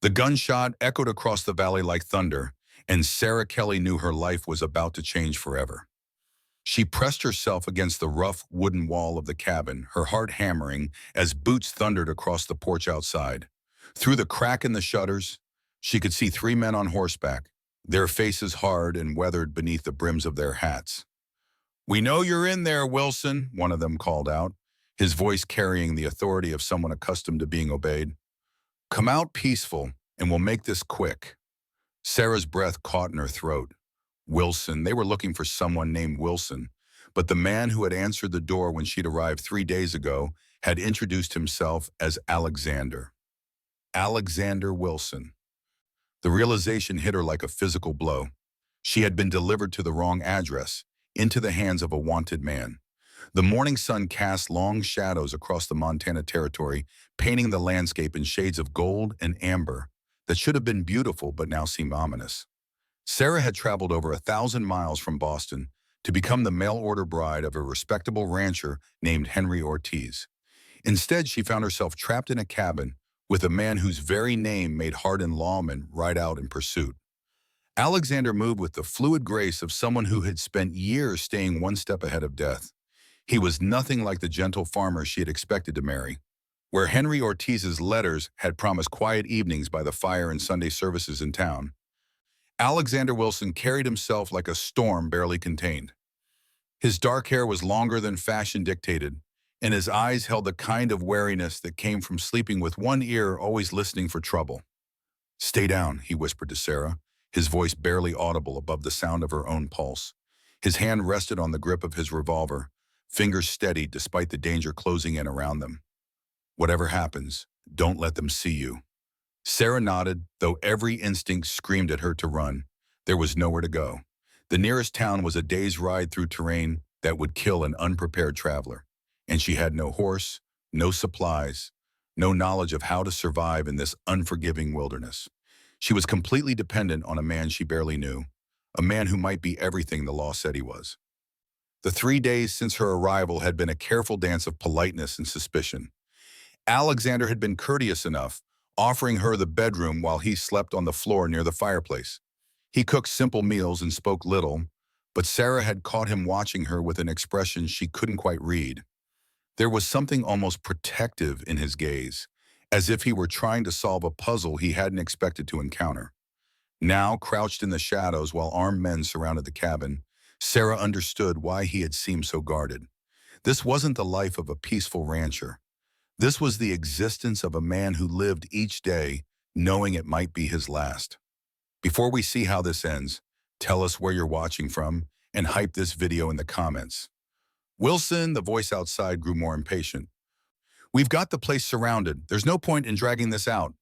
The gunshot echoed across the valley like thunder, and Sarah Kelly knew her life was about to change forever. She pressed herself against the rough wooden wall of the cabin, her heart hammering as boots thundered across the porch outside. Through the crack in the shutters, she could see three men on horseback, their faces hard and weathered beneath the brims of their hats. "We know you're in there, Wilson," one of them called out, his voice carrying the authority of someone accustomed to being obeyed. "Come out peaceful, and we'll make this quick." Sarah's breath caught in her throat. Wilson, they were looking for someone named Wilson, but the man who had answered the door when she'd arrived 3 days ago had introduced himself as Alexander. Alexander Wilson. The realization hit her like a physical blow. She had been delivered to the wrong address, into the hands of a wanted man. The morning sun cast long shadows across the Montana territory, painting the landscape in shades of gold and amber that should have been beautiful but now seemed ominous. Sarah had traveled over 1,000 miles from Boston to become the mail-order bride of a respectable rancher named Henry Ortiz. Instead, she found herself trapped in a cabin with a man whose very name made hardened lawmen ride out in pursuit. Alexander moved with the fluid grace of someone who had spent years staying one step ahead of death. He was nothing like the gentle farmer she had expected to marry. Where Henry Ortiz's letters had promised quiet evenings by the fire and Sunday services in town, Alexander Wilson carried himself like a storm barely contained. His dark hair was longer than fashion dictated, and his eyes held the kind of wariness that came from sleeping with one ear always listening for trouble. "Stay down," he whispered to Sarah, his voice barely audible above the sound of her own pulse. His hand rested on the grip of his revolver, fingers steady despite the danger closing in around them. "Whatever happens, don't let them see you." Sarah nodded, though every instinct screamed at her to run. There was nowhere to go. The nearest town was a day's ride through terrain that would kill an unprepared traveler, and she had no horse, no supplies, no knowledge of how to survive in this unforgiving wilderness. She was completely dependent on a man she barely knew, a man who might be everything the law said he was. The 3 days since her arrival had been a careful dance of politeness and suspicion. Alexander had been courteous enough, offering her the bedroom while he slept on the floor near the fireplace. He cooked simple meals and spoke little, but Sarah had caught him watching her with an expression she couldn't quite read. There was something almost protective in his gaze, as if he were trying to solve a puzzle he hadn't expected to encounter. Now, crouched in the shadows while armed men surrounded the cabin, Sarah understood why he had seemed so guarded. This wasn't the life of a peaceful rancher. This was the existence of a man who lived each day knowing it might be his last. Before we see how this ends, tell us where you're watching from and hype this video in the comments. "Wilson," the voice outside grew more impatient. "We've got the place surrounded. There's no point in dragging this out."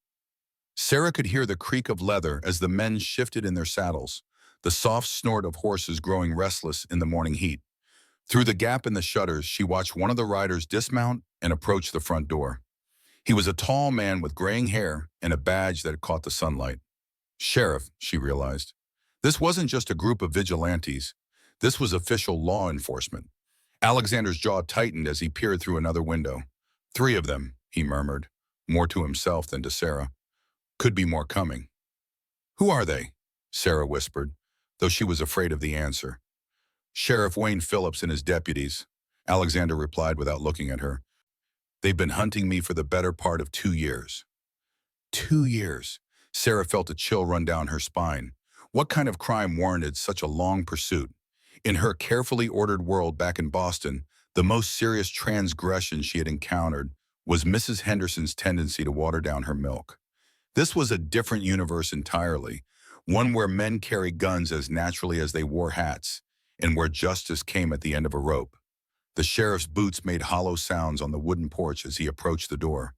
Sarah could hear the creak of leather as the men shifted in their saddles, the soft snort of horses growing restless in the morning heat. Through the gap in the shutters, she watched one of the riders dismount and approach the front door. He was a tall man with graying hair and a badge that caught the sunlight. Sheriff, she realized. This wasn't just a group of vigilantes. This was official law enforcement. Alexander's jaw tightened as he peered through another window. "3 of them," he murmured, more to himself than to Sarah. "Could be more coming." "Who are they?" Sarah whispered, though she was afraid of the answer. "Sheriff Wayne Phillips and his deputies," Alexander replied without looking at her. "They've been hunting me for the better part of 2 years." 2 years. Sarah felt a chill run down her spine. What kind of crime warranted such a long pursuit? In her carefully ordered world back in Boston, the most serious transgression she had encountered was Mrs. Henderson's tendency to water down her milk. This was a different universe entirely, one where men carry guns as naturally as they wore hats, and where justice came at the end of a rope. The sheriff's boots made hollow sounds on the wooden porch as he approached the door.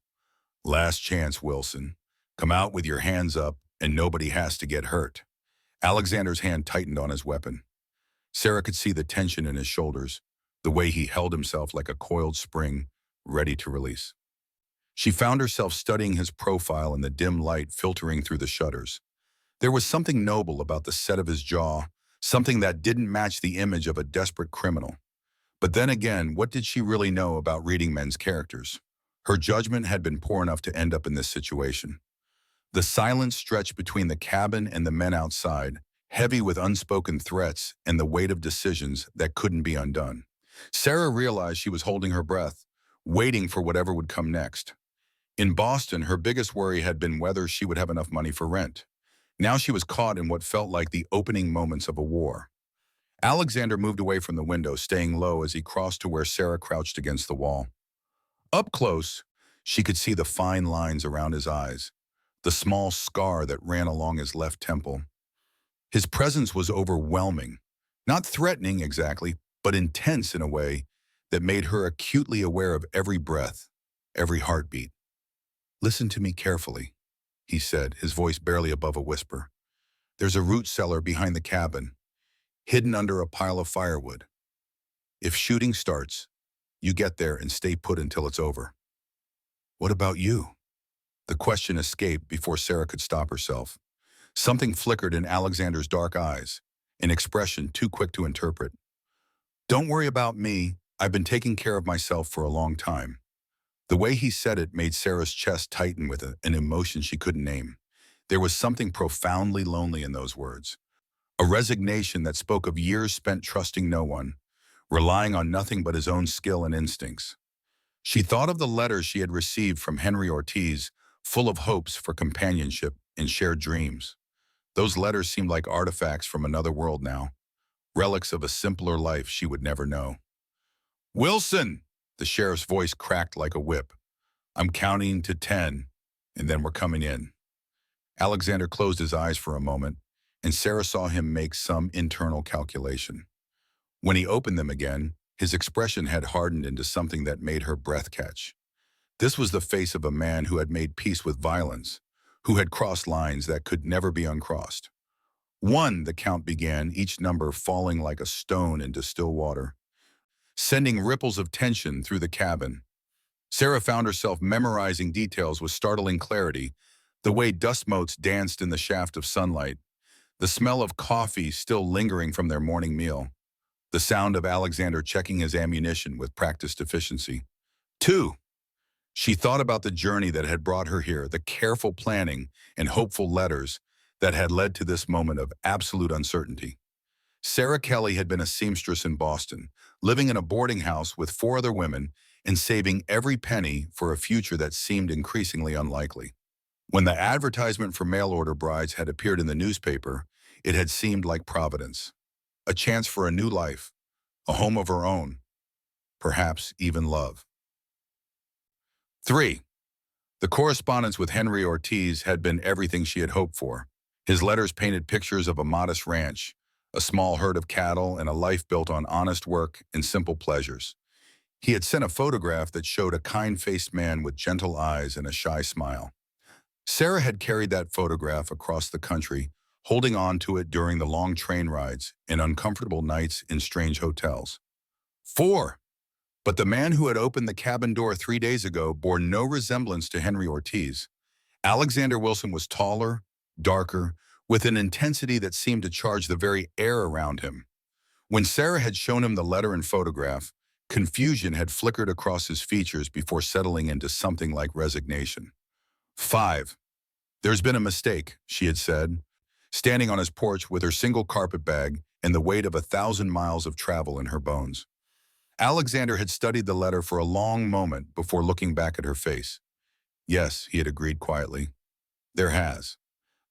"Last chance, Wilson. Come out with your hands up, and nobody has to get hurt." Alexander's hand tightened on his weapon. Sarah could see the tension in his shoulders, the way he held himself like a coiled spring, ready to release. She found herself studying his profile in the dim light filtering through the shutters. There was something noble about the set of his jaw, something that didn't match the image of a desperate criminal. But then again, what did she really know about reading men's characters? Her judgment had been poor enough to end up in this situation. The silence stretched between the cabin and the men outside, heavy with unspoken threats and the weight of decisions that couldn't be undone. Sarah realized she was holding her breath, waiting for whatever would come next. In Boston, her biggest worry had been whether she would have enough money for rent. Now she was caught in what felt like the opening moments of a war. Alexander moved away from the window, staying low as he crossed to where Sarah crouched against the wall. Up close, she could see the fine lines around his eyes, the small scar that ran along his left temple. His presence was overwhelming, not threatening exactly, but intense in a way that made her acutely aware of every breath, every heartbeat. "Listen to me carefully," he said, his voice barely above a whisper. "There's a root cellar behind the cabin, hidden under a pile of firewood. If shooting starts, you get there and stay put until it's over." "What about you?" The question escaped before Sarah could stop herself. Something flickered in Alexander's dark eyes, an expression too quick to interpret. "Don't worry about me. I've been taking care of myself for a long time." The way he said it made Sarah's chest tighten with an emotion she couldn't name. There was something profoundly lonely in those words, a resignation that spoke of years spent trusting no one, relying on nothing but his own skill and instincts. She thought of the letters she had received from Henry Ortiz, full of hopes for companionship and shared dreams. Those letters seemed like artifacts from another world now, relics of a simpler life she would never know. "Wilson!" The sheriff's voice cracked like a whip. "I'm counting to 10, and then we're coming in." Alexander closed his eyes for a moment, and Sarah saw him make some internal calculation. When he opened them again, his expression had hardened into something that made her breath catch. This was the face of a man who had made peace with violence, who had crossed lines that could never be uncrossed. "1," the count began, each number falling like a stone into still water, sending ripples of tension through the cabin. Sarah found herself memorizing details with startling clarity, the way dust motes danced in the shaft of sunlight, the smell of coffee still lingering from their morning meal, the sound of Alexander checking his ammunition with practiced efficiency. 2. She thought about the journey that had brought her here, the careful planning and hopeful letters that had led to this moment of absolute uncertainty. Sarah Kelly had been a seamstress in Boston, living in a boarding house with 4 other women and saving every penny for a future that seemed increasingly unlikely. When the advertisement for mail-order brides had appeared in the newspaper, it had seemed like providence. A chance for a new life, a home of her own, perhaps even love. 3. The correspondence with Henry Ortiz had been everything she had hoped for. His letters painted pictures of a modest ranch, a small herd of cattle, and a life built on honest work and simple pleasures. He had sent a photograph that showed a kind-faced man with gentle eyes and a shy smile. Sarah had carried that photograph across the country, holding on to it during the long train rides and uncomfortable nights in strange hotels. 4. But the man who had opened the cabin door 3 days ago bore no resemblance to Henry Ortiz. Alexander Wilson was taller, darker, with an intensity that seemed to charge the very air around him. When Sarah had shown him the letter and photograph, confusion had flickered across his features before settling into something like resignation. 5. "There's been a mistake," she had said, standing on his porch with her single carpet bag and the weight of 1,000 miles of travel in her bones. Alexander had studied the letter for a long moment before looking back at her face. "Yes," he had agreed quietly. "There has."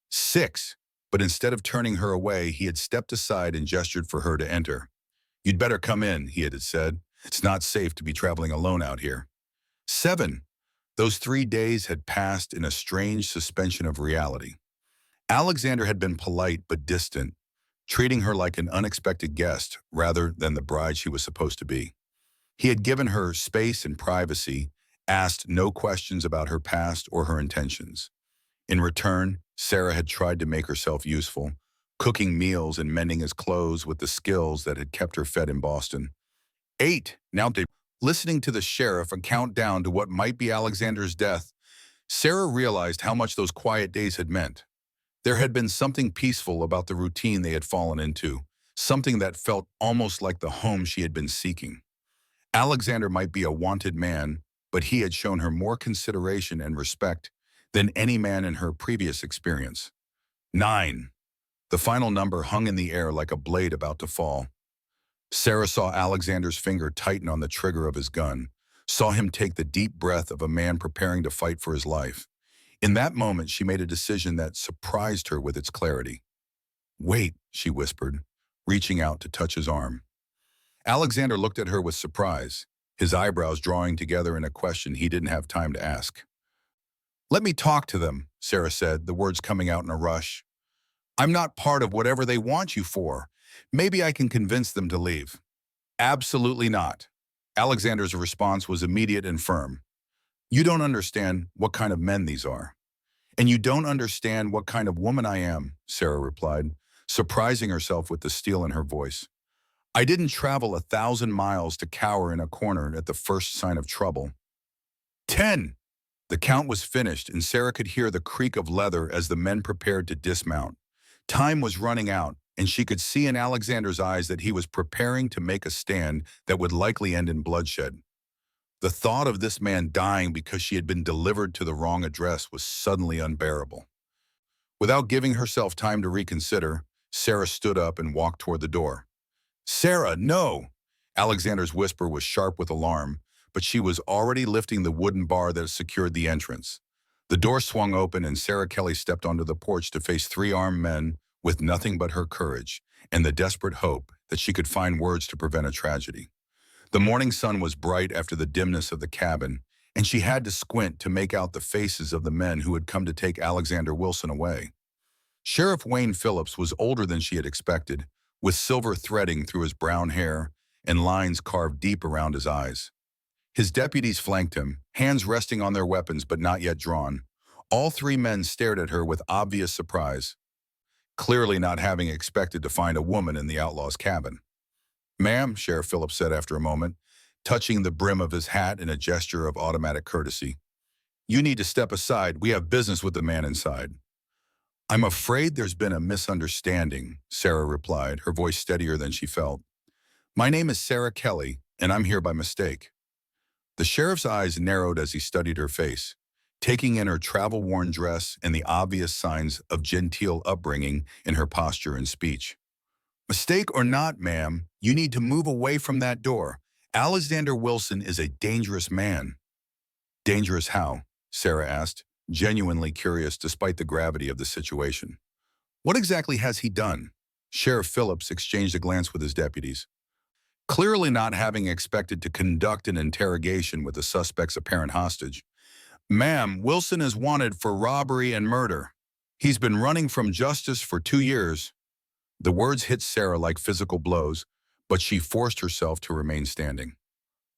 6. But instead of turning her away, he had stepped aside and gestured for her to enter. "You'd better come in," he had said. "It's not safe to be traveling alone out here." 7. Those 3 days had passed in a strange suspension of reality. Alexander had been polite but distant, treating her like an unexpected guest rather than the bride she was supposed to be. He had given her space and privacy, asked no questions about her past or her intentions. In return, Sarah had tried to make herself useful, cooking meals and mending his clothes with the skills that had kept her fed in Boston. 8. Now, listening to the sheriff count down to what might be Alexander's death, Sarah realized how much those quiet days had meant. There had been something peaceful about the routine they had fallen into, something that felt almost like the home she had been seeking. Alexander might be a wanted man, but he had shown her more consideration and respect than any man in her previous experience. 9. The final number hung in the air like a blade about to fall. Sarah saw Alexander's finger tighten on the trigger of his gun, saw him take the deep breath of a man preparing to fight for his life. In that moment, she made a decision that surprised her with its clarity. "Wait," she whispered, reaching out to touch his arm. Alexander looked at her with surprise, his eyebrows drawing together in a question he didn't have time to ask. "Let me talk to them," Sarah said, the words coming out in a rush. "I'm not part of whatever they want you for. Maybe I can convince them to leave." "Absolutely not." Alexander's response was immediate and firm. "You don't understand what kind of men these are." "And you don't understand what kind of woman I am," Sarah replied, surprising herself with the steel in her voice. "I didn't travel 1,000 miles to cower in a corner at the first sign of trouble." 10. The count was finished, and Sarah could hear the creak of leather as the men prepared to dismount. Time was running out, and she could see in Alexander's eyes that he was preparing to make a stand that would likely end in bloodshed. The thought of this man dying because she had been delivered to the wrong address was suddenly unbearable. Without giving herself time to reconsider, Sarah stood up and walked toward the door. "Sarah, no!" Alexander's whisper was sharp with alarm, but she was already lifting the wooden bar that secured the entrance. The door swung open and Sarah Kelly stepped onto the porch to face 3 armed men with nothing but her courage and the desperate hope that she could find words to prevent a tragedy. The morning sun was bright after the dimness of the cabin, and she had to squint to make out the faces of the men who had come to take Alexander Wilson away. Sheriff Wayne Phillips was older than she had expected, with silver threading through his brown hair and lines carved deep around his eyes. His deputies flanked him, hands resting on their weapons but not yet drawn. All 3 men stared at her with obvious surprise, clearly not having expected to find a woman in the outlaw's cabin. "Ma'am," Sheriff Phillips said after a moment, touching the brim of his hat in a gesture of automatic courtesy. "You need to step aside. We have business with the man inside." "I'm afraid there's been a misunderstanding," Sarah replied, her voice steadier than she felt. "My name is Sarah Kelly, and I'm here by mistake." The sheriff's eyes narrowed as he studied her face, taking in her travel-worn dress and the obvious signs of genteel upbringing in her posture and speech. "Mistake or not, ma'am, you need to move away from that door. Alexander Wilson is a dangerous man." "Dangerous how?" Sarah asked, genuinely curious despite the gravity of the situation. "What exactly has he done?" Sheriff Phillips exchanged a glance with his deputies. Clearly not having expected to conduct an interrogation with the suspect's apparent hostage. "Ma'am, Wilson is wanted for robbery and murder. He's been running from justice for 2 years. The words hit Sarah like physical blows, but she forced herself to remain standing.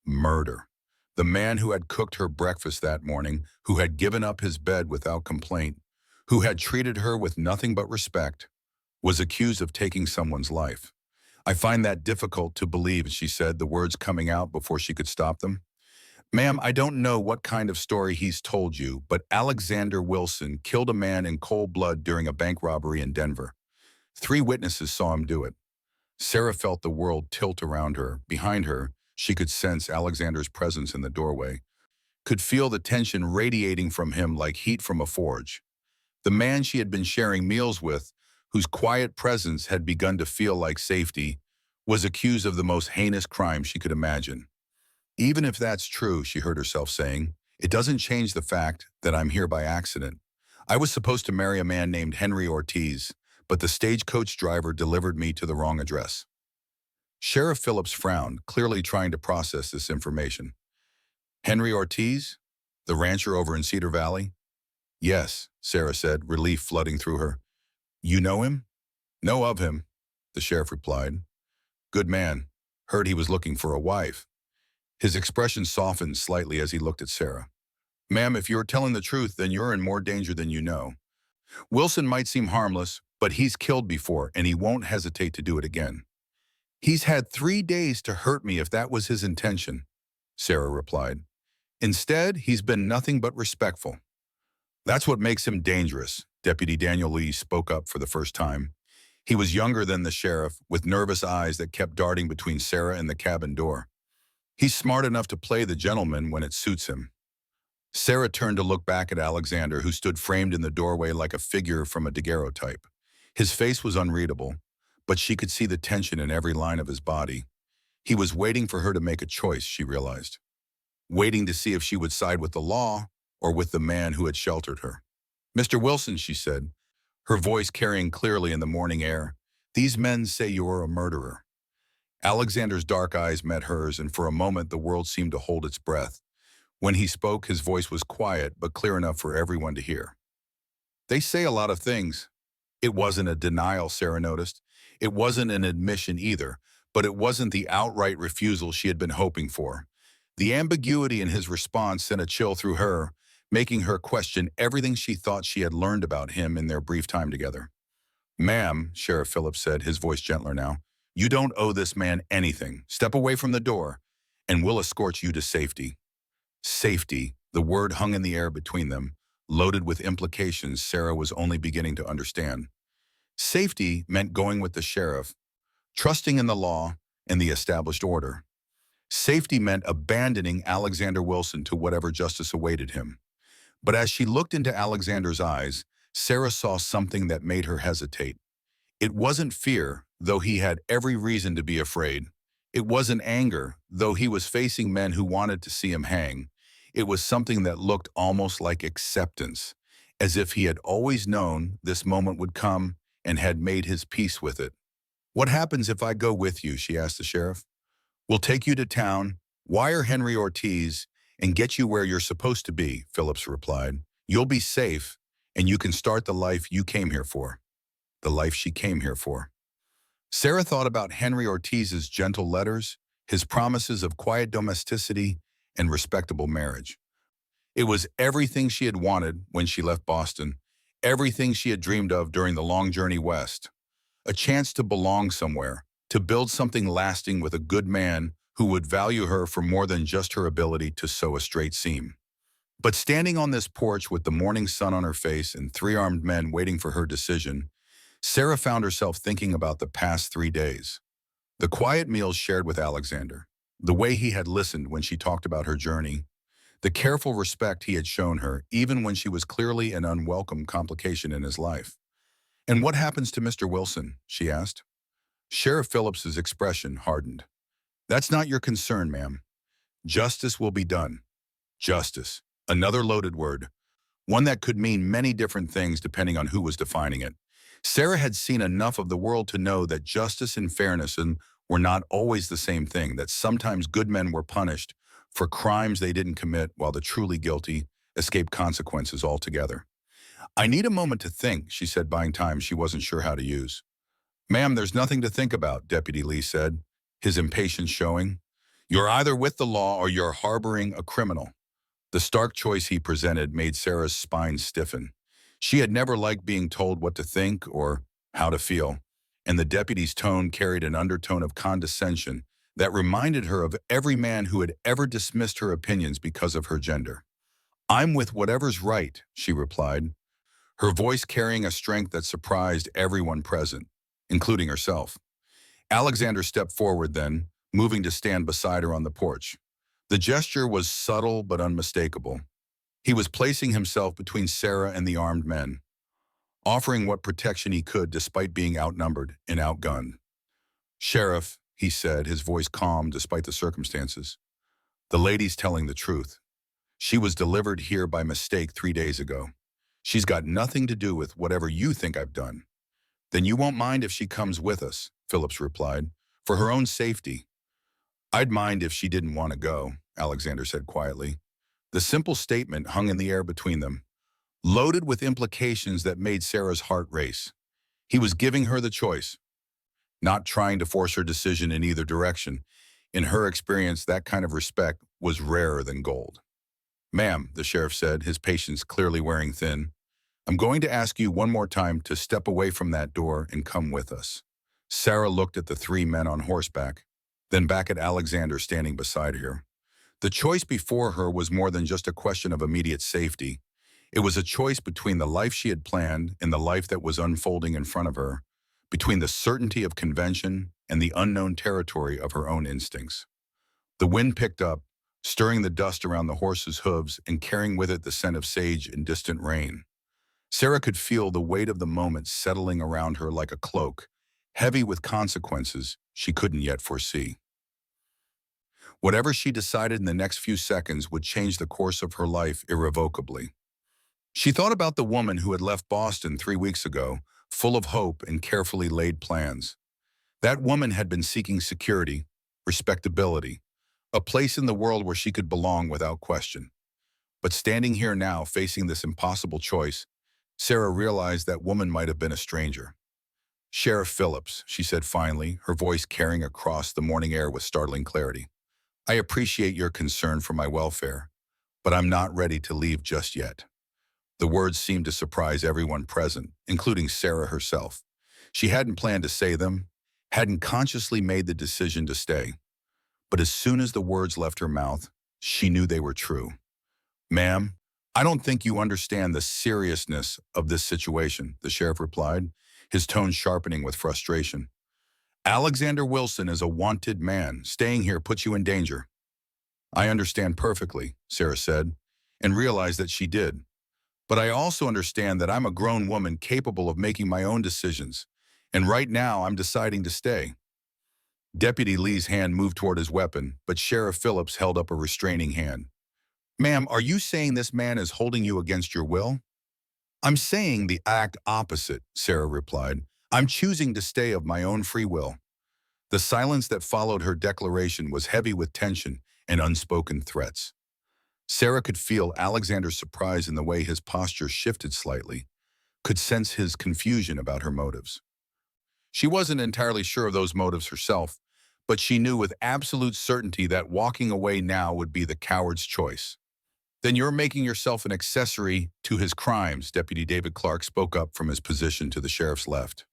Murder. The man who had cooked her breakfast that morning, who had given up his bed without complaint, who had treated her with nothing but respect, was accused of taking someone's life. "I find that difficult to believe," she said, the words coming out before she could stop them. "Ma'am, I don't know what kind of story he's told you, but Alexander Wilson killed a man in cold blood during a bank robbery in Denver. 3 witnesses saw him do it." Sarah felt the world tilt around her. Behind her, she could sense Alexander's presence in the doorway, could feel the tension radiating from him like heat from a forge. The man she had been sharing meals with, whose quiet presence had begun to feel like safety, was accused of the most heinous crime she could imagine. "Even if that's true," she heard herself saying, "it doesn't change the fact that I'm here by accident. I was supposed to marry a man named Henry Ortiz, but the stagecoach driver delivered me to the wrong address." Sheriff Phillips frowned, clearly trying to process this information. "Henry Ortiz? The rancher over in Cedar Valley?" "Yes," Sarah said, relief flooding through her. "You know him?" "Know of him," the sheriff replied. "Good man. Heard he was looking for a wife." His expression softened slightly as he looked at Sarah. "Ma'am, if you're telling the truth, then you're in more danger than you know. Wilson might seem harmless, but he's killed before, and he won't hesitate to do it again." "He's had 3 days to hurt me if that was his intention," Sarah replied. "Instead, he's been nothing but respectful." "That's what makes him dangerous," Deputy Daniel Lee spoke up for the first time. He was younger than the sheriff, with nervous eyes that kept darting between Sarah and the cabin door. "He's smart enough to play the gentleman when it suits him." Sarah turned to look back at Alexander, who stood framed in the doorway like a figure from a daguerreotype. His face was unreadable, but she could see the tension in every line of his body. He was waiting for her to make a choice, she realized. Waiting to see if she would side with the law or with the man who had sheltered her. "Mr. Wilson," she said, her voice carrying clearly in the morning air, "these men say you are a murderer." Alexander's dark eyes met hers, and for a moment the world seemed to hold its breath. When he spoke, his voice was quiet but clear enough for everyone to hear. "They say a lot of things." It wasn't a denial, Sarah noticed. It wasn't an admission either, but it wasn't the outright refusal she had been hoping for. The ambiguity in his response sent a chill through her, making her question everything she thought she had learned about him in their brief time together. "Ma'am," Sheriff Phillips said, his voice gentler now, "you don't owe this man anything. Step away from the door, and we'll escort you to safety." Safety, the word hung in the air between them, loaded with implications Sarah was only beginning to understand. Safety meant going with the sheriff, trusting in the law and the established order. Safety meant abandoning Alexander Wilson to whatever justice awaited him. But as she looked into Alexander's eyes, Sarah saw something that made her hesitate. It wasn't fear, though he had every reason to be afraid. It wasn't anger, though he was facing men who wanted to see him hang. It was something that looked almost like acceptance, as if he had always known this moment would come and had made his peace with it. "What happens if I go with you?" she asked the sheriff. "We'll take you to town, wire Henry Ortiz, and get you where you're supposed to be," Phillips replied. "You'll be safe, and you can start the life you came here for." The life she came here for. Sarah thought about Henry Ortiz's gentle letters, his promises of quiet domesticity and respectable marriage. It was everything she had wanted when she left Boston, everything she had dreamed of during the long journey west. A chance to belong somewhere, to build something lasting with a good man who would value her for more than just her ability to sew a straight seam. But standing on this porch with the morning sun on her face and three armed men waiting for her decision, Sarah found herself thinking about the past 3 days. The quiet meals shared with Alexander, the way he had listened when she talked about her journey, the careful respect he had shown her even when she was clearly an unwelcome complication in his life. "And what happens to Mr. Wilson?" she asked. Sheriff Phillips's expression hardened. "That's not your concern, ma'am. Justice will be done." Justice, another loaded word, one that could mean many different things depending on who was defining it. Sarah had seen enough of the world to know that justice and fairness were not always the same thing, that sometimes good men were punished for crimes they didn't commit while the truly guilty escaped consequences altogether. "I need a moment to think," she said, buying time she wasn't sure how to use. "Ma'am, there's nothing to think about," Deputy Lee said, his impatience showing. "You're either with the law or you're harboring a criminal." The stark choice he presented made Sarah's spine stiffen. She had never liked being told what to think or how to feel, and the deputy's tone carried an undertone of condescension that reminded her of every man who had ever dismissed her opinions because of her gender. "I'm with whatever's right," she replied, her voice carrying a strength that surprised everyone present, including herself. Alexander stepped forward then, moving to stand beside her on the porch. The gesture was subtle but unmistakable. He was placing himself between Sarah and the armed men, offering what protection he could despite being outnumbered and outgunned. "Sheriff," he said, his voice calm despite the circumstances, "the lady's telling the truth. She was delivered here by mistake 3 days ago. She's got nothing to do with whatever you think I've done." "Then you won't mind if she comes with us," Phillips replied, "for her own safety." "I'd mind if she didn't want to go," Alexander said quietly. The simple statement hung in the air between them, loaded with implications that made Sarah's heart race. He was giving her the choice, not trying to force her decision in either direction. In her experience, that kind of respect was rarer than gold. "Ma'am," the sheriff said, his patience clearly wearing thin, "I'm going to ask you one more time to step away from that door and come with us." Sarah looked at the three men on horseback, then back at Alexander standing beside her. The choice before her was more than just a question of immediate safety. It was a choice between the life she had planned and the life that was unfolding in front of her, between the certainty of convention and the unknown territory of her own instincts. The wind picked up, stirring the dust around the horse's hooves and carrying with it the scent of sage and distant rain. Sarah could feel the weight of the moment settling around her like a cloak, heavy with consequences she couldn't yet foresee. Whatever she decided in the next few seconds would change the course of her life irrevocably. She thought about the woman who had left Boston 3 weeks ago, full of hope and carefully laid plans. That woman had been seeking security, respectability, a place in the world where she could belong without question. But standing here now, facing this impossible choice, Sarah realized that woman might have been a stranger. "Sheriff Phillips," she said finally, her voice carrying across the morning air with startling clarity. "I appreciate your concern for my welfare, but I'm not ready to leave just yet." The words seemed to surprise everyone present, including Sarah herself. She hadn't planned to say them, hadn't consciously made the decision to stay. But as soon as the words left her mouth, she knew they were true. "Ma'am, I don't think you understand the seriousness of this situation," the sheriff replied, his tone sharpening with frustration. "Alexander Wilson is a wanted man. Staying here puts you in danger." "I understand perfectly," Sarah said, and realized that she did. "But I also understand that I'm a grown woman capable of making my own decisions, and right now I'm deciding to stay." Deputy Lee's hand moved toward his weapon, but Sheriff Phillips held up a restraining hand. "Ma'am, are you saying this man is holding you against your will?" "I'm saying the exact opposite," Sarah replied. "I'm choosing to stay of my own free will." The silence that followed her declaration was heavy with tension and unspoken threats. Sarah could feel Alexander's surprise in the way his posture shifted slightly, could sense his confusion about her motives. She wasn't entirely sure of those motives herself, but she knew with absolute certainty that walking away now would be the coward's choice. "Then you're making yourself an accessory to his crimes," Deputy David Clark spoke up from his position to the sheriff's left.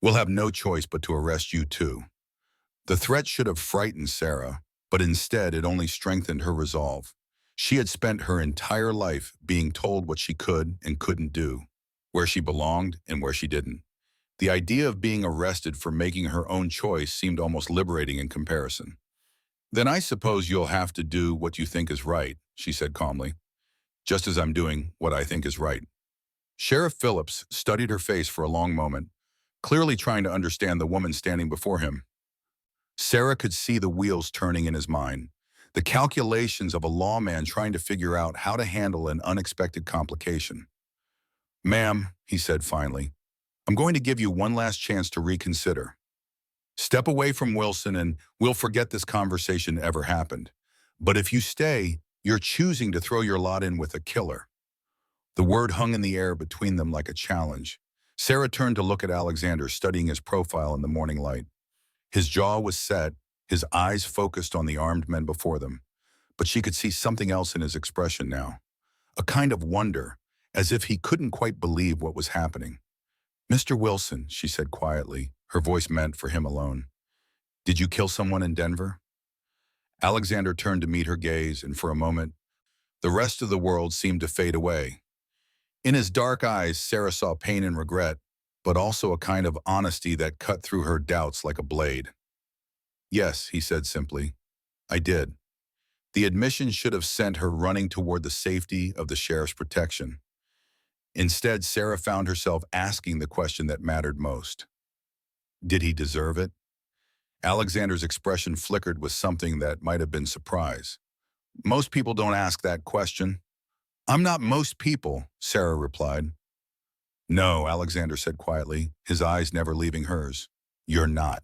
"We'll have no choice but to arrest you too." The threat should have frightened Sarah, but instead it only strengthened her resolve. She had spent her entire life being told what she could and couldn't do, where she belonged and where she didn't. The idea of being arrested for making her own choice seemed almost liberating in comparison. "Then I suppose you'll have to do what you think is right," she said calmly, "just as I'm doing what I think is right." Sheriff Phillips studied her face for a long moment, clearly trying to understand the woman standing before him. Sarah could see the wheels turning in his mind, the calculations of a lawman trying to figure out how to handle an unexpected complication. "Ma'am," he said finally, "I'm going to give you one last chance to reconsider. Step away from Wilson and we'll forget this conversation ever happened. But if you stay, you're choosing to throw your lot in with a killer." The word hung in the air between them like a challenge. Sarah turned to look at Alexander, studying his profile in the morning light. His jaw was set, his eyes focused on the armed men before them. But she could see something else in his expression now, a kind of wonder, as if he couldn't quite believe what was happening. "Mr. Wilson," she said quietly, her voice meant for him alone, "did you kill someone in Denver?" Alexander turned to meet her gaze, and for a moment, the rest of the world seemed to fade away. In his dark eyes, Sarah saw pain and regret, but also a kind of honesty that cut through her doubts like a blade. "Yes," he said simply, "I did." The admission should have sent her running toward the safety of the sheriff's protection. Instead, Sarah found herself asking the question that mattered most. Did he deserve it? Alexander's expression flickered with something that might have been surprise. "Most people don't ask that question." "I'm not most people," Sarah replied. "No," Alexander said quietly, his eyes never leaving hers. "You're not."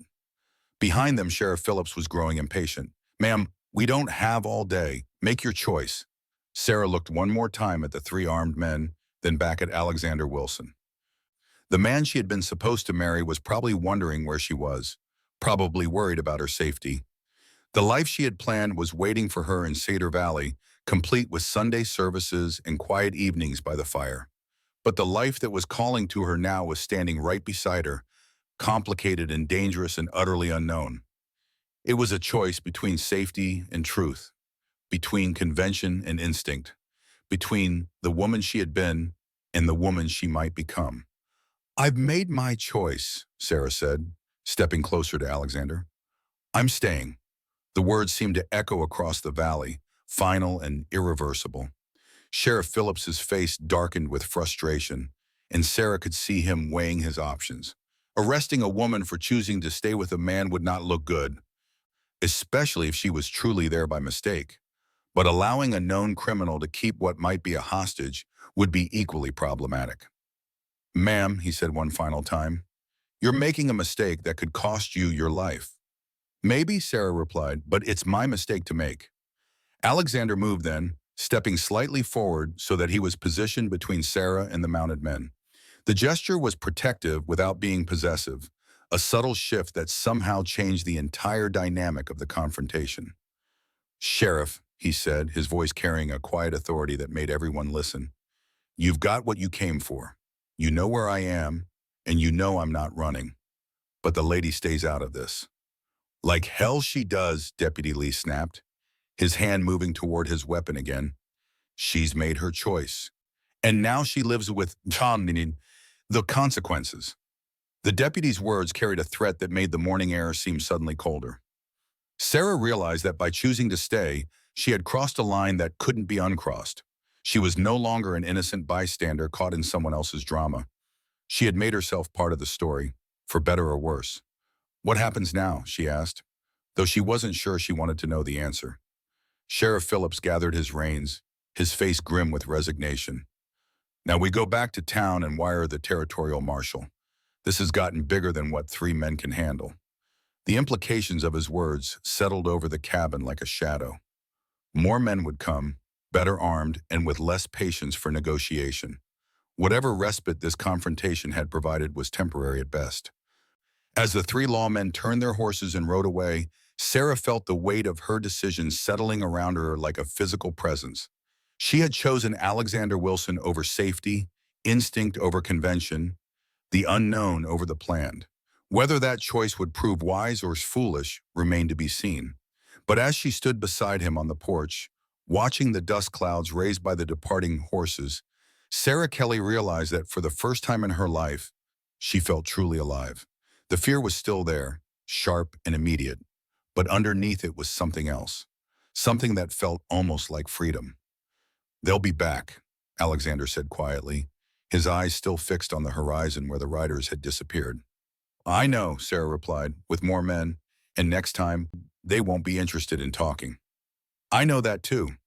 Behind them, Sheriff Phillips was growing impatient. "Ma'am, we don't have all day. Make your choice." Sarah looked one more time at the three armed men, then back at Alexander Wilson. The man she had been supposed to marry was probably wondering where she was, probably worried about her safety. The life she had planned was waiting for her in Cedar Valley, complete with Sunday services and quiet evenings by the fire. But the life that was calling to her now was standing right beside her, complicated and dangerous and utterly unknown. It was a choice between safety and truth, between convention and instinct, between the woman she had been and the woman she might become. "I've made my choice," Sarah said, stepping closer to Alexander. "I'm staying." The words seemed to echo across the valley, final and irreversible. Sheriff Phillips's face darkened with frustration, and Sarah could see him weighing his options. Arresting a woman for choosing to stay with a man would not look good, especially if she was truly there by mistake. But allowing a known criminal to keep what might be a hostage would be equally problematic. "Ma'am," he said one final time, "you're making a mistake that could cost you your life." "Maybe," Sarah replied, "but it's my mistake to make." Alexander moved then, stepping slightly forward so that he was positioned between Sarah and the mounted men. The gesture was protective without being possessive, a subtle shift that somehow changed the entire dynamic of the confrontation. "Sheriff," he said, his voice carrying a quiet authority that made everyone listen, "you've got what you came for. You know where I am, and you know I'm not running. But the lady stays out of this." "Like hell she does," Deputy Lee snapped, his hand moving toward his weapon again. "She's made her choice. And now she lives with the consequences." The deputy's words carried a threat that made the morning air seem suddenly colder. Sarah realized that by choosing to stay, she had crossed a line that couldn't be uncrossed. She was no longer an innocent bystander caught in someone else's drama. She had made herself part of the story, for better or worse. "What happens now?" she asked, though she wasn't sure she wanted to know the answer. Sheriff Phillips gathered his reins, his face grim with resignation. "Now we go back to town and wire the territorial marshal. This has gotten bigger than what 3 men can handle." The implications of his words settled over the cabin like a shadow. More men would come, better armed and with less patience for negotiation. Whatever respite this confrontation had provided was temporary at best. As the 3 lawmen turned their horses and rode away, Sarah felt the weight of her decision settling around her like a physical presence. She had chosen Alexander Wilson over safety, instinct over convention, the unknown over the planned. Whether that choice would prove wise or foolish remained to be seen. But as she stood beside him on the porch, watching the dust clouds raised by the departing horses, Sarah Kelly realized that for the first time in her life, she felt truly alive. The fear was still there, sharp and immediate, but underneath it was something else, something that felt almost like freedom. "They'll be back," Alexander said quietly, his eyes still fixed on the horizon where the riders had disappeared. "I know," Sarah replied, "with more men, and next time, they won't be interested in talking." "I know that too."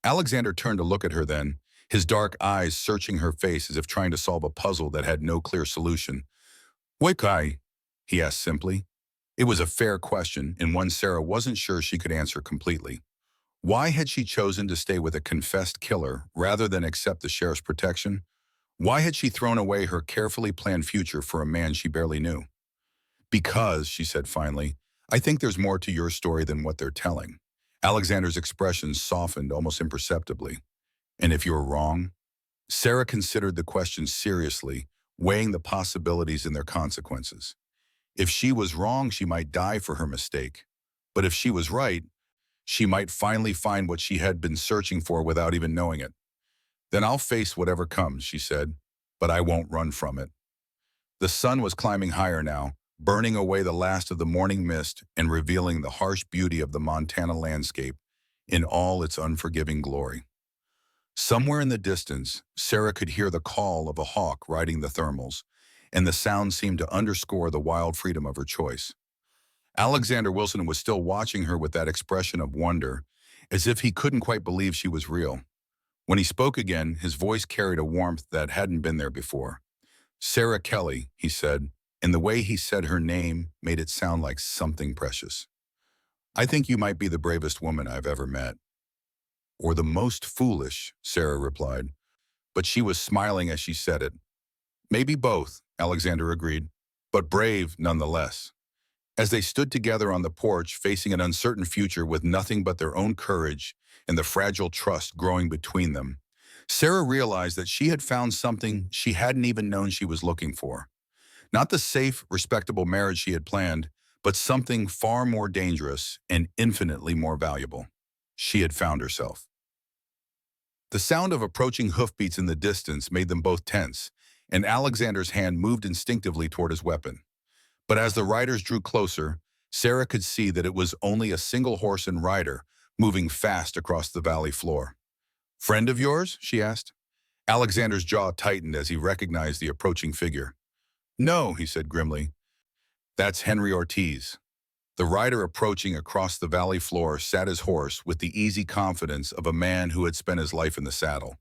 Alexander turned to look at her then, his dark eyes searching her face as if trying to solve a puzzle that had no clear solution. "Why?" he asked simply. It was a fair question, and one Sarah wasn't sure she could answer completely. Why had she chosen to stay with a confessed killer rather than accept the sheriff's protection? Why had she thrown away her carefully planned future for a man she barely knew? "Because," she said finally, "I think there's more to your story than what they're telling." Alexander's expression softened almost imperceptibly. "And if you're wrong?" Sarah considered the question seriously, weighing the possibilities and their consequences. If she was wrong, she might die for her mistake. But if she was right, she might finally find what she had been searching for without even knowing it. "Then I'll face whatever comes," she said, "but I won't run from it." The sun was climbing higher now, burning away the last of the morning mist and revealing the harsh beauty of the Montana landscape in all its unforgiving glory. Somewhere in the distance, Sarah could hear the call of a hawk riding the thermals, and the sound seemed to underscore the wild freedom of her choice. Alexander Wilson was still watching her with that expression of wonder, as if he couldn't quite believe she was real. When he spoke again, his voice carried a warmth that hadn't been there before. "Sarah Kelly," he said, and the way he said her name made it sound like something precious. "I think you might be the bravest woman I've ever met." "Or the most foolish," Sarah replied, but she was smiling as she said it. "Maybe both," Alexander agreed, "but brave nonetheless." As they stood together on the porch, facing an uncertain future with nothing but their own courage and the fragile trust growing between them, Sarah realized that she had found something she hadn't even known she was looking for. Not the safe, respectable marriage she had planned, but something far more dangerous and infinitely more valuable. She had found herself. The sound of approaching hoofbeats in the distance made them both tense, and Alexander's hand moved instinctively toward his weapon. But as the riders drew closer, Sarah could see that it was only a single horse and rider, moving fast across the valley floor. "Friend of yours?" she asked. Alexander's jaw tightened as he recognized the approaching figure. "No," he said grimly. "That's Henry Ortiz." The rider approaching across the valley floor sat his horse with the easy confidence of a man who had spent his life in the saddle.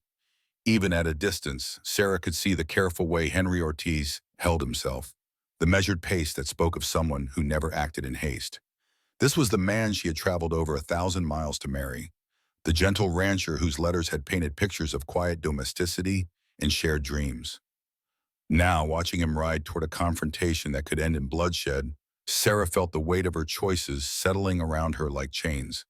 Even at a distance, Sarah could see the careful way Henry Ortiz held himself, the measured pace that spoke of someone who never acted in haste. This was the man she had traveled over 1,000 miles to marry, the gentle rancher whose letters had painted pictures of quiet domesticity and shared dreams. Now, watching him ride toward a confrontation that could end in bloodshed, Sarah felt the weight of her choices settling around her like chains.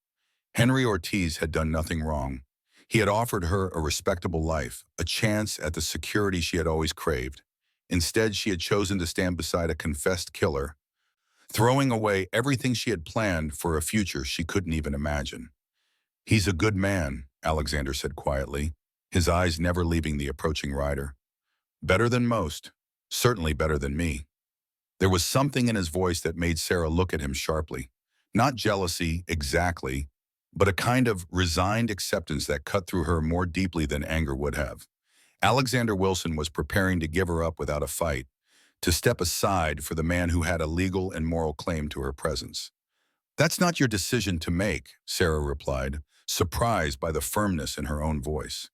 Henry Ortiz had done nothing wrong. He had offered her a respectable life, a chance at the security she had always craved. Instead, she had chosen to stand beside a confessed killer, throwing away everything she had planned for a future she couldn't even imagine. "He's a good man," Alexander said quietly, his eyes never leaving the approaching rider. "Better than most. Certainly better than me." There was something in his voice that made Sarah look at him sharply. Not jealousy, exactly, but a kind of resigned acceptance that cut through her more deeply than anger would have. Alexander Wilson was preparing to give her up without a fight, to step aside for the man who had a legal and moral claim to her presence. "That's not your decision to make," Sarah replied, surprised by the firmness in her own voice.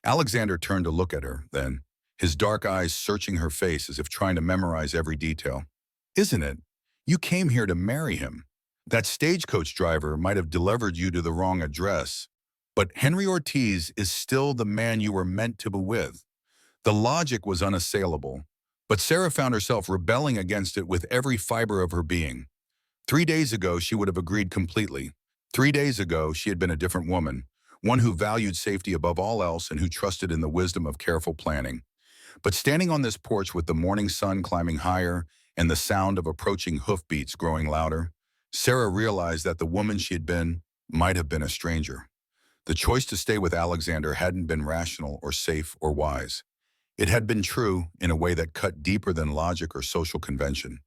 Alexander turned to look at her, then, his dark eyes searching her face as if trying to memorize every detail. "Isn't it? You came here to marry him. That stagecoach driver might have delivered you to the wrong address, but Henry Ortiz is still the man you were meant to be with." The logic was unassailable, but Sarah found herself rebelling against it with every fiber of her being. 3 days ago, she would have agreed completely. 3 days ago, she had been a different woman, one who valued safety above all else and who trusted in the wisdom of careful planning. But standing on this porch with the morning sun climbing higher and the sound of approaching hoofbeats growing louder, Sarah realized that the woman she had been might have been a stranger. The choice to stay with Alexander hadn't been rational or safe or wise. It had been true in a way that cut deeper than logic or social convention.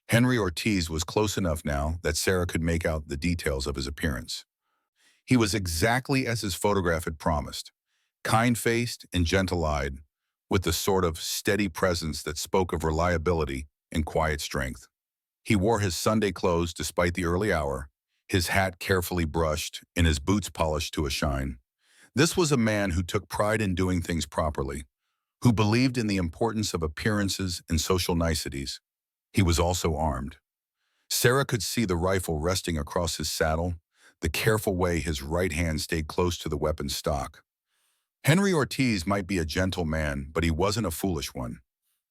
Henry Ortiz was close enough now that Sarah could make out the details of his appearance. He was exactly as his photograph had promised, kind-faced and gentle-eyed, with the sort of steady presence that spoke of reliability and quiet strength. He wore his Sunday clothes despite the early hour, his hat carefully brushed and his boots polished to a shine. This was a man who took pride in doing things properly, who believed in the importance of appearances and social niceties. He was also armed. Sarah could see the rifle resting across his saddle, the careful way his right hand stayed close to the weapon's stock. Henry Ortiz might be a gentle man, but he wasn't a foolish one.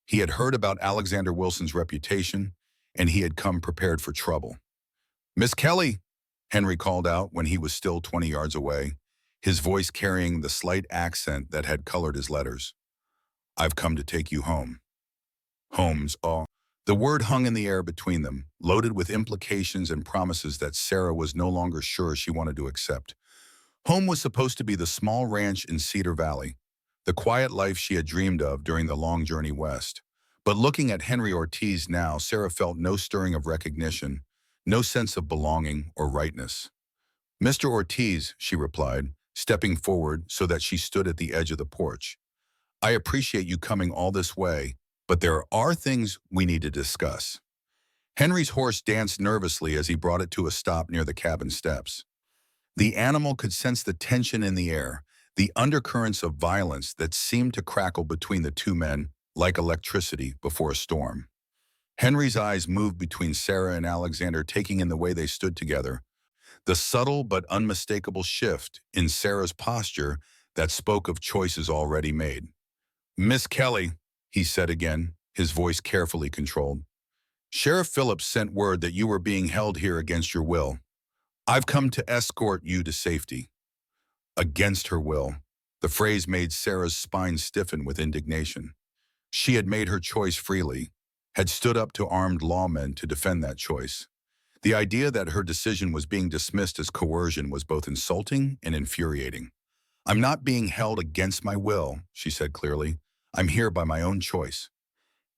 He had heard about Alexander Wilson's reputation, and he had come prepared for trouble. "Miss Kelly," Henry called out when he was still 20 yards away, his voice carrying the slight accent that had colored his letters. "I've come to take you home." Home's all. The word hung in the air between them, loaded with implications and promises that Sarah was no longer sure she wanted to accept. Home was supposed to be the small ranch in Cedar Valley, the quiet life she had dreamed of during the long journey west. But looking at Henry Ortiz now, Sarah felt no stirring of recognition, no sense of belonging or rightness. "Mr. Ortiz," she replied, stepping forward so that she stood at the edge of the porch. "I appreciate you coming all this way, but there are things we need to discuss." Henry's horse danced nervously as he brought it to a stop near the cabin steps. The animal could sense the tension in the air, the undercurrents of violence that seemed to crackle between the two men like electricity before a storm. Henry's eyes moved between Sarah and Alexander, taking in the way they stood together, the subtle but unmistakable shift in Sarah's posture that spoke of choices already made. "Miss Kelly," he said again, his voice carefully controlled, "Sheriff Phillips sent word that you were being held here against your will. I've come to escort you to safety." Against her will. The phrase made Sarah's spine stiffen with indignation. She had made her choice freely, had stood up to armed lawmen to defend that choice. The idea that her decision was being dismissed as coercion was both insulting and infuriating. "I'm not being held against my will," she said clearly. "I'm here by my own choice."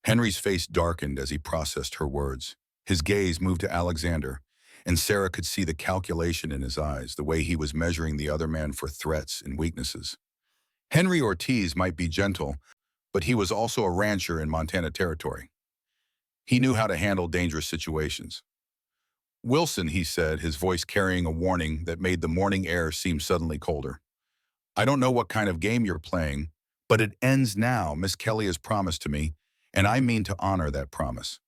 Henry's face darkened as he processed her words. His gaze moved to Alexander, and Sarah could see the calculation in his eyes, the way he was measuring the other man for threats and weaknesses. Henry Ortiz might be gentle, but he was also a rancher in Montana Territory. He knew how to handle dangerous situations. Wilson, he said, his voice carrying a warning that made the morning air seem suddenly colder. I don't know what kind of game you're playing, but it ends now, Miss Kelly has promised to me, and I mean to honor that promise.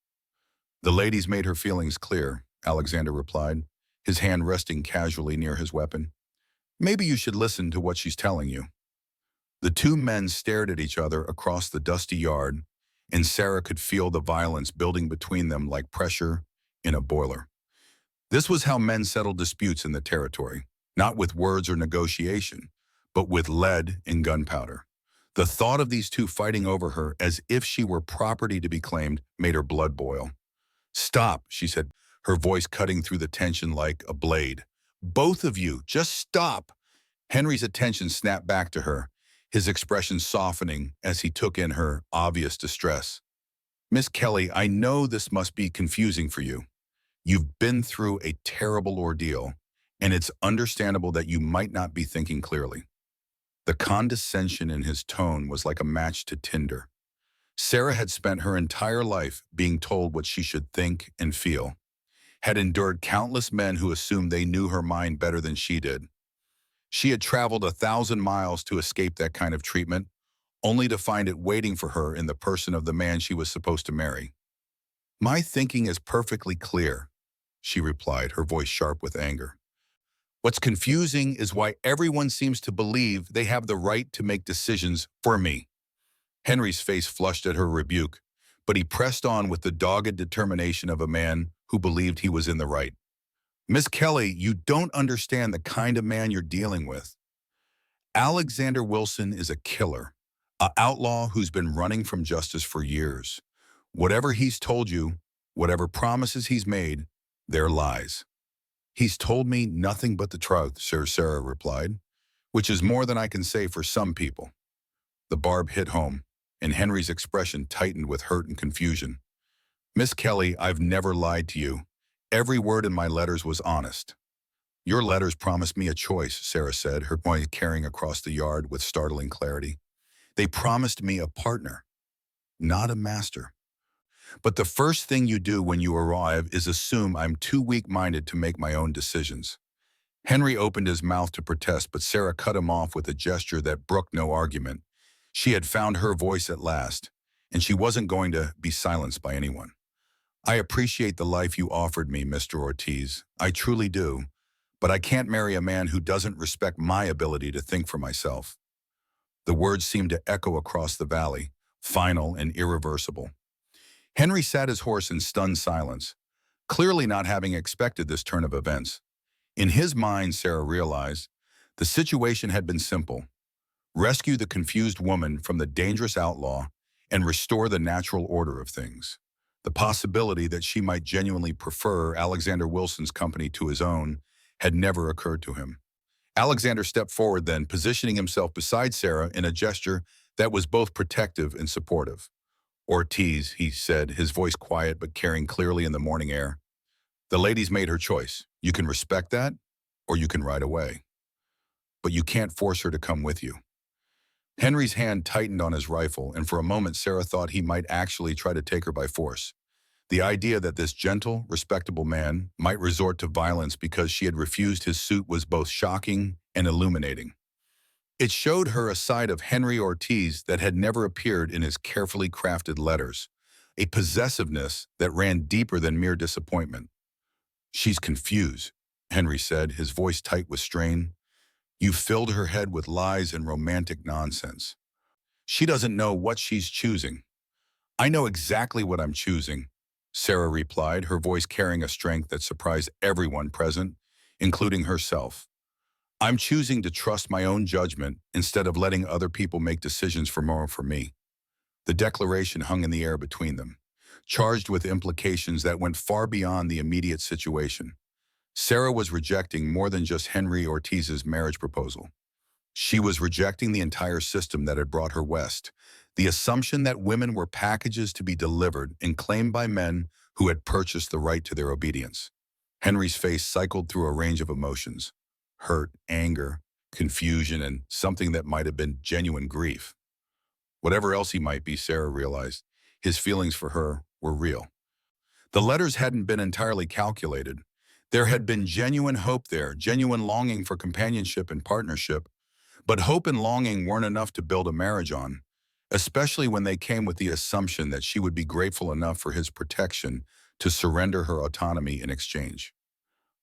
The lady's made her feelings clear, Alexander replied, his hand resting casually near his weapon. Maybe you should listen to what she's telling you. The two men stared at each other across the dusty yard, and Sarah could feel the violence building between them like pressure in a boiler. This was how men settled disputes in the territory, not with words or negotiation, but with lead and gunpowder. The thought of these two fighting over her as if she were property to be claimed made her blood boil. Stop, she said, her voice cutting through the tension like a blade. Both of you, just stop. Henry's attention snapped back to her, his expression softening as he took in her obvious distress. Miss Kelly, I know this must be confusing for you. You've been through a terrible ordeal, and it's understandable that you might not be thinking clearly. The condescension in his tone was like a match to tinder. Sarah had spent her entire life being told what she should think and feel, had endured countless men who assumed they knew her mind better than she did. She had traveled 1,000 miles to escape that kind of treatment, only to find it waiting for her in the person of the man she was supposed to marry. My thinking is perfectly clear, she replied, her voice sharp with anger. What's confusing is why everyone seems to believe they have the right to make decisions for me. Henry's face flushed at her rebuke, but he pressed on with the dogged determination of a man who believed he was in the right. Miss Kelly, you don't understand the kind of man you're dealing with. Alexander Wilson is a killer, an outlaw who's been running from justice for years. Whatever he's told you, whatever promises he's made, they're lies. He's told me nothing but the truth, Sir, Sarah replied, which is more than I can say for some people. The barb hit home, and Henry's expression tightened with hurt and confusion. Miss Kelly, I've never lied to you. Every word in my letters was honest. Your letters promised me a choice, Sarah said, her point carrying across the yard with startling clarity. They promised me a partner, not a master. But the first thing you do when you arrive is assume I'm too weak-minded to make my own decisions. Henry opened his mouth to protest, but Sarah cut him off with a gesture that brooked no argument. She had found her voice at last, and she wasn't going to be silenced by anyone. I appreciate the life you offered me, Mr. Ortiz. I truly do. But I can't marry a man who doesn't respect my ability to think for myself. The words seemed to echo across the valley, final and irreversible. Henry sat his horse in stunned silence, clearly not having expected this turn of events. In his mind, Sarah realized, the situation had been simple. Rescue the confused woman from the dangerous outlaw and restore the natural order of things. The possibility that she might genuinely prefer Alexander Wilson's company to his own had never occurred to him. Alexander stepped forward then, positioning himself beside Sarah in a gesture that was both protective and supportive. Ortiz, he said, his voice quiet but carrying clearly in the morning air. The lady's made her choice. You can respect that, or you can ride away. But you can't force her to come with you. Henry's hand tightened on his rifle, and for a moment Sarah thought he might actually try to take her by force. The idea that this gentle, respectable man might resort to violence because she had refused his suit was both shocking and illuminating. It showed her a side of Henry Ortiz that had never appeared in his carefully crafted letters, a possessiveness that ran deeper than mere disappointment. She's confused, Henry said, his voice tight with strain. You've filled her head with lies and romantic nonsense. She doesn't know what she's choosing. I know exactly what I'm choosing, Sarah replied, her voice carrying a strength that surprised everyone present, including herself. I'm choosing to trust my own judgment instead of letting other people make decisions for me. The declaration hung in the air between them, charged with implications that went far beyond the immediate situation. Sarah was rejecting more than just Henry Ortiz's marriage proposal. She was rejecting the entire system that had brought her west, the assumption that women were packages to be delivered and claimed by men who had purchased the right to their obedience. Henry's face cycled through a range of emotions: hurt, anger, confusion, and something that might have been genuine grief. Whatever else he might be, Sarah realized, his feelings for her were real. The letters hadn't been entirely calculated. There had been genuine hope there, genuine longing for companionship and partnership, but hope and longing weren't enough to build a marriage on, especially when they came with the assumption that she would be grateful enough for his protection to surrender her autonomy in exchange.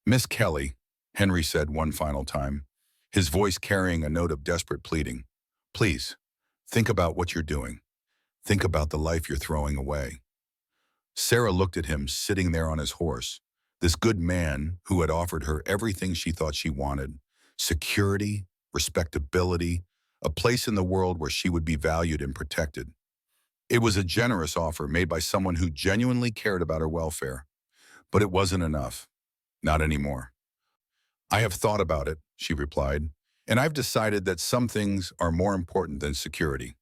"Miss Kelly," Henry said one final time, his voice carrying a note of desperate pleading, "please, think about what you're doing. Think about the life you're throwing away." Sarah looked at him sitting there on his horse, this good man who had offered her everything she thought she wanted: security, respectability, a place in the world where she would be valued and protected. It was a generous offer made by someone who genuinely cared about her welfare, but it wasn't enough. Not anymore. "I have thought about it," she replied, "and I've decided that some things are more important than security."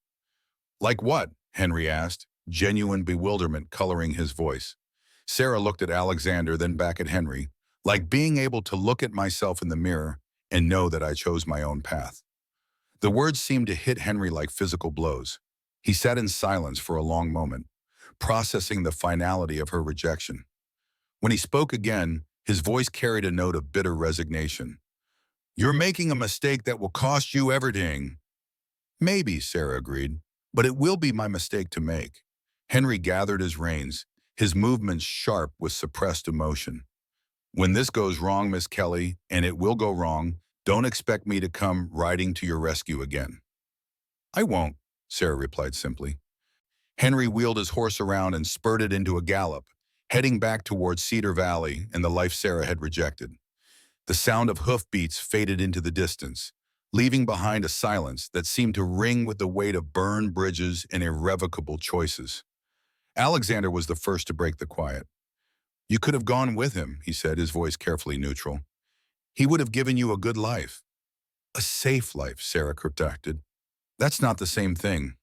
"Like what?" Henry asked, genuine bewilderment coloring his voice. Sarah looked at Alexander, then back at Henry, "Like being able to look at myself in the mirror and know that I chose my own path." The words seemed to hit Henry like physical blows. He sat in silence for a long moment, processing the finality of her rejection. When he spoke again, his voice carried a note of bitter resignation. "You're making a mistake that will cost you everything." "Maybe," Sarah agreed, "but it will be my mistake to make." Henry gathered his reins, his movements sharp with suppressed emotion. "When this goes wrong, Miss Kelly, and it will go wrong, don't expect me to come riding to your rescue again." "I won't," Sarah replied simply. Henry wheeled his horse around and spurted into a gallop, heading back towards Cedar Valley and the life Sarah had rejected. The sound of hoofbeats faded into the distance, leaving behind a silence that seemed to ring with the weight of burned bridges and irrevocable choices. Alexander was the first to break the quiet. "You could have gone with him," he said, his voice carefully neutral. "He would have given you a good life." "A safe life," Sarah corrected. "That's not the same thing."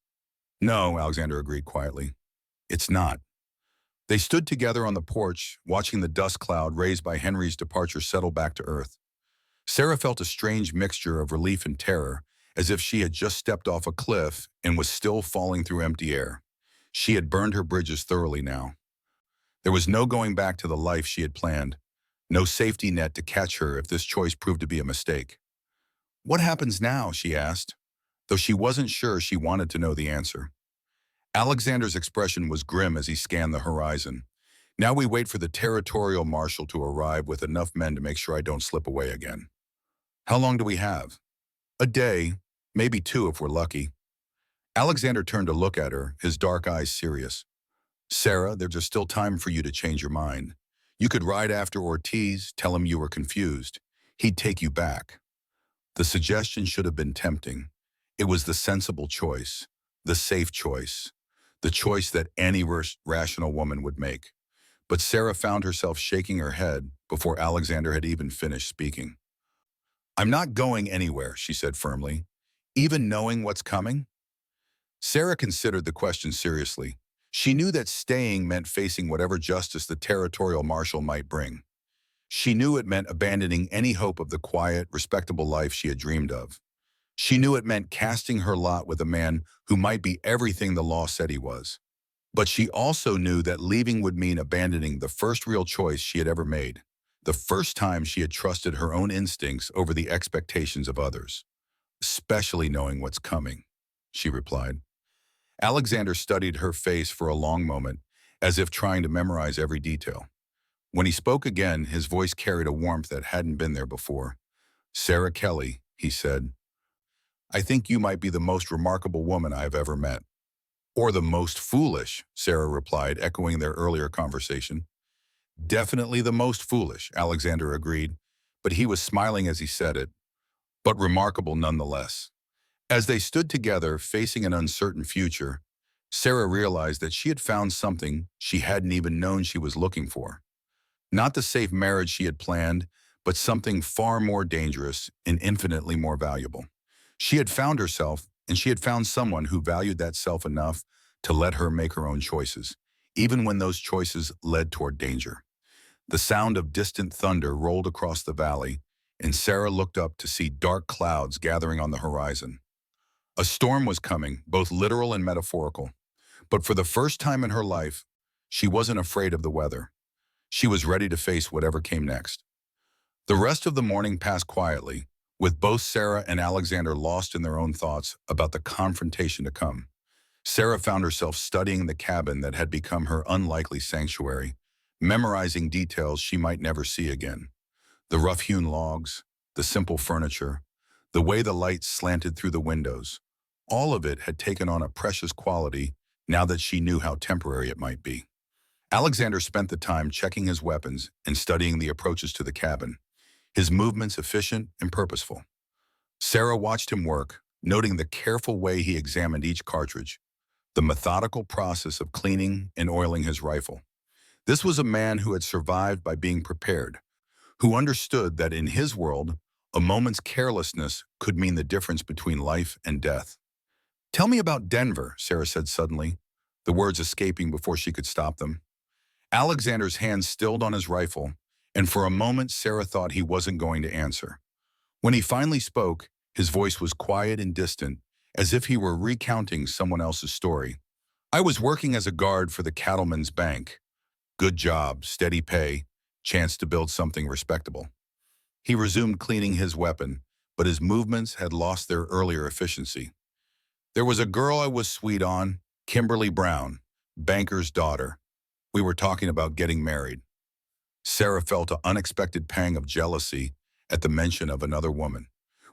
"No," Alexander agreed quietly. "It's not." They stood together on the porch, watching the dust cloud raised by Henry's departure settle back to earth. Sarah felt a strange mixture of relief and terror, as if she had just stepped off a cliff and was still falling through empty air. She had burned her bridges thoroughly now. There was no going back to the life she had planned, no safety net to catch her if this choice proved to be a mistake. "What happens now?" she asked, though she wasn't sure she wanted to know the answer. Alexander's expression was grim as he scanned the horizon. "Now we wait for the territorial marshal to arrive with enough men to make sure I don't slip away again." "How long do we have?" "A day, maybe two if we're lucky." Alexander turned to look at her, his dark eyes serious. "Sarah, there's still time for you to change your mind. You could ride after Ortiz, tell him you were confused. He'd take you back." The suggestion should have been tempting. It was the sensible choice, the safe choice, the choice that any rational woman would make. But Sarah found herself shaking her head before Alexander had even finished speaking. "I'm not going anywhere," she said firmly. "Even knowing what's coming?" Sarah considered the question seriously. She knew that staying meant facing whatever justice the territorial marshal might bring. She knew it meant abandoning any hope of the quiet, respectable life she had dreamed of. She knew it meant casting her lot with a man who might be everything the law said he was. But she also knew that leaving would mean abandoning the first real choice she had ever made, the first time she had trusted her own instincts over the expectations of others. "Especially knowing what's coming," she replied. Alexander studied her face for a long moment, as if trying to memorize every detail. When he spoke again, his voice carried a warmth that hadn't been there before. "Sarah Kelly," he said, "I think you might be the most remarkable woman I have ever met." "Or the most foolish," Sarah replied, echoing their earlier conversation. "Definitely the most foolish," Alexander agreed, but he was smiling as he said it. "But remarkable nonetheless." As they stood together, facing an uncertain future, Sarah realized that she had found something she hadn't even known she was looking for. Not the safe marriage she had planned, but something far more dangerous and infinitely more valuable. She had found herself, and she had found someone who valued that self enough to let her make her own choices, even when those choices led toward danger. The sound of distant thunder rolled across the valley, and Sarah looked up to see dark clouds gathering on the horizon. A storm was coming, both literal and metaphorical. But for the first time in her life, she wasn't afraid of the weather. She was ready to face whatever came next. The rest of the morning passed quietly, with both Sarah and Alexander lost in their own thoughts about the confrontation to come. Sarah found herself studying the cabin that had become her unlikely sanctuary, memorizing details she might never see again. The rough-hewn logs, the simple furniture, the way the light slanted through the windows. All of it had taken on a precious quality now that she knew how temporary it might be. Alexander spent the time checking his weapons and studying the approaches to the cabin, his movements efficient and purposeful. Sarah watched him work, noting the careful way he examined each cartridge, the methodical process of cleaning and oiling his rifle. This was a man who had survived by being prepared, who understood that in his world, a moment's carelessness could mean the difference between life and death. "Tell me about Denver," Sarah said suddenly, the words escaping before she could stop them. Alexander's hand stilled on his rifle, and for a moment Sarah thought he wasn't going to answer. When he finally spoke, his voice was quiet and distant, as if he were recounting someone else's story. "I was working as a guard for the Cattlemen's Bank. Good job, steady pay, chance to build something respectable." He resumed cleaning his weapon, but his movements had lost their earlier efficiency. "There was a girl I was sweet on, Kimberly Brown, banker's daughter. We were talking about getting married." Sarah felt an unexpected pang of jealousy at the mention of another woman,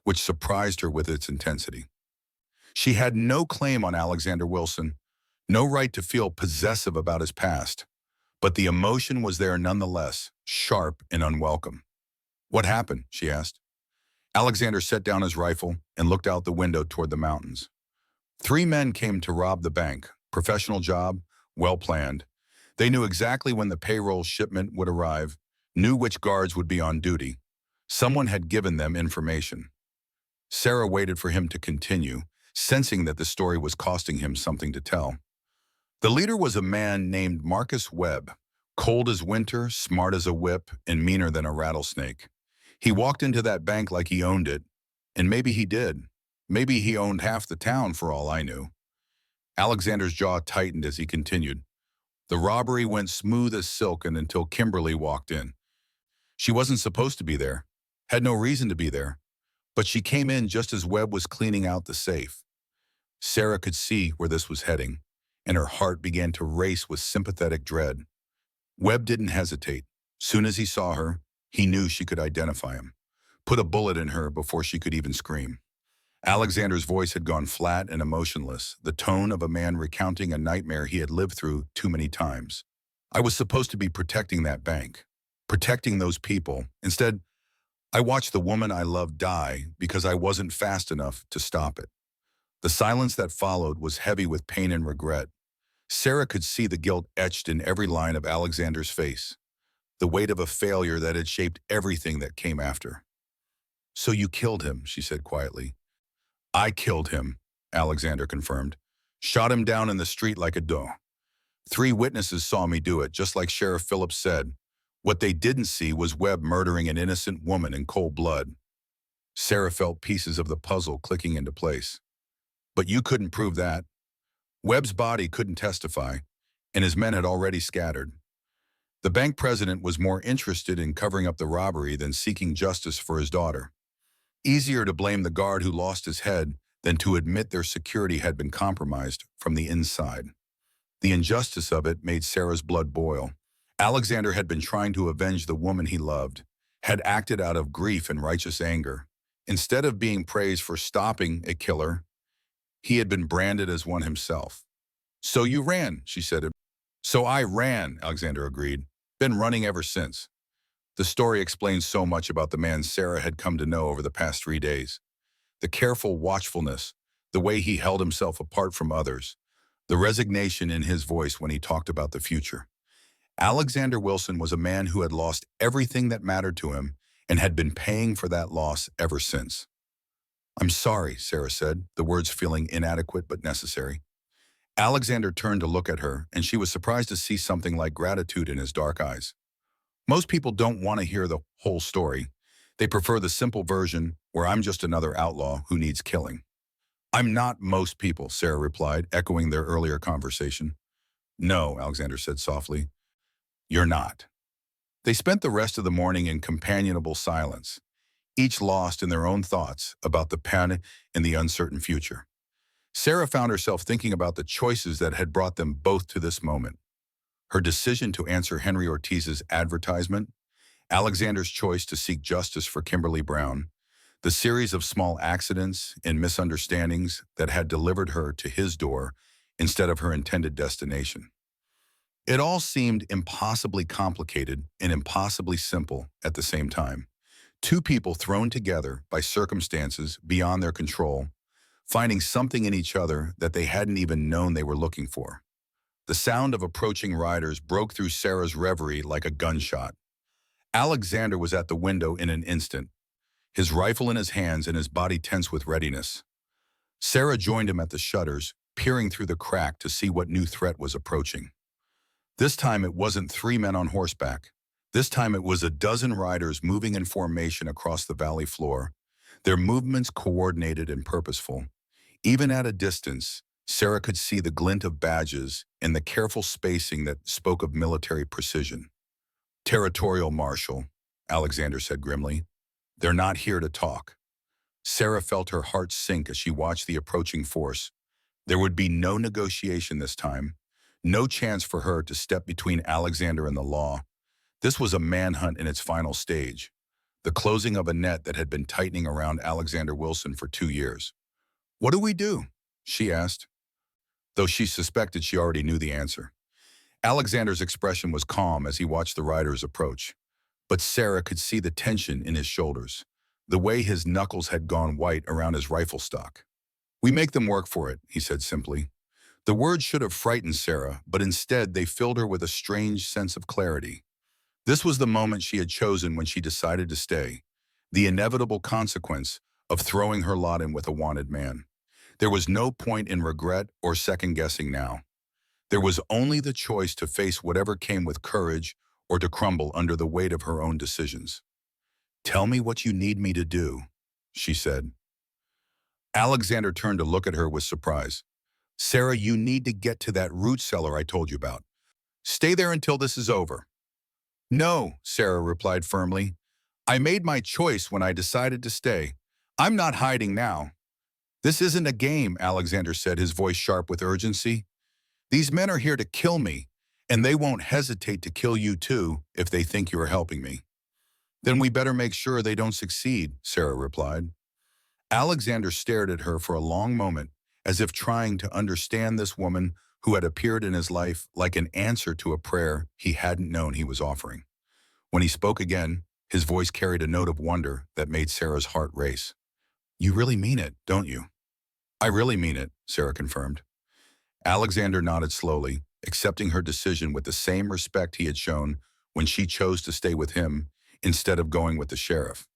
which surprised her with its intensity. She had no claim on Alexander Wilson, no right to feel possessive about his past, but the emotion was there nonetheless, sharp and unwelcome. "What happened?" she asked. Alexander set down his rifle and looked out the window toward the mountains. "Three men came to rob the bank. Professional job, well planned. They knew exactly when the payroll shipment would arrive, knew which guards would be on duty. Someone had given them information." Sarah waited for him to continue, sensing that the story was costing him something to tell. "The leader was a man named Marcus Webb, cold as winter, smart as a whip, and meaner than a rattlesnake. He walked into that bank like he owned it, and maybe he did. Maybe he owned half the town for all I knew." Alexander's jaw tightened as he continued. "The robbery went smooth as silk and until Kimberly walked in. She wasn't supposed to be there, had no reason to be there, but she came in just as Webb was cleaning out the safe." Sarah could see where this was heading, and her heart began to race with sympathetic dread. Webb didn't hesitate. Soon as he saw her, he knew she could identify him, put a bullet in her before she could even scream. Alexander's voice had gone flat and emotionless, the tone of a man recounting a nightmare he had lived through too many times. "I was supposed to be protecting that bank, protecting those people. Instead, I watched the woman I loved die because I wasn't fast enough to stop it." The silence that followed was heavy with pain and regret. Sarah could see the guilt etched in every line of Alexander's face, the weight of a failure that had shaped everything that came after. "So you killed him," she said quietly. "I killed him," Alexander confirmed. "Shot him down in the street like a dog. 3 witnesses saw me do it, just like Sheriff Phillips said. What they didn't see was Webb murdering an innocent woman in cold blood." Sarah felt pieces of the puzzle clicking into place. "But you couldn't prove that. Webb's body couldn't testify, and his men had already scattered. The bank president was more interested in covering up the robbery than seeking justice for his daughter. Easier to blame the guard who lost his head than to admit their security had been compromised from the inside." The injustice of it made Sarah's blood boil. Alexander had been trying to avenge the woman he loved, had acted out of grief and righteous anger. Instead of being praised for stopping a killer, he had been branded as one himself. "So you ran," she said. "So I ran," Alexander agreed. "Been running ever since." The story explains so much about the man Sarah had come to know over the past 3 days. The careful watchfulness, the way he held himself apart from others, the resignation in his voice when he talked about the future. Alexander Wilson was a man who had lost everything that mattered to him and had been paying for that loss ever since. "I'm sorry," Sarah said, the words feeling inadequate but necessary. Alexander turned to look at her, and she was surprised to see something like gratitude in his dark eyes. Most people don't want to hear the whole story. They prefer the simple version where I'm just another outlaw who needs killing. I'm not most people, Sarah replied, echoing their earlier conversation. No, Alexander said softly. You're not. They spent the rest of the morning in companionable silence, each lost in their own thoughts about the panic and the uncertain future. Sarah found herself thinking about the choices that had brought them both to this moment. Her decision to answer Henry Ortiz's advertisement, Alexander's choice to seek justice for Kimberly Brown, the series of small accidents and misunderstandings that had delivered her to his door instead of her intended destination. It all seemed impossibly complicated and impossibly simple at the same time. Two people thrown together by circumstances beyond their control, finding something in each other that they hadn't even known they were looking for. The sound of approaching riders broke through Sarah's reverie like a gunshot. Alexander was at the window in an instant, his rifle in his hands and his body tense with readiness. Sarah joined him at the shutters, peering through the crack to see what new threat was approaching. This time it wasn't three men on horseback. This time it was a dozen riders moving in formation across the valley floor, their movements coordinated and purposeful. Even at a distance, Sarah could see the glint of badges and the careful spacing that spoke of military precision. Territorial Marshal, Alexander said grimly. They're not here to talk. Sarah felt her heart sink as she watched the approaching force. There would be no negotiation this time, no chance for her to step between Alexander and the law. This was a manhunt in its final stage, the closing of a net that had been tightening around Alexander Wilson for 2 years. What do we do? She asked, though she suspected she already knew the answer. Alexander's expression was calm as he watched the riders approach, but Sarah could see the tension in his shoulders, the way his knuckles had gone white around his rifle stock. We make them work for it, he said simply. The words should have frightened Sarah, but instead they filled her with a strange sense of clarity. This was the moment she had chosen when she decided to stay, the inevitable consequence of throwing her lot in with a wanted man. There was no point in regret or second-guessing now. There was only the choice to face whatever came with courage or to crumble under the weight of her own decisions. Tell me what you need me to do, she said. Alexander turned to look at her with surprise. Sarah, you need to get to that root cellar I told you about. Stay there until this is over. No, Sarah replied firmly. I made my choice when I decided to stay. I'm not hiding now. This isn't a game, Alexander said, his voice sharp with urgency. These men are here to kill me, and they won't hesitate to kill you too if they think you are helping me. Then we better make sure they don't succeed, Sarah replied. Alexander stared at her for a long moment, as if trying to understand this woman who had appeared in his life like an answer to a prayer he hadn't known he was offering. When he spoke again, his voice carried a note of wonder that made Sarah's heart race. You really mean it, don't you? I really mean it, Sarah confirmed. Alexander nodded slowly, accepting her decision with the same respect he had shown when she chose to stay with him instead of going with the sheriff.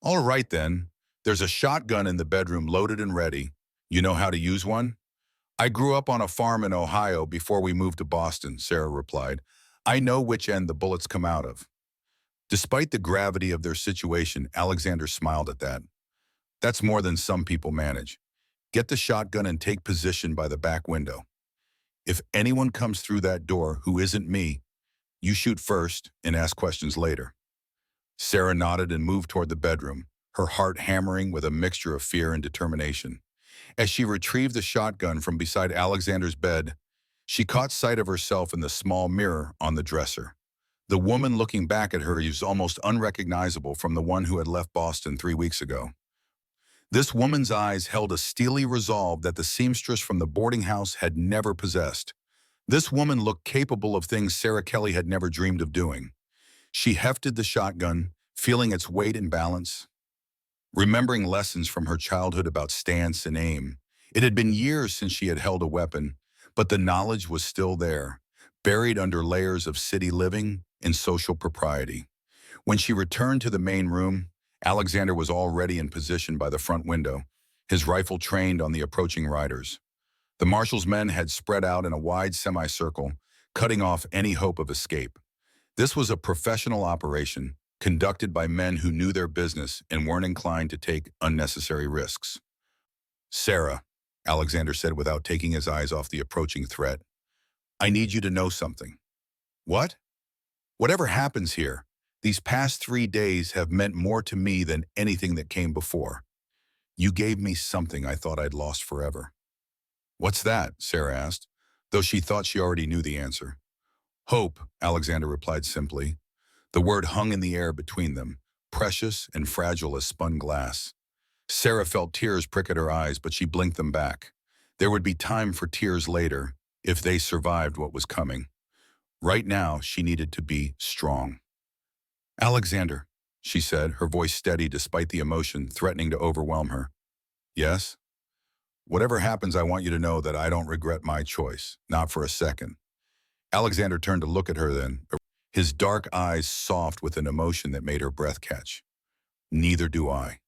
All right then, there's a shotgun in the bedroom loaded and ready. You know how to use one? I grew up on a farm in Ohio before we moved to Boston, Sarah replied. I know which end the bullets come out of. Despite the gravity of their situation, Alexander smiled at that. That's more than some people manage. Get the shotgun and take position by the back window. If anyone comes through that door who isn't me, you shoot first and ask questions later. Sarah nodded and moved toward the bedroom, her heart hammering with a mixture of fear and determination. As she retrieved the shotgun from beside Alexander's bed, she caught sight of herself in the small mirror on the dresser. The woman looking back at her was almost unrecognizable from the one who had left Boston 3 weeks ago. This woman's eyes held a steely resolve that the seamstress from the boarding house had never possessed. This woman looked capable of things Sarah Kelly had never dreamed of doing. She hefted the shotgun, feeling its weight and balance, remembering lessons from her childhood about stance and aim. It had been years since she had held a weapon, but the knowledge was still there, buried under layers of city living and social propriety. When she returned to the main room, Alexander was already in position by the front window, his rifle trained on the approaching riders. The marshal's men had spread out in a wide semicircle, cutting off any hope of escape. This was a professional operation conducted by men who knew their business and weren't inclined to take unnecessary risks. Sarah, Alexander said without taking his eyes off the approaching threat, I need you to know something. What? Whatever happens here, these past 3 days have meant more to me than anything that came before. You gave me something I thought I'd lost forever. What's that? Sarah asked, though she thought she already knew the answer. Hope, Alexander replied simply. The word hung in the air between them, precious and fragile as spun glass. Sarah felt tears prick at her eyes, but she blinked them back. There would be time for tears later, if they survived what was coming. Right now, she needed to be strong. Alexander, she said, her voice steady despite the emotion threatening to overwhelm her. Yes? Whatever happens, I want you to know that I don't regret my choice, not for a second. Alexander turned to look at her then, his dark eyes soft with an emotion that made her breath catch. Neither do I.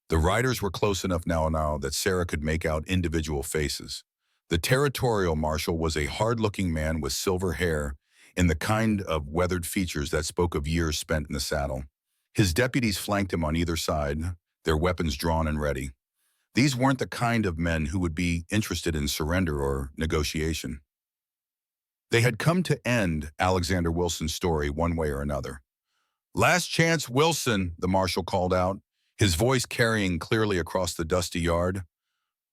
The riders were close enough now that Sarah could make out individual faces. The territorial marshal was a hard-looking man with silver hair and the kind of weathered features that spoke of years spent in the saddle. His deputies flanked him on either side, their weapons drawn and ready. These weren't the kind of men who would be interested in surrender or negotiation. They had come to end Alexander Wilson's story one way or another. Last chance, Wilson, the marshal called out, his voice carrying clearly across the dusty yard.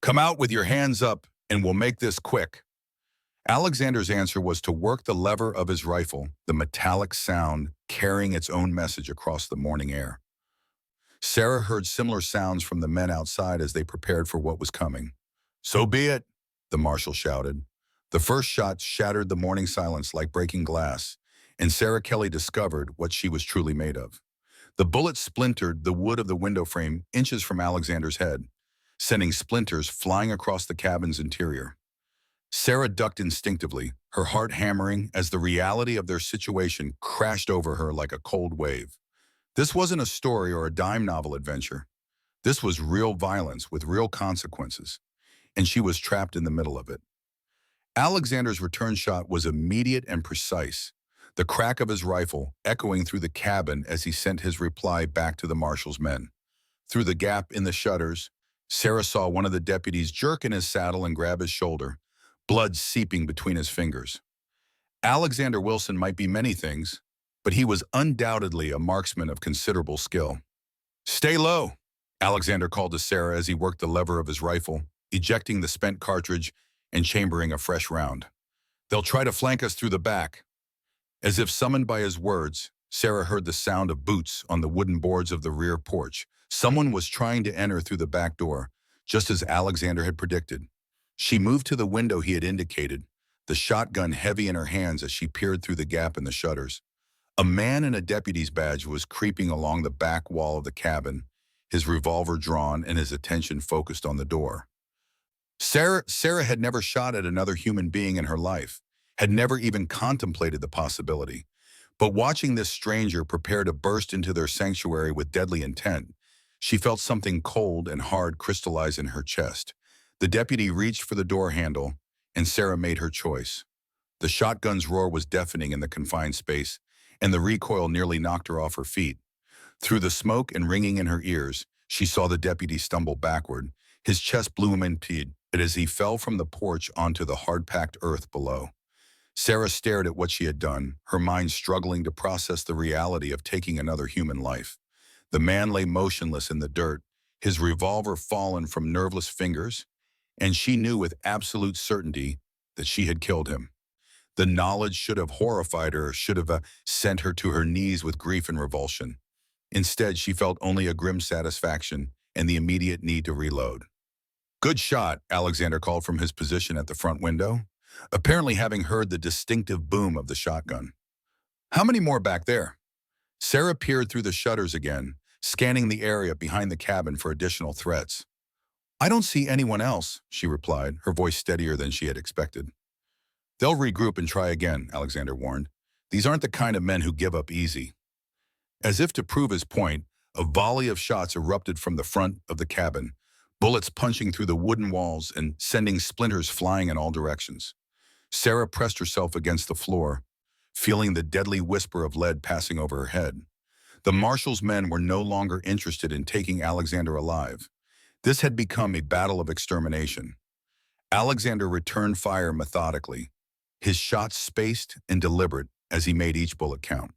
Come out with your hands up, and we'll make this quick. Alexander's answer was to work the lever of his rifle, the metallic sound carrying its own message across the morning air. Sarah heard similar sounds from the men outside as they prepared for what was coming. So be it, the marshal shouted. The first shot shattered the morning silence like breaking glass, and Sarah Kelly discovered what she was truly made of. The bullet splintered the wood of the window frame inches from Alexander's head, sending splinters flying across the cabin's interior. Sarah ducked instinctively, her heart hammering as the reality of their situation crashed over her like a cold wave. This wasn't a story or a dime novel adventure. This was real violence with real consequences, and she was trapped in the middle of it. Alexander's return shot was immediate and precise, the crack of his rifle echoing through the cabin as he sent his reply back to the marshal's men. Through the gap in the shutters, Sarah saw one of the deputies jerk in his saddle and grab his shoulder, blood seeping between his fingers. Alexander Wilson might be many things, but he was undoubtedly a marksman of considerable skill. Stay low, Alexander called to Sarah as he worked the lever of his rifle, ejecting the spent cartridge and chambering a fresh round. They'll try to flank us through the back. As if summoned by his words, Sarah heard the sound of boots on the wooden boards of the rear porch. Someone was trying to enter through the back door, just as Alexander had predicted. She moved to the window he had indicated, the shotgun heavy in her hands as she peered through the gap in the shutters. A man in a deputy's badge was creeping along the back wall of the cabin, his revolver drawn and his attention focused on the door. Sarah had never shot at another human being in her life, had never even contemplated the possibility. But watching this stranger prepare to burst into their sanctuary with deadly intent, she felt something cold and hard crystallize in her chest. The deputy reached for the door handle, and Sarah made her choice. The shotgun's roar was deafening in the confined space, and the recoil nearly knocked her off her feet. Through the smoke and ringing in her ears, she saw the deputy stumble backward, his chest impeded as he fell from the porch onto the hard-packed earth below. Sarah stared at what she had done, her mind struggling to process the reality of taking another human life. The man lay motionless in the dirt, his revolver fallen from nerveless fingers, and she knew with absolute certainty that she had killed him. The knowledge should have horrified her, should have sent her to her knees with grief and revulsion. Instead, she felt only a grim satisfaction and the immediate need to reload. Good shot, Alexander called from his position at the front window, apparently having heard the distinctive boom of the shotgun. How many more back there? Sarah peered through the shutters again, scanning the area behind the cabin for additional threats. I don't see anyone else, she replied, her voice steadier than she had expected. They'll regroup and try again, Alexander warned. These aren't the kind of men who give up easy. As if to prove his point, a volley of shots erupted from the front of the cabin, bullets punching through the wooden walls and sending splinters flying in all directions. Sarah pressed herself against the floor, feeling the deadly whisper of lead passing over her head. The marshal's men were no longer interested in taking Alexander alive. This had become a battle of extermination. Alexander returned fire methodically, his shots spaced and deliberate as he made each bullet count.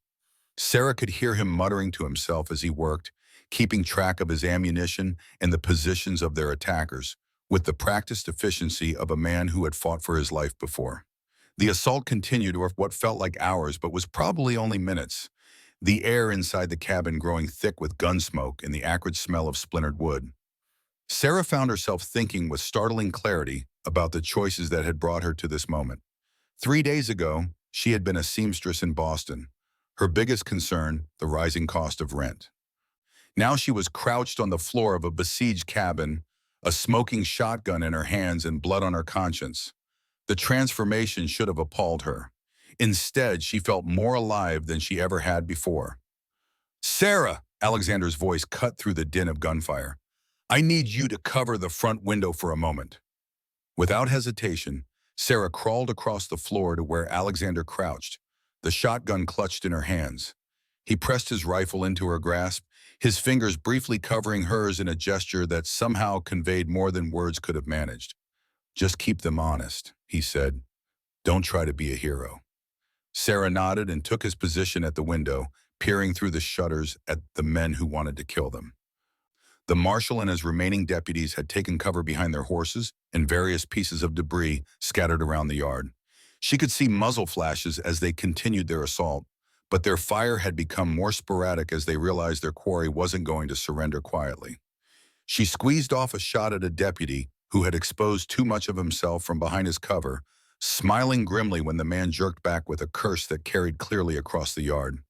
Sarah could hear him muttering to himself as he worked, keeping track of his ammunition and the positions of their attackers, with the practiced efficiency of a man who had fought for his life before. The assault continued for what felt like hours but was probably only minutes, the air inside the cabin growing thick with gun smoke and the acrid smell of splintered wood. Sarah found herself thinking with startling clarity about the choices that had brought her to this moment. 3 days ago, she had been a seamstress in Boston, her biggest concern the rising cost of rent. Now she was crouched on the floor of a besieged cabin, a smoking shotgun in her hands and blood on her conscience. The transformation should have appalled her. Instead, she felt more alive than she ever had before. "Sarah!" Alexander's voice cut through the din of gunfire. "I need you to cover the front window for a moment." Without hesitation, Sarah crawled across the floor to where Alexander crouched, the shotgun clutched in her hands. He pressed his rifle into her grasp, his fingers briefly covering hers in a gesture that somehow conveyed more than words could have managed. "Just keep them honest," he said. "Don't try to be a hero." Sarah nodded and took his position at the window, peering through the shutters at the men who wanted to kill them. The marshal and his remaining deputies had taken cover behind their horses and various pieces of debris scattered around the yard. She could see muzzle flashes as they continued their assault, but their fire had become more sporadic as they realized their quarry wasn't going to surrender quietly. She squeezed off a shot at a deputy who had exposed too much of himself from behind his cover, smiling grimly when the man jerked back with a curse that carried clearly across the yard.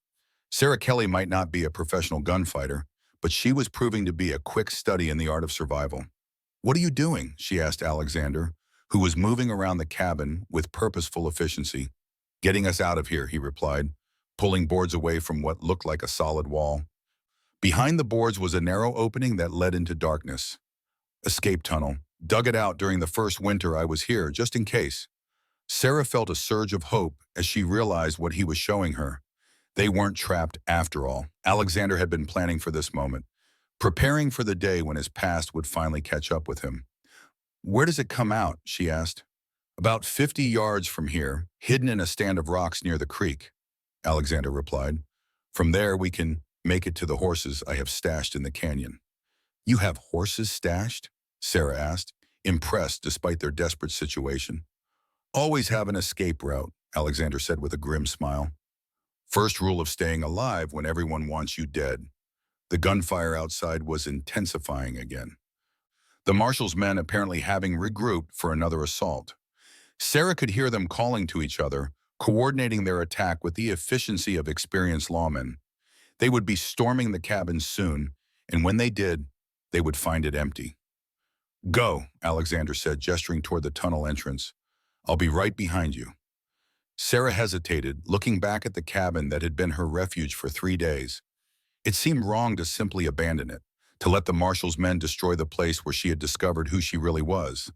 Sarah Kelly might not be a professional gunfighter, but she was proving to be a quick study in the art of survival. "What are you doing?" she asked Alexander, who was moving around the cabin with purposeful efficiency. "Getting us out of here," he replied, pulling boards away from what looked like a solid wall. Behind the boards was a narrow opening that led into darkness. "Escape tunnel. Dug it out during the first winter I was here, just in case." Sarah felt a surge of hope as she realized what he was showing her. They weren't trapped after all. Alexander had been planning for this moment, preparing for the day when his past would finally catch up with him. "Where does it come out?" she asked. "About 50 yards from here, hidden in a stand of rocks near the creek," Alexander replied. "From there we can make it to the horses I have stashed in the canyon." "You have horses stashed?" Sarah asked, impressed despite their desperate situation. "Always have an escape route," Alexander said with a grim smile. "First rule of staying alive when everyone wants you dead." The gunfire outside was intensifying again, the marshal's men apparently having regrouped for another assault. Sarah could hear them calling to each other, coordinating their attack with the efficiency of experienced lawmen. They would be storming the cabin soon, and when they did, they would find it empty. "Go," Alexander said, gesturing toward the tunnel entrance. "I'll be right behind you." Sarah hesitated, looking back at the cabin that had been her refuge for 3 days. It seemed wrong to simply abandon it, to let the marshal's men destroy the place where she had discovered who she really was.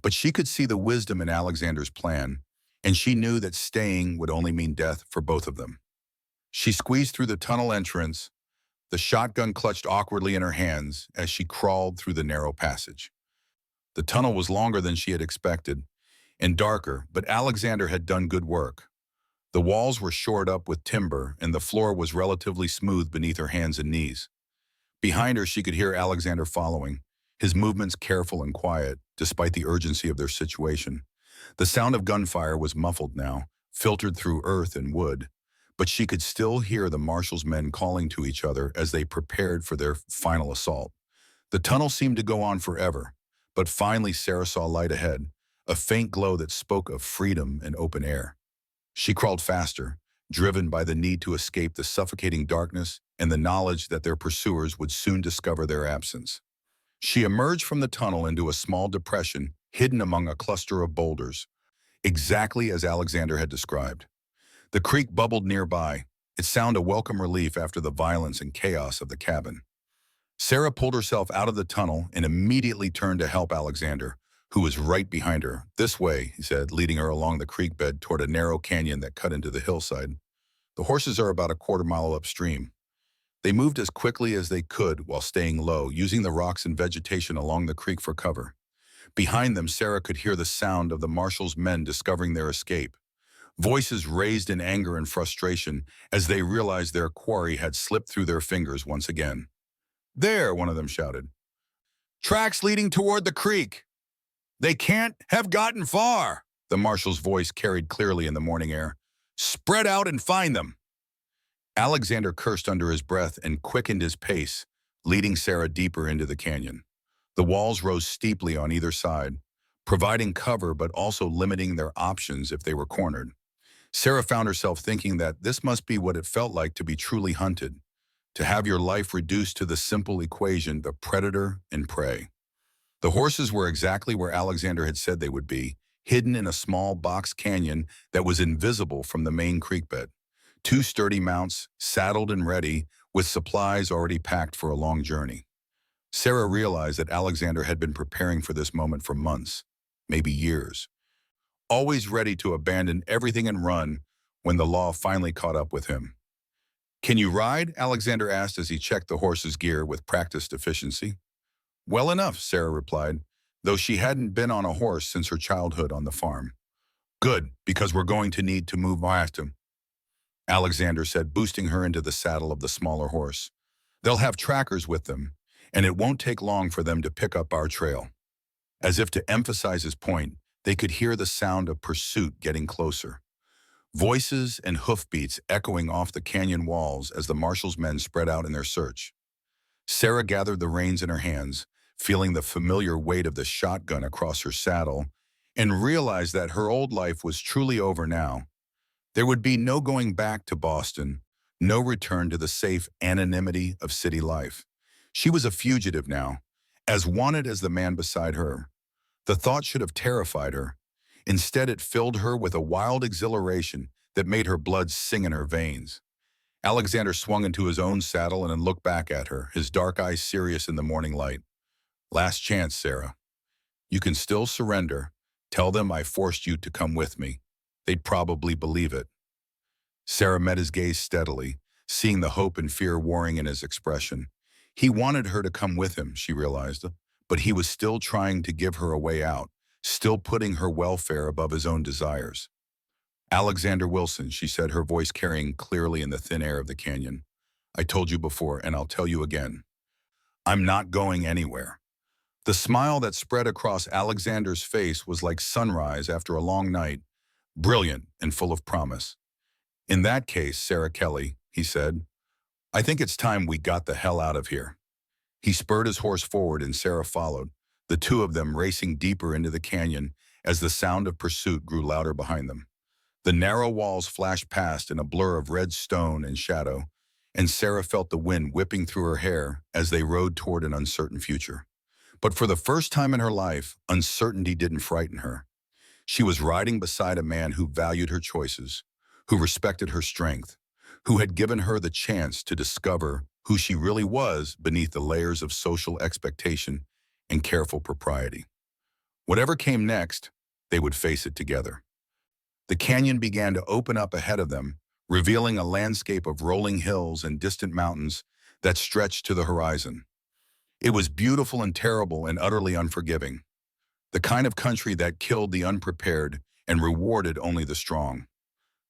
But she could see the wisdom in Alexander's plan, and she knew that staying would only mean death for both of them. She squeezed through the tunnel entrance, the shotgun clutched awkwardly in her hands as she crawled through the narrow passage. The tunnel was longer than she had expected, and darker, but Alexander had done good work. The walls were shored up with timber, and the floor was relatively smooth beneath her hands and knees. Behind her, she could hear Alexander following, his movements careful and quiet, despite the urgency of their situation. The sound of gunfire was muffled now, filtered through earth and wood, but she could still hear the marshal's men calling to each other as they prepared for their final assault. The tunnel seemed to go on forever, but finally Sarah saw light ahead, a faint glow that spoke of freedom and open air. She crawled faster, driven by the need to escape the suffocating darkness and the knowledge that their pursuers would soon discover their absence. She emerged from the tunnel into a small depression hidden among a cluster of boulders, exactly as Alexander had described. The creek bubbled nearby, its sound a welcome relief after the violence and chaos of the cabin. Sarah pulled herself out of the tunnel and immediately turned to help Alexander, who was right behind her. "This way," he said, leading her along the creek bed toward a narrow canyon that cut into the hillside. "The horses are about a quarter mile upstream." They moved as quickly as they could while staying low, using the rocks and vegetation along the creek for cover. Behind them, Sarah could hear the sound of the marshal's men discovering their escape. Voices raised in anger and frustration as they realized their quarry had slipped through their fingers once again. "There," one of them shouted. "Tracks leading toward the creek. They can't have gotten far," the marshal's voice carried clearly in the morning air. "Spread out and find them." Alexander cursed under his breath and quickened his pace, leading Sarah deeper into the canyon. The walls rose steeply on either side, providing cover but also limiting their options if they were cornered. Sarah found herself thinking that this must be what it felt like to be truly hunted, to have your life reduced to the simple equation of predator and prey. The horses were exactly where Alexander had said they would be, hidden in a small box canyon that was invisible from the main creek bed. Two sturdy mounts, saddled and ready, with supplies already packed for a long journey. Sarah realized that Alexander had been preparing for this moment for months, maybe years, always ready to abandon everything and run when the law finally caught up with him. "Can you ride?" Alexander asked as he checked the horse's gear with practiced efficiency. "Well enough," Sarah replied, though she hadn't been on a horse since her childhood on the farm. "Good, because we're going to need to move past him," Alexander said, boosting her into the saddle of the smaller horse. "They'll have trackers with them, and it won't take long for them to pick up our trail." As if to emphasize his point, they could hear the sound of pursuit getting closer. Voices and hoofbeats echoing off the canyon walls as the marshal's men spread out in their search. Sarah gathered the reins in her hands, feeling the familiar weight of the shotgun across her saddle, and realized that her old life was truly over now. There would be no going back to Boston, no return to the safe anonymity of city life. She was a fugitive now, as wanted as the man beside her. The thought should have terrified her. Instead, it filled her with a wild exhilaration that made her blood sing in her veins. Alexander swung into his own saddle and then looked back at her, his dark eyes serious in the morning light. "Last chance, Sarah. You can still surrender. Tell them I forced you to come with me. They'd probably believe it." Sarah met his gaze steadily, seeing the hope and fear warring in his expression. He wanted her to come with him, she realized, but he was still trying to give her a way out, still putting her welfare above his own desires. "Alexander Wilson," she said, her voice carrying clearly in the thin air of the canyon. "I told you before, and I'll tell you again. I'm not going anywhere." The smile that spread across Alexander's face was like sunrise after a long night, brilliant and full of promise. "In that case, Sarah Kelly," he said, "I think it's time we got the hell out of here." He spurred his horse forward and Sarah followed, the two of them racing deeper into the canyon as the sound of pursuit grew louder behind them. The narrow walls flashed past in a blur of red stone and shadow, and Sarah felt the wind whipping through her hair as they rode toward an uncertain future. But for the first time in her life, uncertainty didn't frighten her. She was riding beside a man who valued her choices, who respected her strength, who had given her the chance to discover who she really was beneath the layers of social expectation and careful propriety. Whatever came next, they would face it together. The canyon began to open up ahead of them, revealing a landscape of rolling hills and distant mountains that stretched to the horizon. It was beautiful and terrible and utterly unforgiving, the kind of country that killed the unprepared and rewarded only the strong.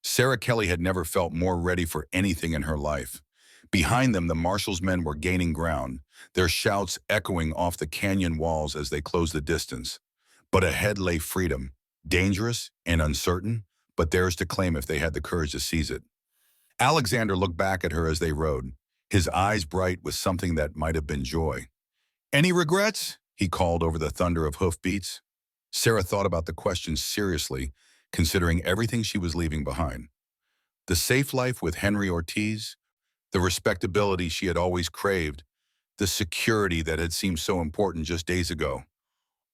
Sarah Kelly had never felt more ready for anything in her life. Behind them, the marshal's men were gaining ground, their shouts echoing off the canyon walls as they closed the distance. But ahead lay freedom, dangerous and uncertain, but theirs to claim if they had the courage to seize it. Alexander looked back at her as they rode, his eyes bright with something that might have been joy. "Any regrets?" he called over the thunder of hoofbeats. Sarah thought about the question seriously, considering everything she was leaving behind. The safe life with Henry Ortiz, the respectability she had always craved, the security that had seemed so important just days ago.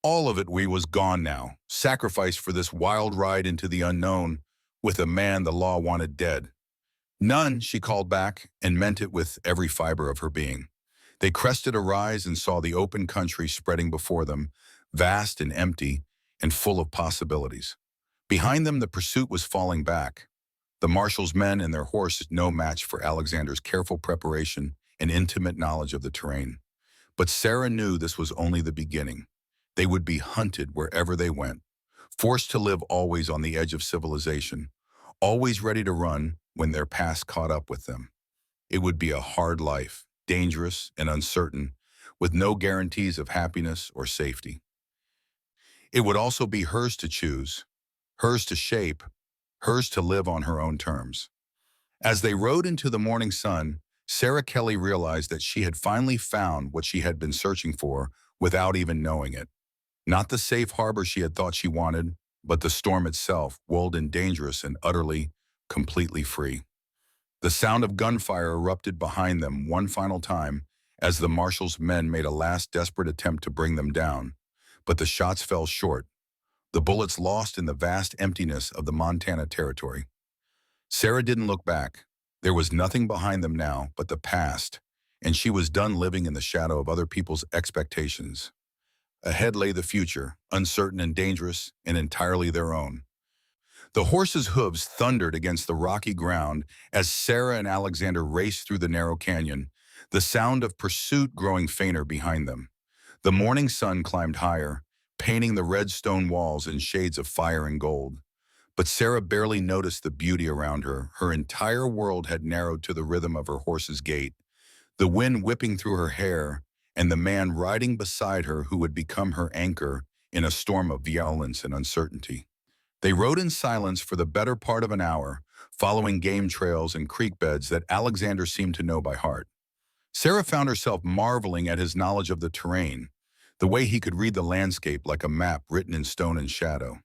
All of it was gone now, sacrificed for this wild ride into the unknown with a man the law wanted dead. "None," she called back, and meant it with every fiber of her being. They crested a rise and saw the open country spreading before them, vast and empty, and full of possibilities. Behind them, the pursuit was falling back. The marshal's men and their horses no match for Alexander's careful preparation and intimate knowledge of the terrain. But Sarah knew this was only the beginning. They would be hunted wherever they went, forced to live always on the edge of civilization, always ready to run when their past caught up with them. It would be a hard life, dangerous and uncertain, with no guarantees of happiness or safety. It would also be hers to choose, hers to shape, hers to live on her own terms. As they rode into the morning sun, Sarah Kelly realized that she had finally found what she had been searching for without even knowing it. Not the safe harbor she had thought she wanted, but the storm itself, walled in dangerous and utterly, completely free. The sound of gunfire erupted behind them one final time as the marshal's men made a last desperate attempt to bring them down, but the shots fell short, the bullets lost in the vast emptiness of the Montana territory. Sarah didn't look back. There was nothing behind them now but the past, and she was done living in the shadow of other people's expectations. Ahead lay the future, uncertain and dangerous, and entirely their own. The horses' hooves thundered against the rocky ground as Sarah and Alexander raced through the narrow canyon, the sound of pursuit growing fainter behind them. The morning sun climbed higher, painting the red stone walls in shades of fire and gold. But Sarah barely noticed the beauty around her. Her entire world had narrowed to the rhythm of her horse's gait, the wind whipping through her hair, and the man riding beside her who would become her anchor in a storm of violence and uncertainty. They rode in silence for the better part of an hour, following game trails and creek beds that Alexander seemed to know by heart. Sarah found herself marveling at his knowledge of the terrain, the way he could read the landscape like a map written in stone and shadow.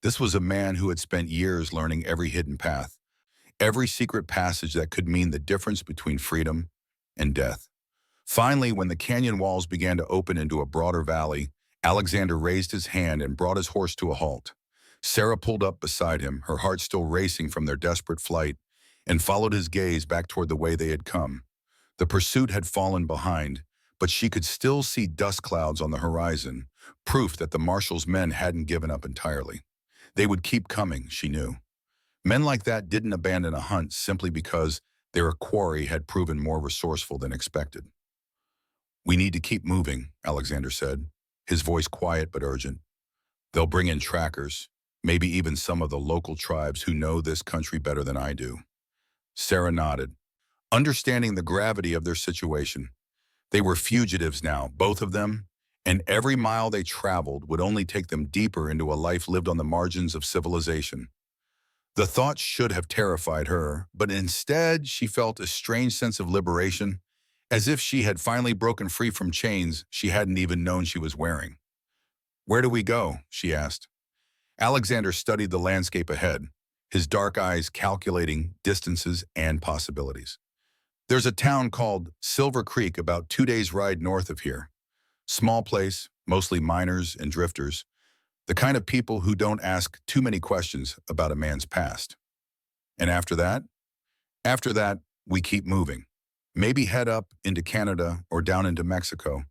This was a man who had spent years learning every hidden path, every secret passage that could mean the difference between freedom and death. Finally, when the canyon walls began to open into a broader valley, Alexander raised his hand and brought his horse to a halt. Sarah pulled up beside him, her heart still racing from their desperate flight, and followed his gaze back toward the way they had come. The pursuit had fallen behind, but she could still see dust clouds on the horizon, proof that the marshal's men hadn't given up entirely. They would keep coming, she knew. Men like that didn't abandon a hunt simply because their quarry had proven more resourceful than expected. "We need to keep moving," Alexander said, his voice quiet but urgent. "They'll bring in trackers, maybe even some of the local tribes who know this country better than I do." Sarah nodded, understanding the gravity of their situation. They were fugitives now, both of them, and every mile they traveled would only take them deeper into a life lived on the margins of civilization. The thought should have terrified her, but instead she felt a strange sense of liberation, as if she had finally broken free from chains she hadn't even known she was wearing. "Where do we go?" she asked. Alexander studied the landscape ahead, his dark eyes calculating distances and possibilities. "There's a town called Silver Creek about 2 days' ride north of here. Small place, mostly miners and drifters, the kind of people who don't ask too many questions about a man's past. And after that? After that, we keep moving. Maybe head up into Canada or down into Mexico.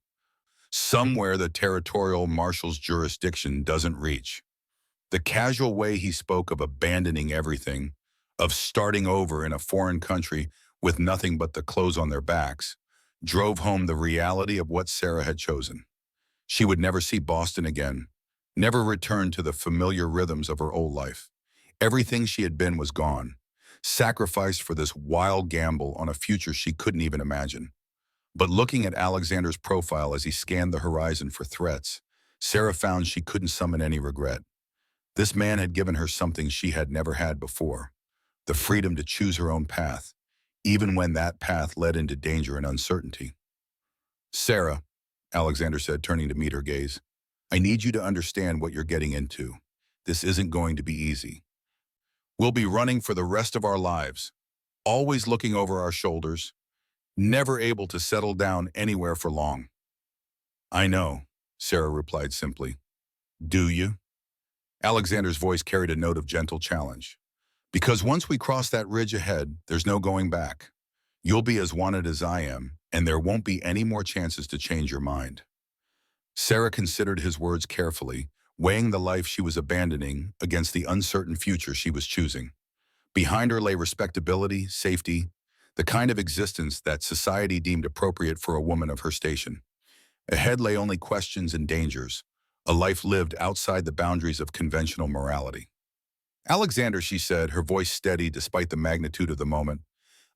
Somewhere the territorial marshal's jurisdiction doesn't reach." The casual way he spoke of abandoning everything, of starting over in a foreign country with nothing but the clothes on their backs, drove home the reality of what Sarah had chosen. She would never see Boston again, never return to the familiar rhythms of her old life. Everything she had been was gone, sacrificed for this wild gamble on a future she couldn't even imagine. But looking at Alexander's profile as he scanned the horizon for threats, Sarah found she couldn't summon any regret. This man had given her something she had never had before, the freedom to choose her own path, even when that path led into danger and uncertainty. "Sarah," Alexander said, turning to meet her gaze, "I need you to understand what you're getting into. This isn't going to be easy. We'll be running for the rest of our lives, always looking over our shoulders, never able to settle down anywhere for long." "I know," Sarah replied simply. "Do you?" Alexander's voice carried a note of gentle challenge. "Because once we cross that ridge ahead, there's no going back. You'll be as wanted as I am, and there won't be any more chances to change your mind." Sarah considered his words carefully, weighing the life she was abandoning against the uncertain future she was choosing. Behind her lay respectability, safety, the kind of existence that society deemed appropriate for a woman of her station. Ahead lay only questions and dangers, a life lived outside the boundaries of conventional morality. Alexander, she said, her voice steady despite the magnitude of the moment,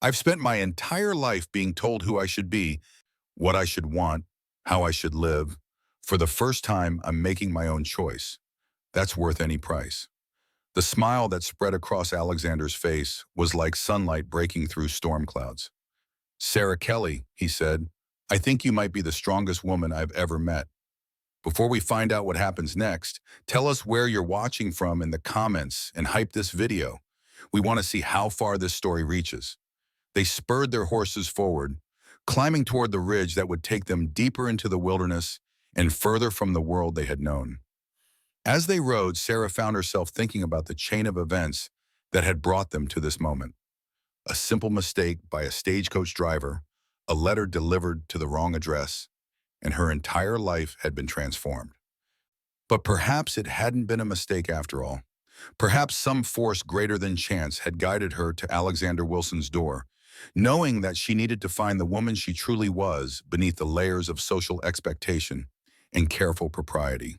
I've spent my entire life being told who I should be, what I should want, how I should live. For the first time, I'm making my own choice. That's worth any price. The smile that spread across Alexander's face was like sunlight breaking through storm clouds. Sarah Kelly, he said, I think you might be the strongest woman I've ever met. Before we find out what happens next, tell us where you're watching from in the comments and hype this video. We want to see how far this story reaches. They spurred their horses forward, climbing toward the ridge that would take them deeper into the wilderness and further from the world they had known. As they rode, Sarah found herself thinking about the chain of events that had brought them to this moment. A simple mistake by a stagecoach driver, a letter delivered to the wrong address, and her entire life had been transformed. But perhaps it hadn't been a mistake after all. Perhaps some force greater than chance had guided her to Alexander Wilson's door, knowing that she needed to find the woman she truly was beneath the layers of social expectation and careful propriety.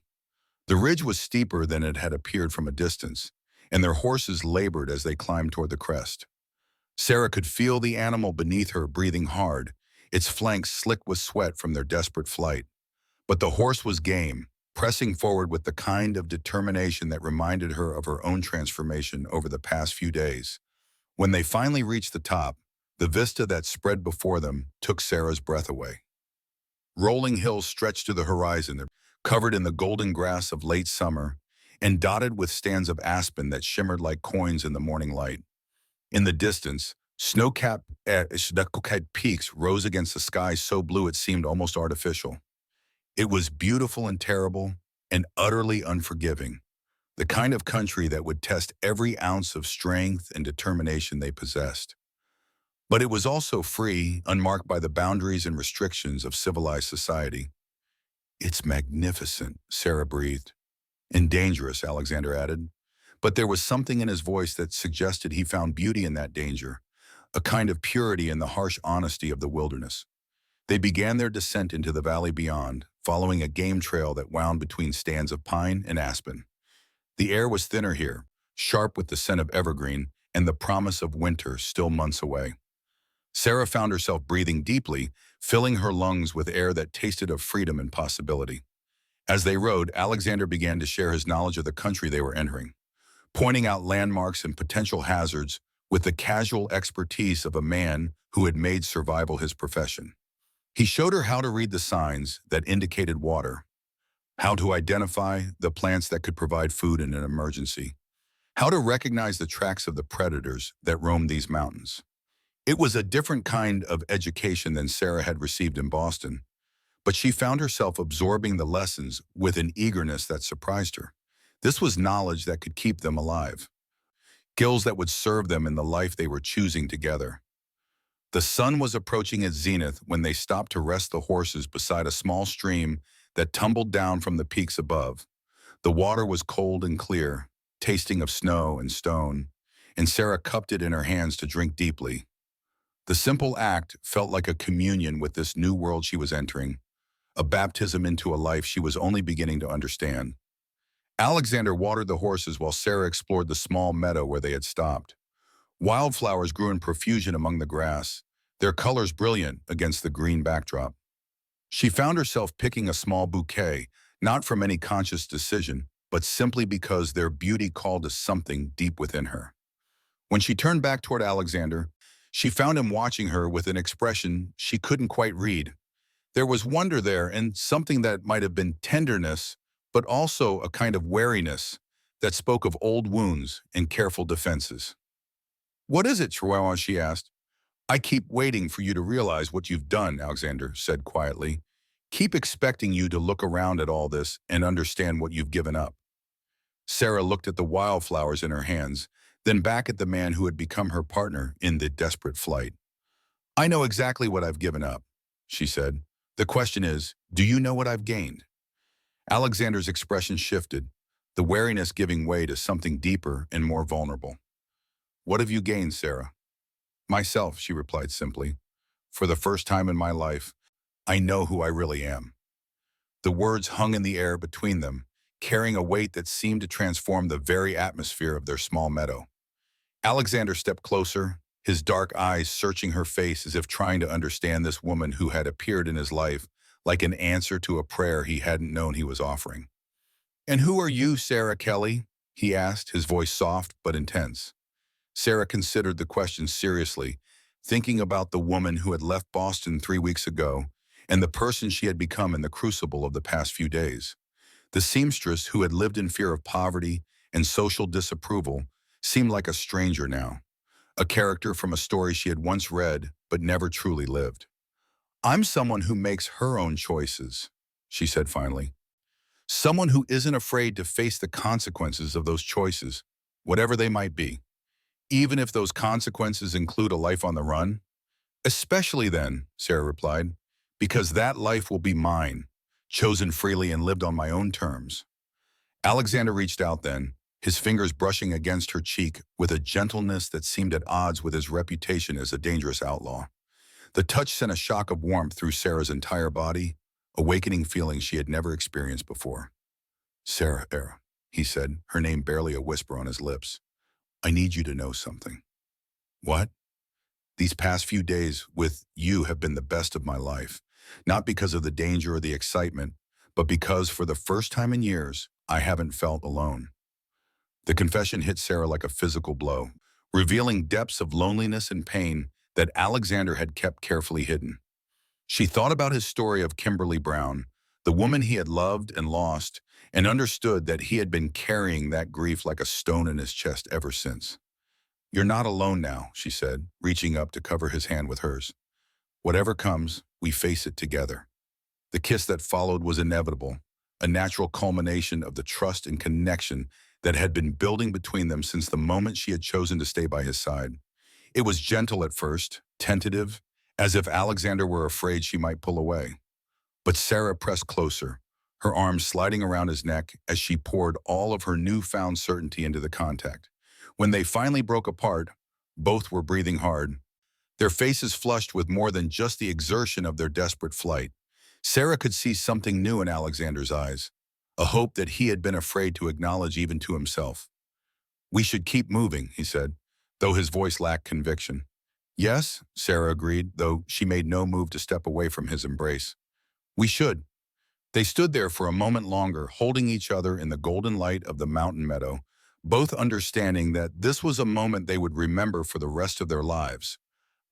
The ridge was steeper than it had appeared from a distance, and their horses labored as they climbed toward the crest. Sarah could feel the animal beneath her breathing hard, its flanks slick with sweat from their desperate flight. But the horse was game, pressing forward with the kind of determination that reminded her of her own transformation over the past few days. When they finally reached the top, the vista that spread before them took Sarah's breath away. Rolling hills stretched to the horizon, covered in the golden grass of late summer, and dotted with stands of aspen that shimmered like coins in the morning light. In the distance, snow-capped peaks rose against the sky so blue it seemed almost artificial. It was beautiful and terrible, and utterly unforgiving, the kind of country that would test every ounce of strength and determination they possessed. But it was also free, unmarked by the boundaries and restrictions of civilized society. It's magnificent, Sarah breathed. And dangerous, Alexander added. But there was something in his voice that suggested he found beauty in that danger, a kind of purity in the harsh honesty of the wilderness. They began their descent into the valley beyond, following a game trail that wound between stands of pine and aspen. The air was thinner here, sharp with the scent of evergreen and the promise of winter still months away. Sarah found herself breathing deeply, filling her lungs with air that tasted of freedom and possibility. As they rode, Alexander began to share his knowledge of the country they were entering, pointing out landmarks and potential hazards with the casual expertise of a man who had made survival his profession. He showed her how to read the signs that indicated water, how to identify the plants that could provide food in an emergency, how to recognize the tracks of the predators that roamed these mountains. It was a different kind of education than Sarah had received in Boston, but she found herself absorbing the lessons with an eagerness that surprised her. This was knowledge that could keep them alive, skills that would serve them in the life they were choosing together. The sun was approaching its zenith when they stopped to rest the horses beside a small stream that tumbled down from the peaks above. The water was cold and clear, tasting of snow and stone, and Sarah cupped it in her hands to drink deeply. The simple act felt like a communion with this new world she was entering, a baptism into a life she was only beginning to understand. Alexander watered the horses while Sarah explored the small meadow where they had stopped. Wildflowers grew in profusion among the grass, their colors brilliant against the green backdrop. She found herself picking a small bouquet, not from any conscious decision, but simply because their beauty called to something deep within her. When she turned back toward Alexander, she found him watching her with an expression she couldn't quite read. There was wonder there and something that might have been tenderness, but also a kind of wariness that spoke of old wounds and careful defenses. "What is it, Chihuahua?" she asked. "I keep waiting for you to realize what you've done," Alexander said quietly. "Keep expecting you to look around at all this and understand what you've given up." Sarah looked at the wildflowers in her hands, then back at the man who had become her partner in the desperate flight. "I know exactly what I've given up," she said. "The question is, do you know what I've gained?" Alexander's expression shifted, the wariness giving way to something deeper and more vulnerable. "What have you gained, Sarah?" "Myself," she replied simply. "For the first time in my life, I know who I really am." The words hung in the air between them, carrying a weight that seemed to transform the very atmosphere of their small meadow. Alexander stepped closer, his dark eyes searching her face as if trying to understand this woman who had appeared in his life like an answer to a prayer he hadn't known he was offering. "And who are you, Sarah Kelly?" he asked, his voice soft but intense. Sarah considered the question seriously, thinking about the woman who had left Boston 3 weeks ago and the person she had become in the crucible of the past few days. The seamstress who had lived in fear of poverty and social disapproval seemed like a stranger now, a character from a story she had once read but never truly lived. "I'm someone who makes her own choices," she said finally. "Someone who isn't afraid to face the consequences of those choices, whatever they might be, even if those consequences include a life on the run." "Especially then," Sarah replied, "because that life will be mine, chosen freely and lived on my own terms." Alexander reached out then, his fingers brushing against her cheek with a gentleness that seemed at odds with his reputation as a dangerous outlaw. The touch sent a shock of warmth through Sarah's entire body, awakening feelings she had never experienced before. "Sarah," he said, her name barely a whisper on his lips. "I need you to know something." "What?" "These past few days with you have been the best of my life, not because of the danger or the excitement, but because for the first time in years, I haven't felt alone." The confession hit Sarah like a physical blow, revealing depths of loneliness and pain that Alexander had kept carefully hidden. She thought about his story of Kimberly Brown, the woman he had loved and lost, and understood that he had been carrying that grief like a stone in his chest ever since. "You're not alone now," she said, reaching up to cover his hand with hers. "Whatever comes, we face it together." The kiss that followed was inevitable, a natural culmination of the trust and connection that had been building between them since the moment she had chosen to stay by his side. It was gentle at first, tentative, as if Alexander were afraid she might pull away. But Sarah pressed closer, her arms sliding around his neck as she poured all of her newfound certainty into the contact. When they finally broke apart, both were breathing hard, their faces flushed with more than just the exertion of their desperate flight. Sarah could see something new in Alexander's eyes, a hope that he had been afraid to acknowledge even to himself. "We should keep moving," he said, though his voice lacked conviction. "Yes," Sarah agreed, though she made no move to step away from his embrace. "We should." They stood there for a moment longer, holding each other in the golden light of the mountain meadow, both understanding that this was a moment they would remember for the rest of their lives,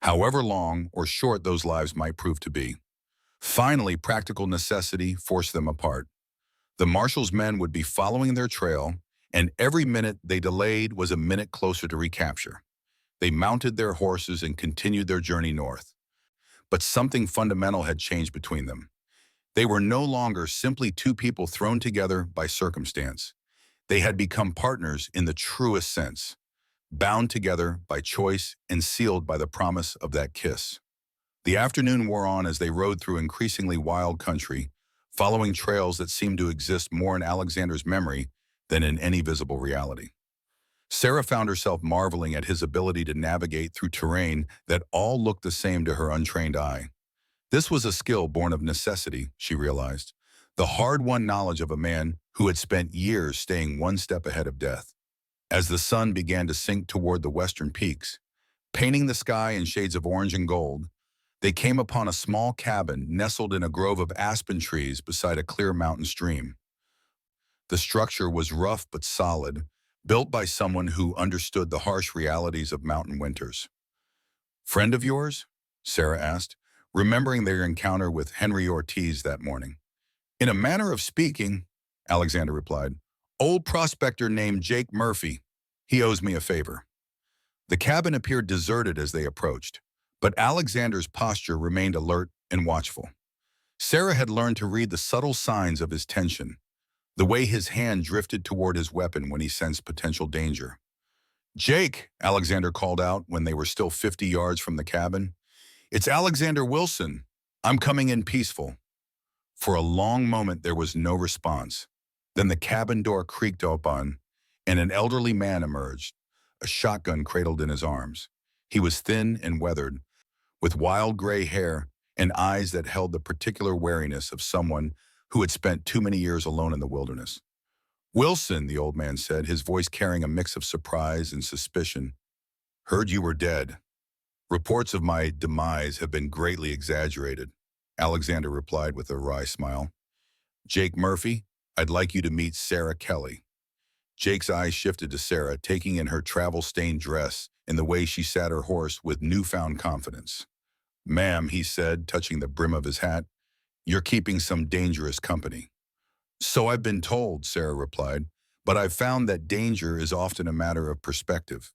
however long or short those lives might prove to be. Finally, practical necessity forced them apart. The marshal's men would be following their trail, and every minute they delayed was a minute closer to recapture. They mounted their horses and continued their journey north. But something fundamental had changed between them. They were no longer simply two people thrown together by circumstance. They had become partners in the truest sense, bound together by choice and sealed by the promise of that kiss. The afternoon wore on as they rode through increasingly wild country, following trails that seemed to exist more in Alexander's memory than in any visible reality. Sarah found herself marveling at his ability to navigate through terrain that all looked the same to her untrained eye. This was a skill born of necessity, she realized, the hard-won knowledge of a man who had spent years staying one step ahead of death. As the sun began to sink toward the western peaks, painting the sky in shades of orange and gold, they came upon a small cabin nestled in a grove of aspen trees beside a clear mountain stream. The structure was rough but solid, built by someone who understood the harsh realities of mountain winters. "Friend of yours?" Sarah asked, remembering their encounter with Henry Ortiz that morning. "In a manner of speaking," Alexander replied. "Old prospector named Jake Murphy. He owes me a favor." The cabin appeared deserted as they approached, but Alexander's posture remained alert and watchful. Sarah had learned to read the subtle signs of his tension, the way his hand drifted toward his weapon when he sensed potential danger. "Jake," Alexander called out when they were still 50 yards from the cabin. "It's Alexander Wilson. I'm coming in peaceful." For a long moment, there was no response. Then the cabin door creaked open, and an elderly man emerged, a shotgun cradled in his arms. He was thin and weathered, with wild gray hair and eyes that held the particular wariness of someone who had spent too many years alone in the wilderness. "Wilson," the old man said, his voice carrying a mix of surprise and suspicion. "Heard you were dead. Reports of my demise have been greatly exaggerated," Alexander replied with a wry smile. "Jake Murphy, I'd like you to meet Sarah Kelly." Jake's eyes shifted to Sarah, taking in her travel-stained dress and the way she sat her horse with newfound confidence. "Ma'am," he said, touching the brim of his hat, "you're keeping some dangerous company." "So I've been told," Sarah replied, "but I've found that danger is often a matter of perspective."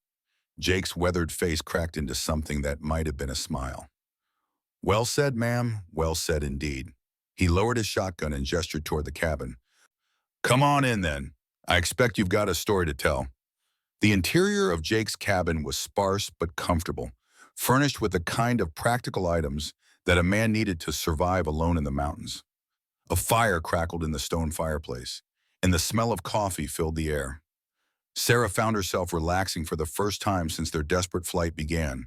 Jake's weathered face cracked into something that might have been a smile. "Well said, ma'am, well said indeed." He lowered his shotgun and gestured toward the cabin. "Come on in, then. I expect you've got a story to tell." The interior of Jake's cabin was sparse but comfortable, furnished with the kind of practical items that a man needed to survive alone in the mountains. A fire crackled in the stone fireplace, and the smell of coffee filled the air. Sarah found herself relaxing for the first time since their desperate flight began,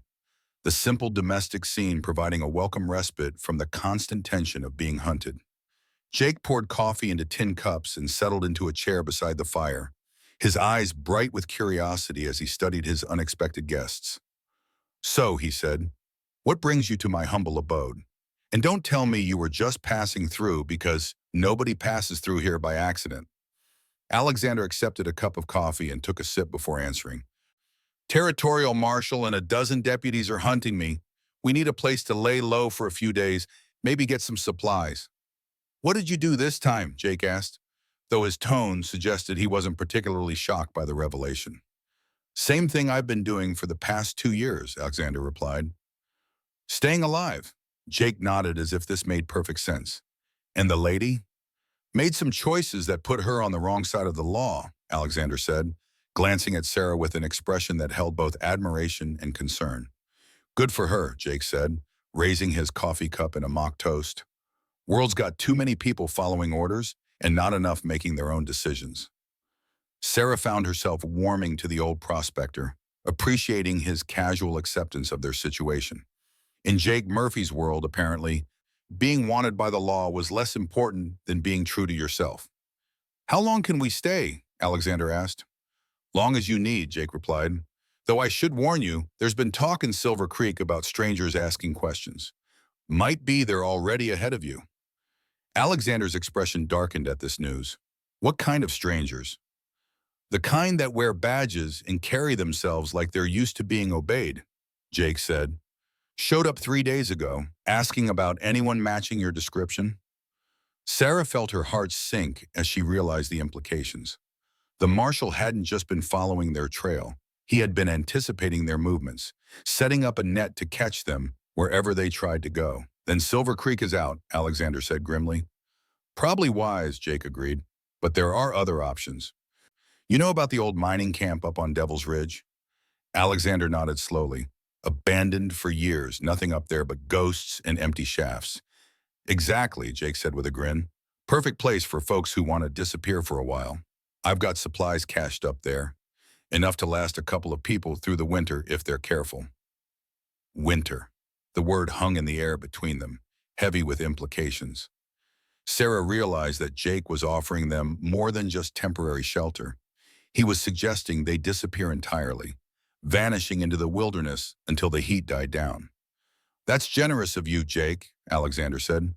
the simple domestic scene providing a welcome respite from the constant tension of being hunted. Jake poured coffee into tin cups and settled into a chair beside the fire, his eyes bright with curiosity as he studied his unexpected guests. "So," he said, "what brings you to my humble abode? And don't tell me you were just passing through, because nobody passes through here by accident." Alexander accepted a cup of coffee and took a sip before answering. "Territorial marshal and a dozen deputies are hunting me. We need a place to lay low for a few days, maybe get some supplies." "What did you do this time?" Jake asked, though his tone suggested he wasn't particularly shocked by the revelation. "Same thing I've been doing for the past 2 years," Alexander replied. "Staying alive." Jake nodded as if this made perfect sense. "And the lady?" "Made some choices that put her on the wrong side of the law," Alexander said, glancing at Sarah with an expression that held both admiration and concern. "Good for her," Jake said, raising his coffee cup in a mock toast. "World's got too many people following orders and not enough making their own decisions." Sarah found herself warming to the old prospector, appreciating his casual acceptance of their situation. In Jake Murphy's world, apparently, being wanted by the law was less important than being true to yourself. "How long can we stay?" Alexander asked. "Long as you need," Jake replied. "Though I should warn you, there's been talk in Silver Creek about strangers asking questions. Might be they're already ahead of you." Alexander's expression darkened at this news. "What kind of strangers?" "The kind that wear badges and carry themselves like they're used to being obeyed," Jake said. "Showed up 3 days ago, asking about anyone matching your description." Sarah felt her heart sink as she realized the implications. The marshal hadn't just been following their trail. He had been anticipating their movements, setting up a net to catch them wherever they tried to go. "Then Silver Creek is out," Alexander said grimly. "Probably wise," Jake agreed, "but there are other options. You know about the old mining camp up on Devil's Ridge?" Alexander nodded slowly. "Abandoned for years, nothing up there but ghosts and empty shafts." "Exactly," Jake said with a grin. "Perfect place for folks who want to disappear for a while. I've got supplies cached up there, enough to last a couple of people through the winter if they're careful." Winter. The word hung in the air between them, heavy with implications. Sarah realized that Jake was offering them more than just temporary shelter. He was suggesting they disappear entirely, vanishing into the wilderness until the heat died down. "That's generous of you, Jake," Alexander said,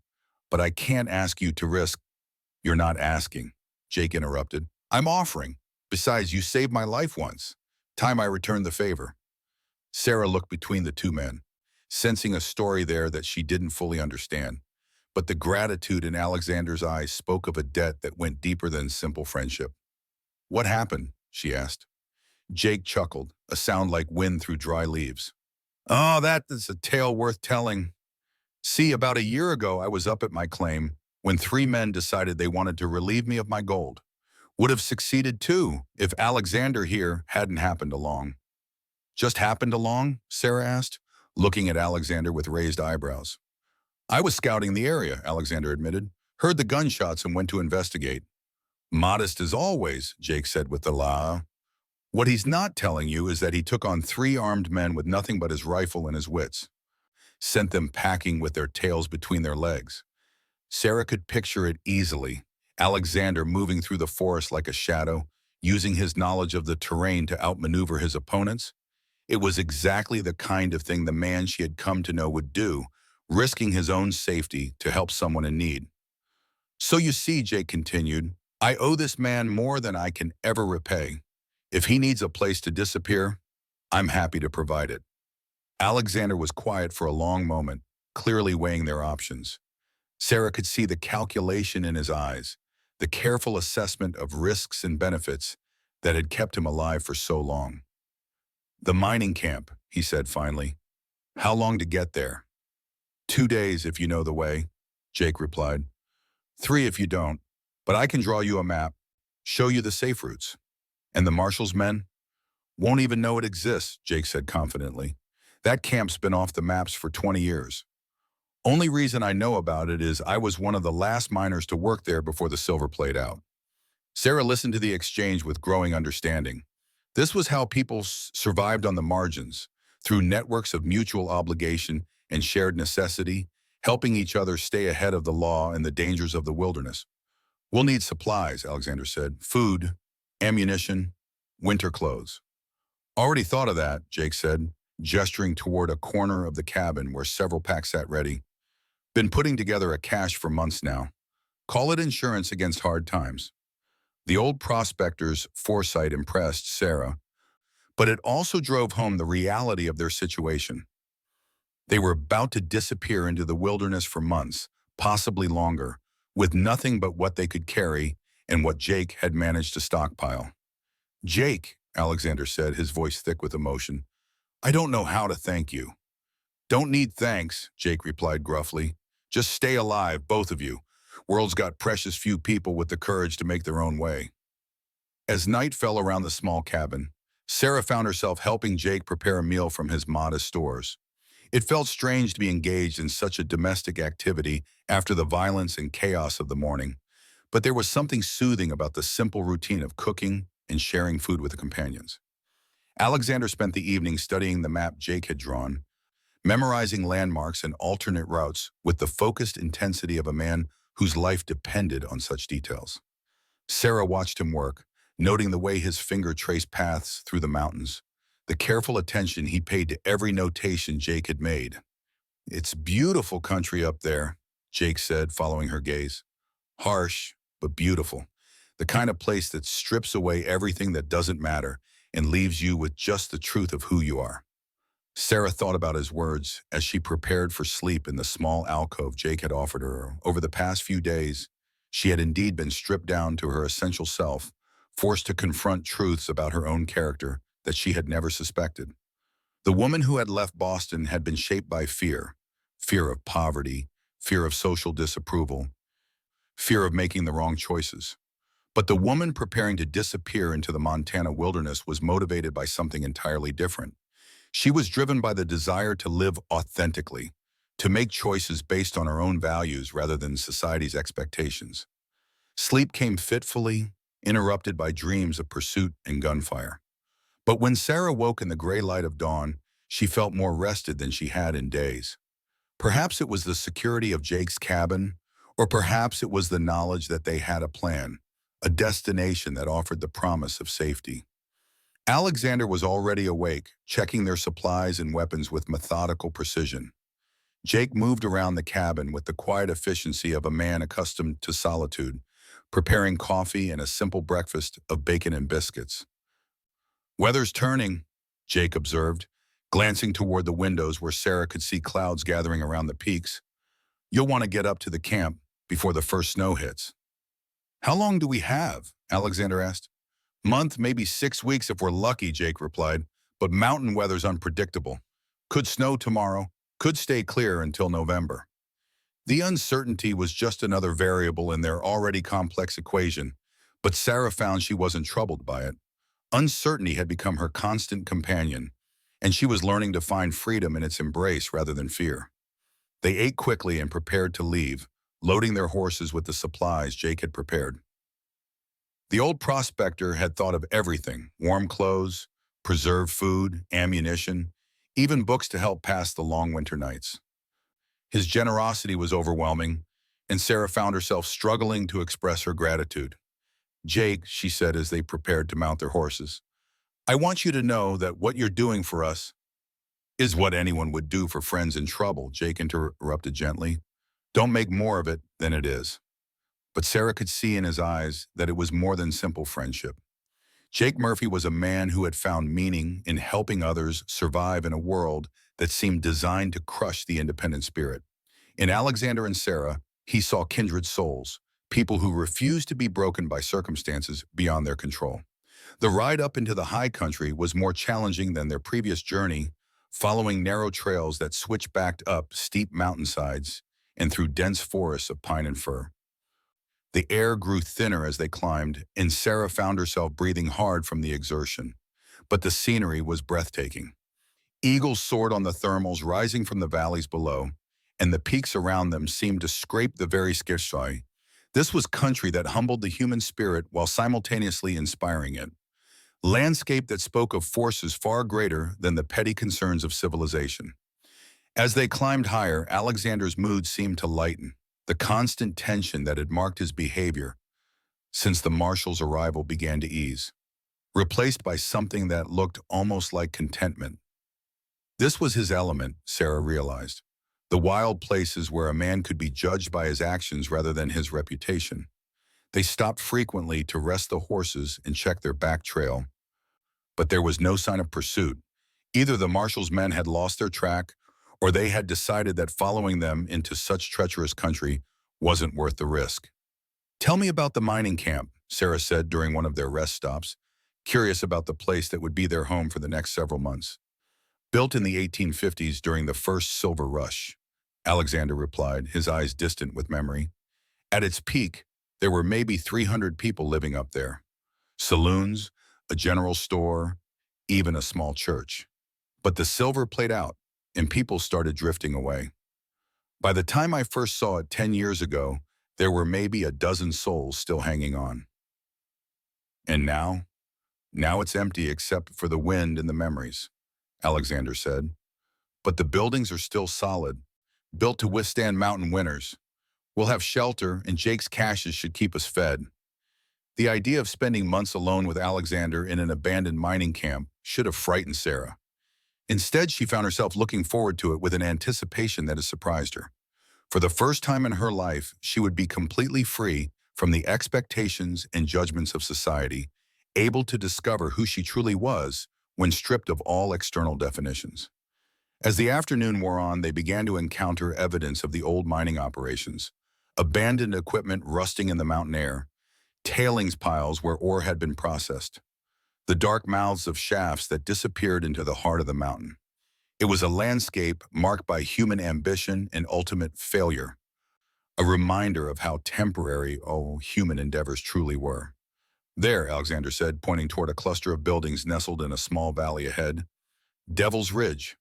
"but I can't ask you to risk—" "You're not asking," Jake interrupted. "I'm offering. Besides, you saved my life once. Time I returned the favor." Sarah looked between the two men, sensing a story there that she didn't fully understand. But the gratitude in Alexander's eyes spoke of a debt that went deeper than simple friendship. "What happened?" she asked. Jake chuckled, a sound like wind through dry leaves. "Oh, that is a tale worth telling. See, about a year ago I was up at my claim when 3 men decided they wanted to relieve me of my gold. Would have succeeded too if Alexander here hadn't happened along." "Just happened along?" Sarah asked, looking at Alexander with raised eyebrows. "I was scouting the area," Alexander admitted. heard the gunshots and went to investigate. Modest as always, Jake said with a laugh. What he's not telling you is that he took on 3 armed men with nothing but his rifle and his wits, sent them packing with their tails between their legs. Sarah could picture it easily. Alexander moving through the forest like a shadow, using his knowledge of the terrain to outmaneuver his opponents. It was exactly the kind of thing the man she had come to know would do, risking his own safety to help someone in need. So you see, Jake continued, I owe this man more than I can ever repay. If he needs a place to disappear, I'm happy to provide it. Alexander was quiet for a long moment, clearly weighing their options. Sarah could see the calculation in his eyes, the careful assessment of risks and benefits that had kept him alive for so long. The mining camp, he said finally. How long to get there? 2 days if you know the way, Jake replied. 3 if you don't, but I can draw you a map, show you the safe routes. And the marshal's men? Won't even know it exists, Jake said confidently. That camp's been off the maps for 20 years. Only reason I know about it is I was one of the last miners to work there before the silver played out. Sarah listened to the exchange with growing understanding. This was how people survived on the margins, through networks of mutual obligation and shared necessity, helping each other stay ahead of the law and the dangers of the wilderness. We'll need supplies, Alexander said. Food, ammunition, winter clothes. Already thought of that, Jake said, gesturing toward a corner of the cabin where several packs sat ready. Been putting together a cache for months now. Call it insurance against hard times. The old prospector's foresight impressed Sarah, but it also drove home the reality of their situation. They were about to disappear into the wilderness for months, possibly longer, with nothing but what they could carry and what Jake had managed to stockpile. Jake, Alexander said, his voice thick with emotion, I don't know how to thank you. Don't need thanks, Jake replied gruffly. Just stay alive, both of you. World's got precious few people with the courage to make their own way. As night fell around the small cabin, Sarah found herself helping Jake prepare a meal from his modest stores. It felt strange to be engaged in such a domestic activity after the violence and chaos of the morning, but there was something soothing about the simple routine of cooking and sharing food with the companions. Alexander spent the evening studying the map Jake had drawn, memorizing landmarks and alternate routes with the focused intensity of a man whose life depended on such details. Sarah watched him work, noting the way his finger traced paths through the mountains, the careful attention he paid to every notation Jake had made. It's beautiful country up there, Jake said, following her gaze. Harsh, but beautiful. The kind of place that strips away everything that doesn't matter and leaves you with just the truth of who you are. Sarah thought about his words as she prepared for sleep in the small alcove Jake had offered her. Over the past few days, she had indeed been stripped down to her essential self, forced to confront truths about her own character that she had never suspected. The woman who had left Boston had been shaped by fear, fear of poverty, fear of social disapproval, fear of making the wrong choices. But the woman preparing to disappear into the Montana wilderness was motivated by something entirely different. She was driven by the desire to live authentically, to make choices based on her own values rather than society's expectations. Sleep came fitfully, interrupted by dreams of pursuit and gunfire. But when Sarah woke in the gray light of dawn, she felt more rested than she had in days. Perhaps it was the security of Jake's cabin, or perhaps it was the knowledge that they had a plan, a destination that offered the promise of safety. Alexander was already awake, checking their supplies and weapons with methodical precision. Jake moved around the cabin with the quiet efficiency of a man accustomed to solitude, preparing coffee and a simple breakfast of bacon and biscuits. Weather's turning, Jake observed, glancing toward the windows where Sarah could see clouds gathering around the peaks. You'll want to get up to the camp before the first snow hits. How long do we have? Alexander asked. Month, maybe 6 weeks if we're lucky, Jake replied, but mountain weather's unpredictable. Could snow tomorrow, could stay clear until November. The uncertainty was just another variable in their already complex equation, but Sarah found she wasn't troubled by it. Uncertainty had become her constant companion, and she was learning to find freedom in its embrace rather than fear. They ate quickly and prepared to leave, loading their horses with the supplies Jake had prepared. The old prospector had thought of everything: warm clothes, preserved food, ammunition, even books to help pass the long winter nights. His generosity was overwhelming, and Sarah found herself struggling to express her gratitude. "Jake," she said as they prepared to mount their horses, "I want you to know that what you're doing for us is what anyone would do for friends in trouble," Jake interrupted gently. "Don't make more of it than it is." But Sarah could see in his eyes that it was more than simple friendship. Jake Murphy was a man who had found meaning in helping others survive in a world that seemed designed to crush the independent spirit. In Alexander and Sarah, he saw kindred souls, people who refused to be broken by circumstances beyond their control. The ride up into the high country was more challenging than their previous journey, following narrow trails that switched back up steep mountainsides and through dense forests of pine and fir. The air grew thinner as they climbed, and Sarah found herself breathing hard from the exertion. But the scenery was breathtaking. Eagles soared on the thermals rising from the valleys below, and the peaks around them seemed to scrape the very sky. This was country that humbled the human spirit while simultaneously inspiring it. Landscape that spoke of forces far greater than the petty concerns of civilization. As they climbed higher, Alexander's mood seemed to lighten. The constant tension that had marked his behavior since the marshal's arrival began to ease, replaced by something that looked almost like contentment. This was his element, Sarah realized. The wild places where a man could be judged by his actions rather than his reputation. They stopped frequently to rest the horses and check their back trail, but there was no sign of pursuit. Either the marshal's men had lost their track, or they had decided that following them into such treacherous country wasn't worth the risk. "Tell me about the mining camp," Sarah said during one of their rest stops, curious about the place that would be their home for the next several months. "Built in the 1850s during the first silver rush," Alexander replied, his eyes distant with memory. "At its peak, there were maybe 300 people living up there. Saloons, a general store, even a small church. But the silver played out, and people started drifting away. By the time I first saw it 10 years ago, there were maybe a dozen souls still hanging on. And now? Now it's empty except for the wind and the memories," Alexander said. "But the buildings are still solid, built to withstand mountain winters. We'll have shelter, and Jake's caches should keep us fed." The idea of spending months alone with Alexander in an abandoned mining camp should have frightened Sarah. Instead, she found herself looking forward to it with an anticipation that has surprised her. For the first time in her life, she would be completely free from the expectations and judgments of society, able to discover who she truly was when stripped of all external definitions. As the afternoon wore on, they began to encounter evidence of the old mining operations: abandoned equipment rusting in the mountain air, tailings piles where ore had been processed, the dark mouths of shafts that disappeared into the heart of the mountain. It was a landscape marked by human ambition and ultimate failure, a reminder of how temporary all human endeavors truly were. "There," Alexander said, pointing toward a cluster of buildings nestled in a small valley ahead. "Devil's Ridge."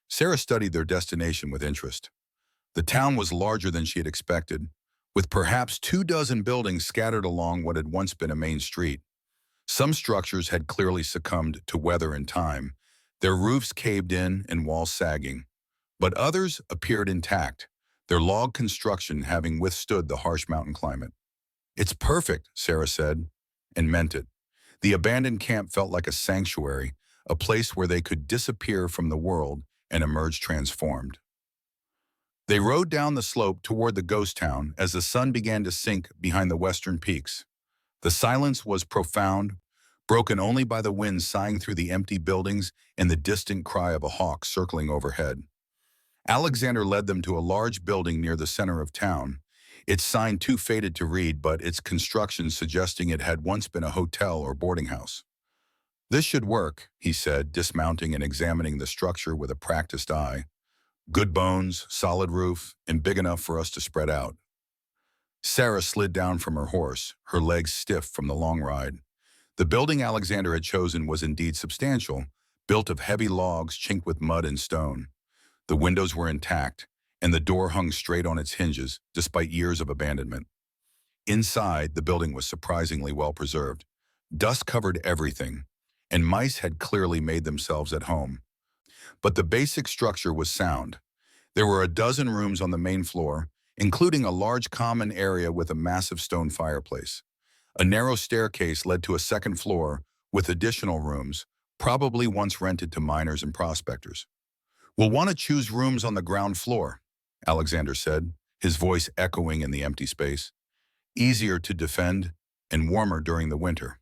Sarah studied their destination with interest. The town was larger than she had expected, with perhaps 24 buildings scattered along what had once been a main street. Some structures had clearly succumbed to weather and time, their roofs caved in and walls sagging. But others appeared intact, their log construction having withstood the harsh mountain climate. "It's perfect," Sarah said, and meant it. The abandoned camp felt like a sanctuary, a place where they could disappear from the world and emerge transformed. They rode down the slope toward the ghost town as the sun began to sink behind the western peaks. The silence was profound, broken only by the wind sighing through the empty buildings and the distant cry of a hawk circling overhead. Alexander led them to a large building near the center of town, its sign too faded to read, but its construction suggesting it had once been a hotel or boarding house. "This should work," he said, dismounting and examining the structure with a practiced eye. "Good bones, solid roof, and big enough for us to spread out." Sarah slid down from her horse, her legs stiff from the long ride. The building Alexander had chosen was indeed substantial, built of heavy logs chinked with mud and stone. The windows were intact, and the door hung straight on its hinges, despite years of abandonment. Inside, the building was surprisingly well preserved. Dust covered everything, and mice had clearly made themselves at home. But the basic structure was sound. There were a dozen rooms on the main floor, including a large common area with a massive stone fireplace. A narrow staircase led to a second floor with additional rooms, probably once rented to miners and prospectors. "We'll want to choose rooms on the ground floor," Alexander said, his voice echoing in the empty space. "Easier to defend and warmer during the winter."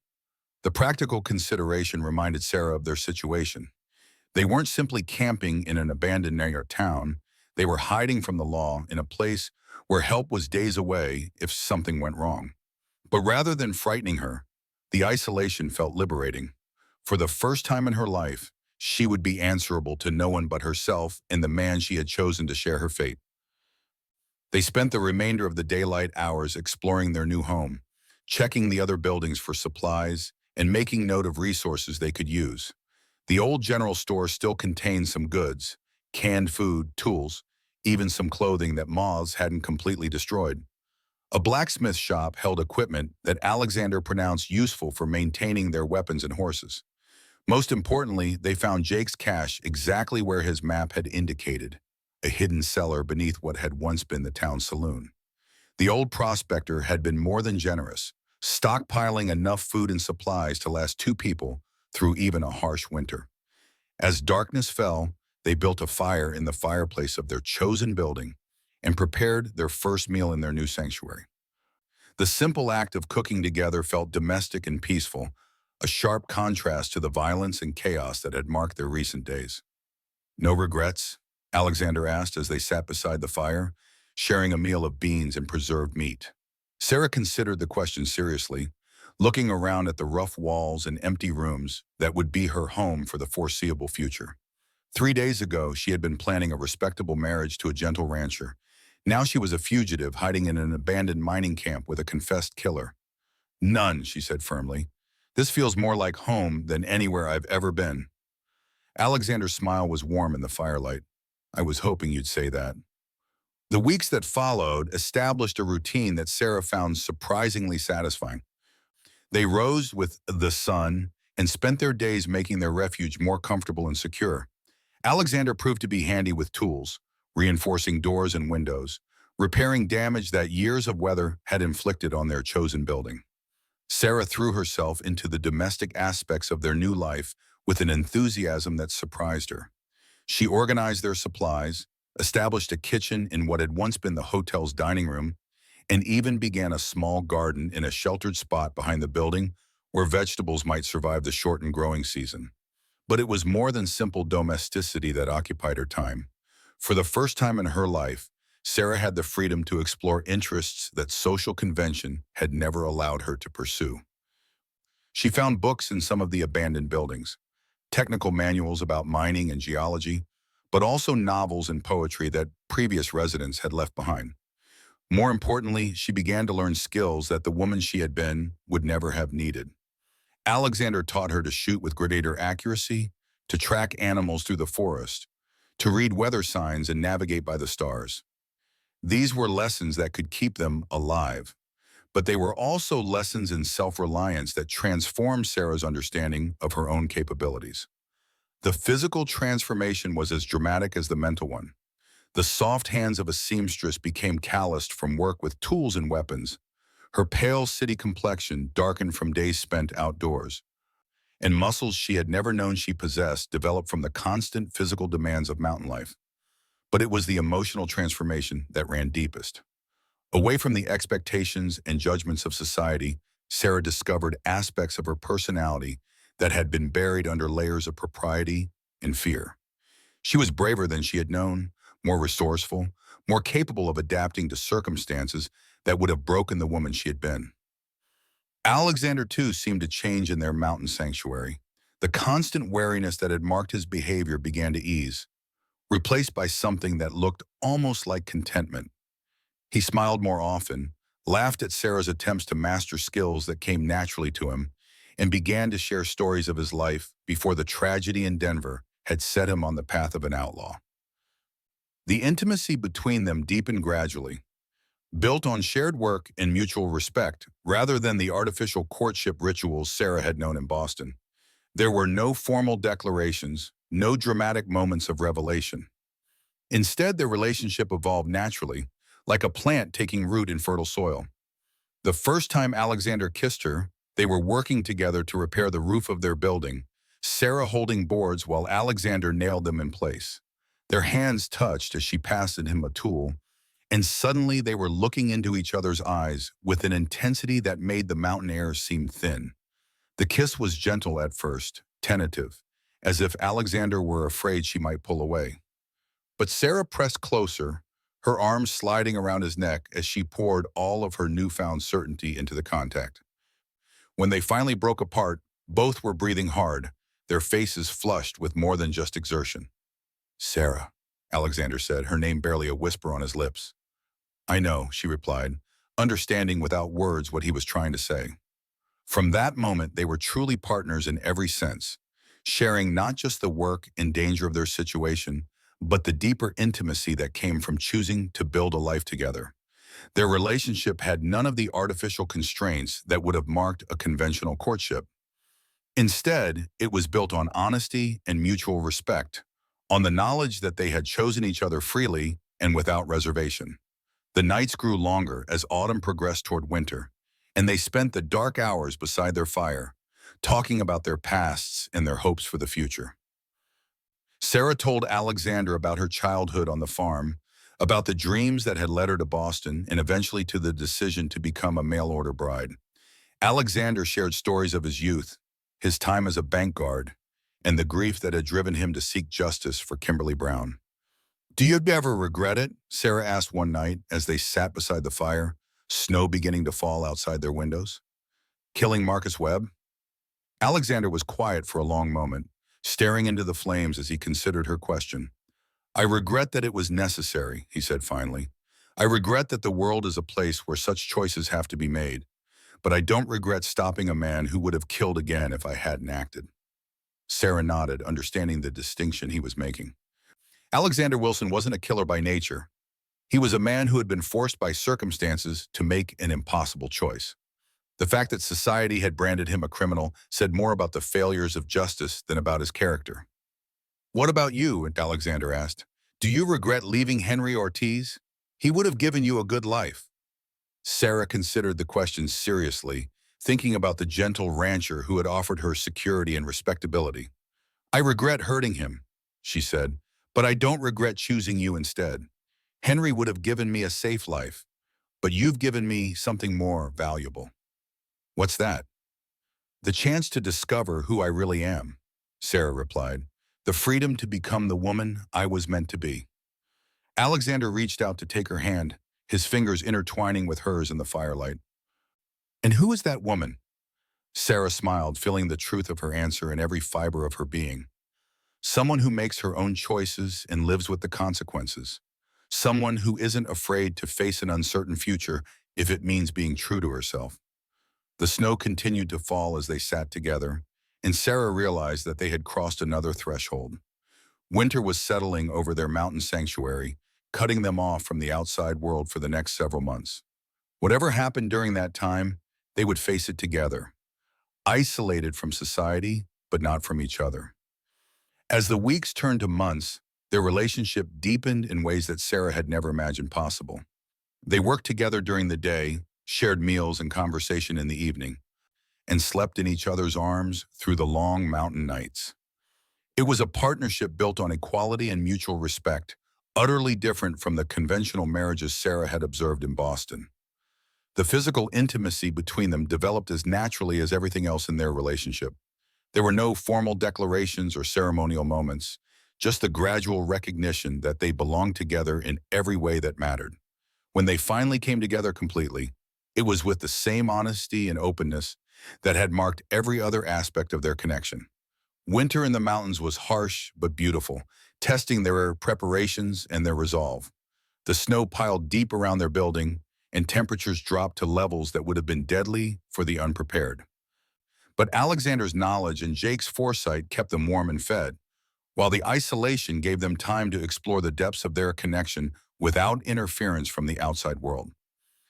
The practical consideration reminded Sarah of their situation. They weren't simply camping in an abandoned town, they were hiding from the law in a place where help was days away if something went wrong. But rather than frightening her, the isolation felt liberating. For the first time in her life, she would be answerable to no one but herself and the man she had chosen to share her fate. They spent the remainder of the daylight hours exploring their new home, checking the other buildings for supplies, and making note of resources they could use. The old general store still contained some goods, canned food, tools, even some clothing that moths hadn't completely destroyed. A blacksmith shop held equipment that Alexander pronounced useful for maintaining their weapons and horses. Most importantly, they found Jake's cache exactly where his map had indicated, a hidden cellar beneath what had once been the town saloon. The old prospector had been more than generous, stockpiling enough food and supplies to last two people through even a harsh winter. As darkness fell, they built a fire in the fireplace of their chosen building and prepared their first meal in their new sanctuary. The simple act of cooking together felt domestic and peaceful, a sharp contrast to the violence and chaos that had marked their recent days. "No regrets?" Alexander asked as they sat beside the fire, sharing a meal of beans and preserved meat. Sarah considered the question seriously, looking around at the rough walls and empty rooms that would be her home for the foreseeable future. 3 days ago, she had been planning a respectable marriage to a gentle rancher. Now she was a fugitive hiding in an abandoned mining camp with a confessed killer. "None," she said firmly. "This feels more like home than anywhere I've ever been." Alexander's smile was warm in the firelight. "I was hoping you'd say that." The weeks that followed established a routine that Sarah found surprisingly satisfying. They rose with the sun and spent their days making their refuge more comfortable and secure. Alexander proved to be handy with tools, reinforcing doors and windows, repairing damage that years of weather had inflicted on their chosen building. Sarah threw herself into the domestic aspects of their new life with an enthusiasm that surprised her. She organized their supplies, established a kitchen in what had once been the hotel's dining room, and even began a small garden in a sheltered spot behind the building where vegetables might survive the shortened growing season. But it was more than simple domesticity that occupied her time. For the first time in her life, Sarah had the freedom to explore interests that social convention had never allowed her to pursue. She found books in some of the abandoned buildings, technical manuals about mining and geology, but also novels and poetry that previous residents had left behind. More importantly, she began to learn skills that the woman she had been would never have needed. Alexander taught her to shoot with greater accuracy, to track animals through the forest, to read weather signs and navigate by the stars. These were lessons that could keep them alive, but they were also lessons in self-reliance that transformed Sarah's understanding of her own capabilities. The physical transformation was as dramatic as the mental one. The soft hands of a seamstress became calloused from work with tools and weapons. Her pale city complexion darkened from days spent outdoors, and muscles she had never known she possessed developed from the constant physical demands of mountain life. But it was the emotional transformation that ran deepest. Away from the expectations and judgments of society, Sarah discovered aspects of her personality that had been buried under layers of propriety and fear. She was braver than she had known, more resourceful, more capable of adapting to circumstances that would have broken the woman she had been. Alexander, too, seemed to change in their mountain sanctuary. The constant wariness that had marked his behavior began to ease, replaced by something that looked almost like contentment. He smiled more often, laughed at Sarah's attempts to master skills that came naturally to him, and began to share stories of his life before the tragedy in Denver had set him on the path of an outlaw. The intimacy between them deepened gradually, built on shared work and mutual respect rather than the artificial courtship rituals Sarah had known in Boston. There were no formal declarations, no dramatic moments of revelation. Instead, their relationship evolved naturally, like a plant taking root in fertile soil. The first time Alexander kissed her, they were working together to repair the roof of their building, Sarah holding boards while Alexander nailed them in place. Their hands touched as she passed him a tool, and suddenly they were looking into each other's eyes with an intensity that made the mountain air seem thin. The kiss was gentle at first, tentative, as if Alexander were afraid she might pull away. But Sarah pressed closer, her arms sliding around his neck as she poured all of her newfound certainty into the contact. When they finally broke apart, both were breathing hard, their faces flushed with more than just exertion. "Sarah," Alexander said, her name barely a whisper on his lips. "I know," she replied, understanding without words what he was trying to say. From that moment, they were truly partners in every sense, sharing not just the work and danger of their situation, but the deeper intimacy that came from choosing to build a life together. Their relationship had none of the artificial constraints that would have marked a conventional courtship. Instead, it was built on honesty and mutual respect, on the knowledge that they had chosen each other freely and without reservation. The nights grew longer as autumn progressed toward winter, and they spent the dark hours beside their fire, talking about their pasts and their hopes for the future. Sarah told Alexander about her childhood on the farm, about the dreams that had led her to Boston and eventually to the decision to become a mail-order bride. Alexander shared stories of his youth, his time as a bank guard, and the grief that had driven him to seek justice for Kimberly Brown. "Do you ever regret it?" Sarah asked one night as they sat beside the fire, snow beginning to fall outside their windows. "Killing Marcus Webb?" Alexander was quiet for a long moment, staring into the flames as he considered her question. "I regret that it was necessary," he said finally. "I regret that the world is a place where such choices have to be made, but I don't regret stopping a man who would have killed again if I hadn't acted." Sarah nodded, understanding the distinction he was making. Alexander Wilson wasn't a killer by nature. He was a man who had been forced by circumstances to make an impossible choice. The fact that society had branded him a criminal said more about the failures of justice than about his character. "What about you?" Alexander asked. "Do you regret leaving Henry Ortiz? He would have given you a good life." Sarah considered the question seriously, thinking about the gentle rancher who had offered her security and respectability. "I regret hurting him," she said, "but I don't regret choosing you instead. Henry would have given me a safe life, but you've given me something more valuable." "What's that?" "The chance to discover who I really am," Sarah replied. "The freedom to become the woman I was meant to be." Alexander reached out to take her hand, his fingers intertwining with hers in the firelight. "And who is that woman?" Sarah smiled, feeling the truth of her answer in every fiber of her being. "Someone who makes her own choices and lives with the consequences. Someone who isn't afraid to face an uncertain future if it means being true to herself." The snow continued to fall as they sat together, and Sarah realized that they had crossed another threshold. Winter was settling over their mountain sanctuary, cutting them off from the outside world for the next several months. Whatever happened during that time, they would face it together, isolated from society, but not from each other. As the weeks turned to months, their relationship deepened in ways that Sarah had never imagined possible. They worked together during the day, shared meals and conversation in the evening, and slept in each other's arms through the long mountain nights. It was a partnership built on equality and mutual respect, utterly different from the conventional marriages Sarah had observed in Boston. The physical intimacy between them developed as naturally as everything else in their relationship. There were no formal declarations or ceremonial moments, just the gradual recognition that they belonged together in every way that mattered. When they finally came together completely, it was with the same honesty and openness that had marked every other aspect of their connection. Winter in the mountains was harsh but beautiful, testing their preparations and their resolve. The snow piled deep around their building, and temperatures dropped to levels that would have been deadly for the unprepared. But Alexander's knowledge and Jake's foresight kept them warm and fed, while the isolation gave them time to explore the depths of their connection without interference from the outside world.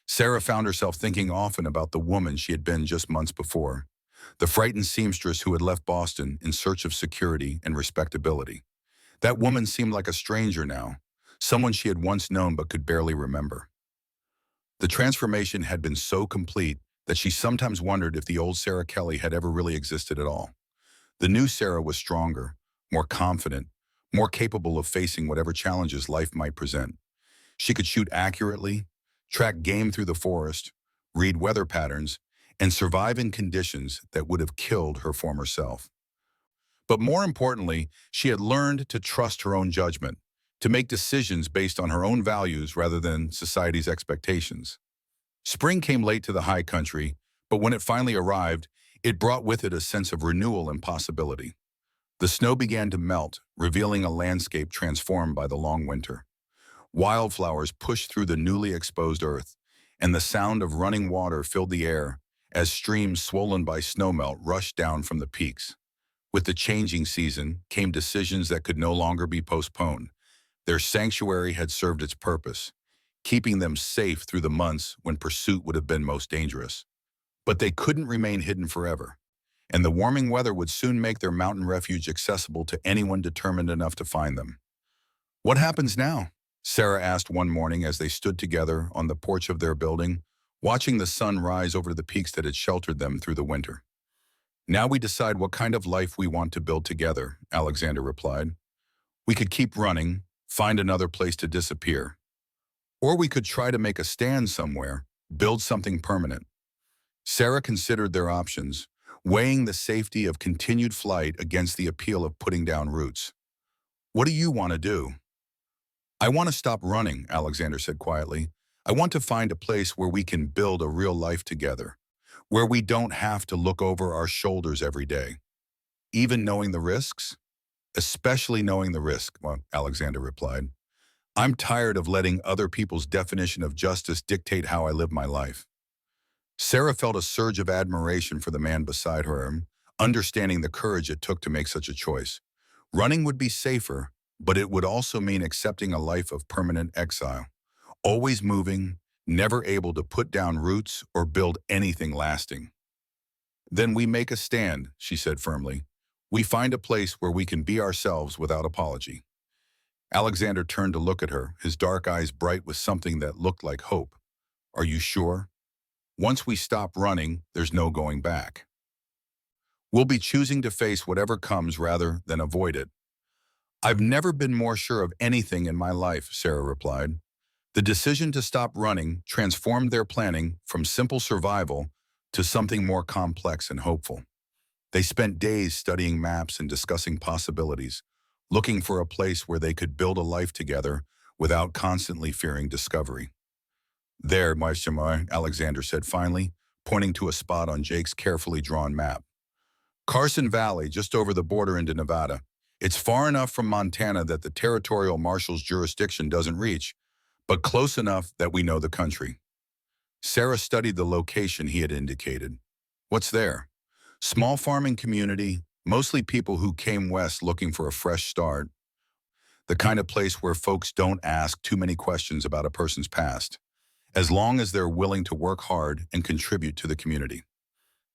Sarah found herself thinking often about the woman she had been just months before, the frightened seamstress who had left Boston in search of security and respectability. That woman seemed like a stranger now, someone she had once known but could barely remember. The transformation had been so complete that she sometimes wondered if the old Sarah Kelly had ever really existed at all. The new Sarah was stronger, more confident, more capable of facing whatever challenges life might present. She could shoot accurately, track game through the forest, read weather patterns, and survive in conditions that would have killed her former self. But more importantly, she had learned to trust her own judgment, to make decisions based on her own values rather than society's expectations. Spring came late to the high country, but when it finally arrived, it brought with it a sense of renewal and possibility. The snow began to melt, revealing a landscape transformed by the long winter. Wildflowers pushed through the newly exposed earth, and the sound of running water filled the air as streams swollen by snowmelt rushed down from the peaks. With the changing season came decisions that could no longer be postponed. Their sanctuary had served its purpose, keeping them safe through the months when pursuit would have been most dangerous. But they couldn't remain hidden forever, and the warming weather would soon make their mountain refuge accessible to anyone determined enough to find them. "What happens now?" Sarah asked one morning as they stood together on the porch of their building, watching the sun rise over the peaks that had sheltered them through the winter. "Now we decide what kind of life we want to build together," Alexander replied. "We could keep running, find another place to disappear. Or we could try to make a stand somewhere, build something permanent." Sarah considered their options, weighing the safety of continued flight against the appeal of putting down roots. "What do you want to do?" "I want to stop running," Alexander said quietly. "I want to find a place where we can build a real life together, where we don't have to look over our shoulders every day." "Even knowing the risks?" "Especially knowing the risk," Alexander replied. "I'm tired of letting other people's definition of justice dictate how I live my life." Sarah felt a surge of admiration for the man beside her, understanding the courage it took to make such a choice. Running would be safer, but it would also mean accepting a life of permanent exile, always moving, never able to put down roots or build anything lasting. "Then we make a stand," she said firmly. "We find a place where we can be ourselves without apology." Alexander turned to look at her, his dark eyes bright with something that looked like hope. "Are you sure? Once we stop running, there's no going back. We'll be choosing to face whatever comes rather than avoid it." "I've never been more sure of anything in my life," Sarah replied. The decision to stop running transformed their planning from simple survival to something more complex and hopeful. They spent days studying maps and discussing possibilities, looking for a place where they could build a life together without constantly fearing discovery. "There, my Shamar," Alexander said finally, pointing to a spot on Jake's carefully drawn map. "Carson Valley, just over the border into Nevada. It's far enough from Montana that the territorial marshal's jurisdiction doesn't reach, but close enough that we know the country." Sarah studied the location he had indicated. "What's there?" "Small farming community, mostly people who came west looking for a fresh start. The kind of place where folks don't ask too many questions about a person's past, as long as they're willing to work hard and contribute to the community."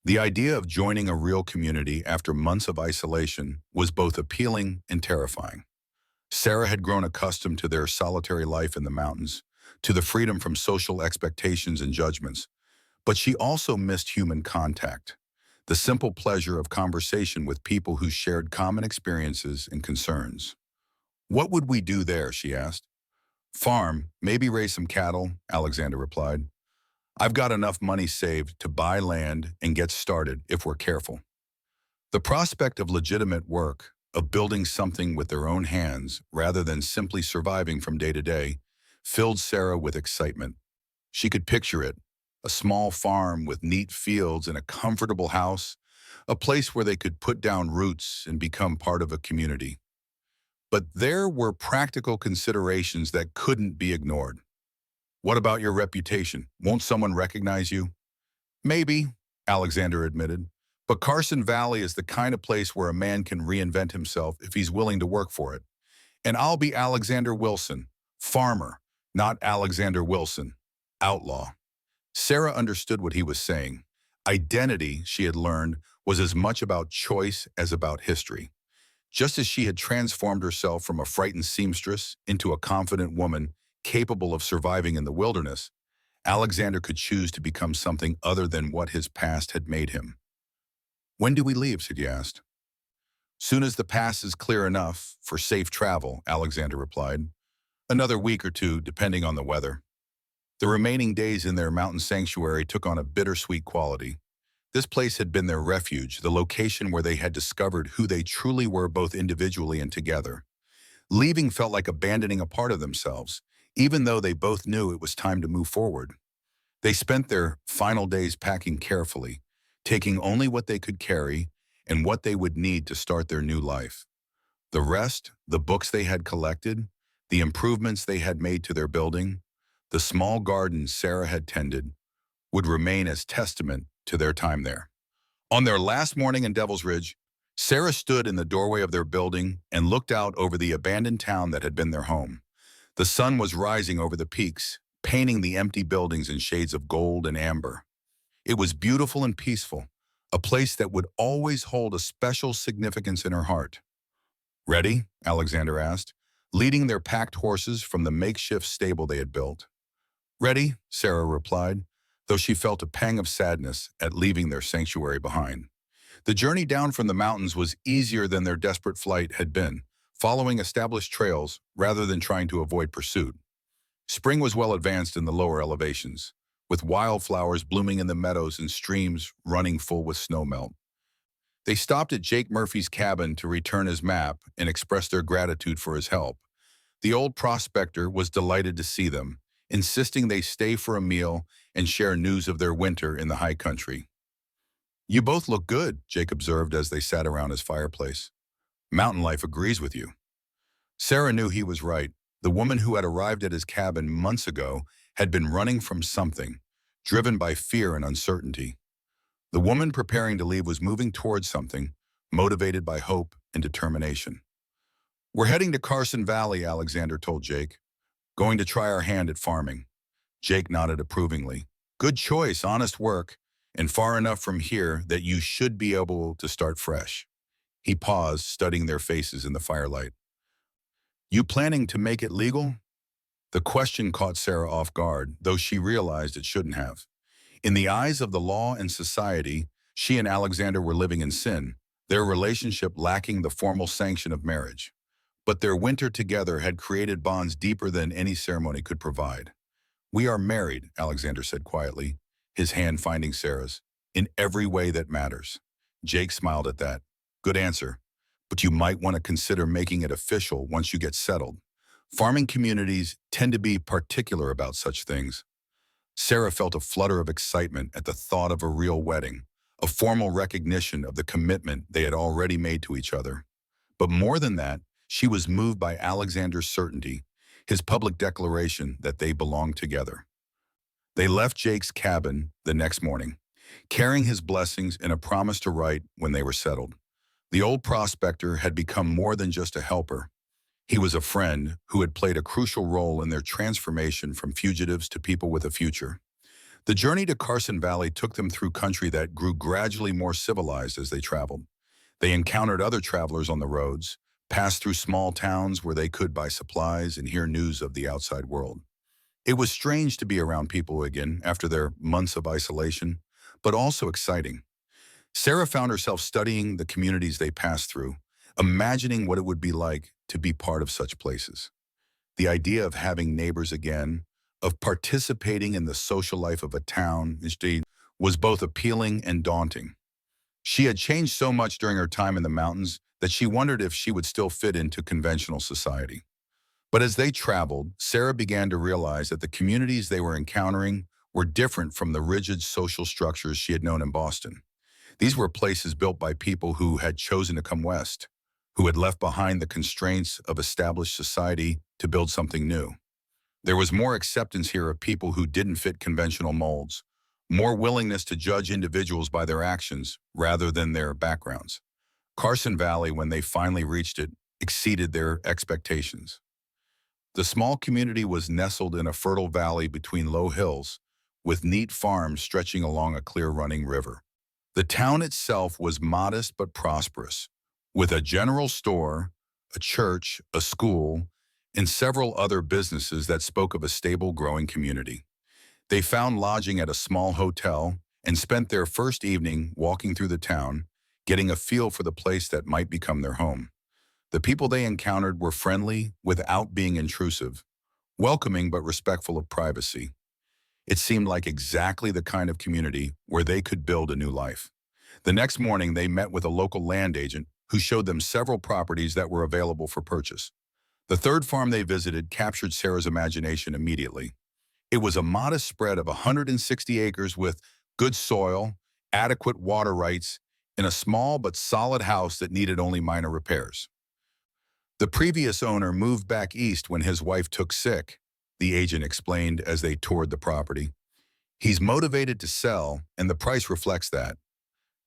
The idea of joining a real community after months of isolation was both appealing and terrifying. Sarah had grown accustomed to their solitary life in the mountains, to the freedom from social expectations and judgments, but she also missed human contact, the simple pleasure of conversation with people who shared common experiences and concerns. "What would we do there?" she asked. "Farm, maybe raise some cattle," Alexander replied. "I've got enough money saved to buy land and get started if we're careful." The prospect of legitimate work, of building something with their own hands rather than simply surviving from day to day, filled Sarah with excitement. She could picture it, a small farm with neat fields and a comfortable house, a place where they could put down roots and become part of a community. But there were practical considerations that couldn't be ignored. "What about your reputation? Won't someone recognize you?" "Maybe," Alexander admitted, But Carson Valley is the kind of place where a man can reinvent himself if he's willing to work for it. And I'll be Alexander Wilson, farmer, not Alexander Wilson, outlaw. Sarah understood what he was saying. Identity, she had learned, was as much about choice as about history. Just as she had transformed herself from a frightened seamstress into a confident woman capable of surviving in the wilderness, Alexander could choose to become something other than what his past had made him. "When do we leave?" she asked. "Soon as the pass is clear enough for safe travel," Alexander replied. "Another week or two, depending on the weather." The remaining days in their mountain sanctuary took on a bittersweet quality. This place had been their refuge, the location where they had discovered who they truly were both individually and together. Leaving felt like abandoning a part of themselves, even though they both knew it was time to move forward. They spent their final days packing carefully, taking only what they could carry and what they would need to start their new life. The rest, the books they had collected, the improvements they had made to their building, the small gardens Sarah had tended, would remain as testament to their time there. On their last morning in Devil's Ridge, Sarah stood in the doorway of their building and looked out over the abandoned town that had been their home. The sun was rising over the peaks, painting the empty buildings in shades of gold and amber. It was beautiful and peaceful, a place that would always hold a special significance in her heart. "Ready?" Alexander asked, leading their packed horses from the makeshift stable they had built. "Ready," Sarah replied, though she felt a pang of sadness at leaving their sanctuary behind. The journey down from the mountains was easier than their desperate flight had been, following established trails rather than trying to avoid pursuit. Spring was well advanced in the lower elevations, with wildflowers blooming in the meadows and streams running full with snowmelt. They stopped at Jake Murphy's cabin to return his map and express their gratitude for his help. The old prospector was delighted to see them, insisting they stay for a meal and share news of their winter in the high country. "You both look good," Jake observed as they sat around his fireplace. "Mountain life agrees with you." Sarah knew he was right. The woman who had arrived at his cabin months ago had been running from something, driven by fear and uncertainty. The woman preparing to leave was moving towards something, motivated by hope and determination. "We're heading to Carson Valley," Alexander told Jake. "Going to try our hand at farming." Jake nodded approvingly. "Good choice, honest work, and far enough from here that you should be able to start fresh." He paused, studying their faces in the firelight. "You planning to make it legal?" The question caught Sarah off guard, though she realized it shouldn't have. In the eyes of the law and society, she and Alexander were living in sin, their relationship lacking the formal sanction of marriage. But their winter together had created bonds deeper than any ceremony could provide. "We are married," Alexander said quietly, his hand finding Sarah's, "in every way that matters." Jake smiled at that. "Good answer. But you might want to consider making it official once you get settled. Farming communities tend to be particular about such things." Sarah felt a flutter of excitement at the thought of a real wedding, a formal recognition of the commitment they had already made to each other. But more than that, she was moved by Alexander's certainty, his public declaration that they belonged together. They left Jake's cabin the next morning, carrying his blessings and a promise to write when they were settled. The old prospector had become more than just a helper. He was a friend who had played a crucial role in their transformation from fugitives to people with a future. The journey to Carson Valley took them through country that grew gradually more civilized as they traveled. They encountered other travelers on the roads, passed through small towns where they could buy supplies and hear news of the outside world. It was strange to be around people again after their months of isolation, but also exciting. Sarah found herself studying the communities they passed through, imagining what it would be like to be part of such places. The idea of having neighbors again, of participating in the social life of a town, instead, was both appealing and daunting. She had changed so much during her time in the mountains that she wondered if she would still fit into conventional society. But as they traveled, Sarah began to realize that the communities they were encountering were different from the rigid social structures she had known in Boston. These were places built by people who had chosen to come west, who had left behind the constraints of established society to build something new. There was more acceptance here of people who didn't fit conventional molds, more willingness to judge individuals by their actions rather than their backgrounds. Carson Valley, when they finally reached it, exceeded their expectations. The small community was nestled in a fertile valley between low hills, with neat farms stretching along a clear running river. The town itself was modest but prosperous, with a general store, a church, a school, and several other businesses that spoke of a stable, growing community. They found lodging at a small hotel and spent their first evening walking through the town, getting a feel for the place that might become their home. The people they encountered were friendly without being intrusive, welcoming but respectful of privacy. It seemed like exactly the kind of community where they could build a new life. The next morning, they met with a local land agent who showed them several properties that were available for purchase. The third farm they visited captured Sarah's imagination immediately. It was a modest spread of 160 acres with good soil, adequate water rights, and a small but solid house that needed only minor repairs. The previous owner moved back east when his wife took sick, the agent explained as they toured the property. He's motivated to sell, and the price reflects that.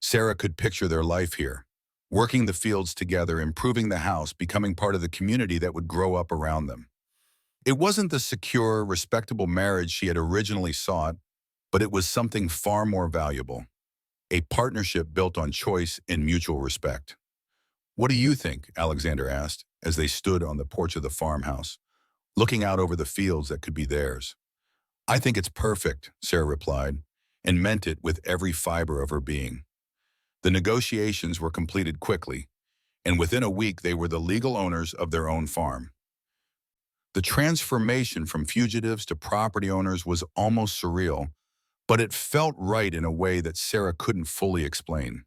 Sarah could picture their life here, working the fields together, improving the house, becoming part of the community that would grow up around them. It wasn't the secure, respectable marriage she had originally sought, but it was something far more valuable, a partnership built on choice and mutual respect. "What do you think?" Alexander asked as they stood on the porch of the farmhouse, looking out over the fields that could be theirs. "I think it's perfect," Sarah replied, and meant it with every fiber of her being. The negotiations were completed quickly, and within a week they were the legal owners of their own farm. The transformation from fugitives to property owners was almost surreal, but it felt right in a way that Sarah couldn't fully explain.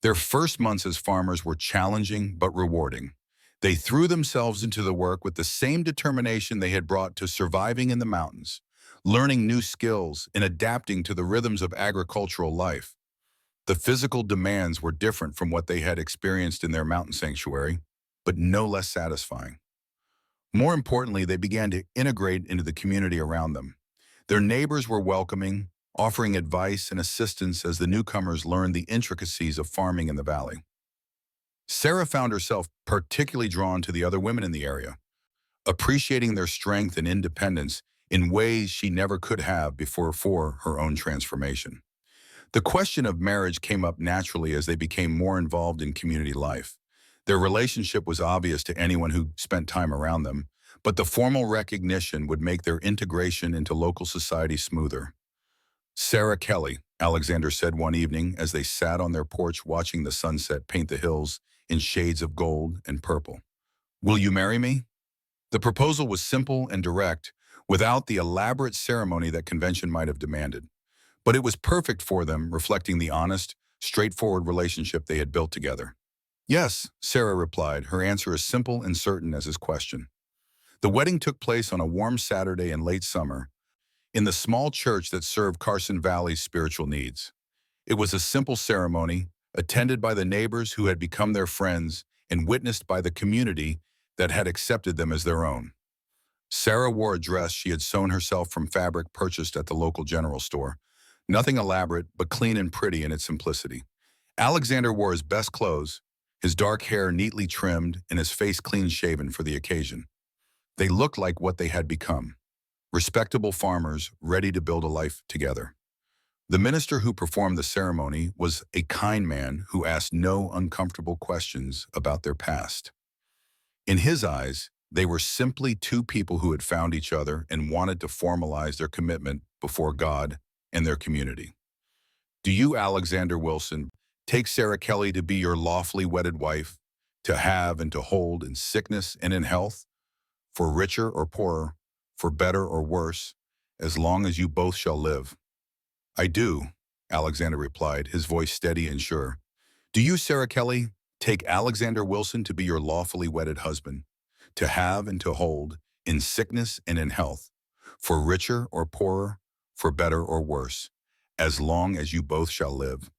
Their first months as farmers were challenging but rewarding. They threw themselves into the work with the same determination they had brought to surviving in the mountains, learning new skills and adapting to the rhythms of agricultural life. The physical demands were different from what they had experienced in their mountain sanctuary, but no less satisfying. More importantly, they began to integrate into the community around them. Their neighbors were welcoming, offering advice and assistance as the newcomers learned the intricacies of farming in the valley. Sarah found herself particularly drawn to the other women in the area, appreciating their strength and independence in ways she never could have before for her own transformation. The question of marriage came up naturally as they became more involved in community life. Their relationship was obvious to anyone who spent time around them, but the formal recognition would make their integration into local society smoother. "Sarah Kelly," Alexander said one evening as they sat on their porch watching the sunset paint the hills in shades of gold and purple. "Will you marry me?" The proposal was simple and direct, without the elaborate ceremony that convention might have demanded. But it was perfect for them, reflecting the honest, straightforward relationship they had built together. "Yes," Sarah replied, her answer as simple and certain as his question. The wedding took place on a warm Saturday in late summer, in the small church that served Carson Valley's spiritual needs. It was a simple ceremony, attended by the neighbors who had become their friends and witnessed by the community that had accepted them as their own. Sarah wore a dress she had sewn herself from fabric purchased at the local general store. Nothing elaborate, but clean and pretty in its simplicity. Alexander wore his best clothes, his dark hair neatly trimmed and his face clean-shaven for the occasion. They looked like what they had become, respectable farmers ready to build a life together. The minister who performed the ceremony was a kind man who asked no uncomfortable questions about their past. In his eyes, they were simply two people who had found each other and wanted to formalize their commitment before God and their community. "Do you, Alexander Wilson, take Sarah Kelly to be your lawfully wedded wife, to have and to hold in sickness and in health, for richer or poorer, for better or worse, as long as you both shall live?" "I do," Alexander replied, his voice steady and sure. "Do you, Sarah Kelly, take Alexander Wilson to be your lawfully wedded husband, to have and to hold, in sickness and in health, for richer or poorer, for better or worse, as long as you both shall live?"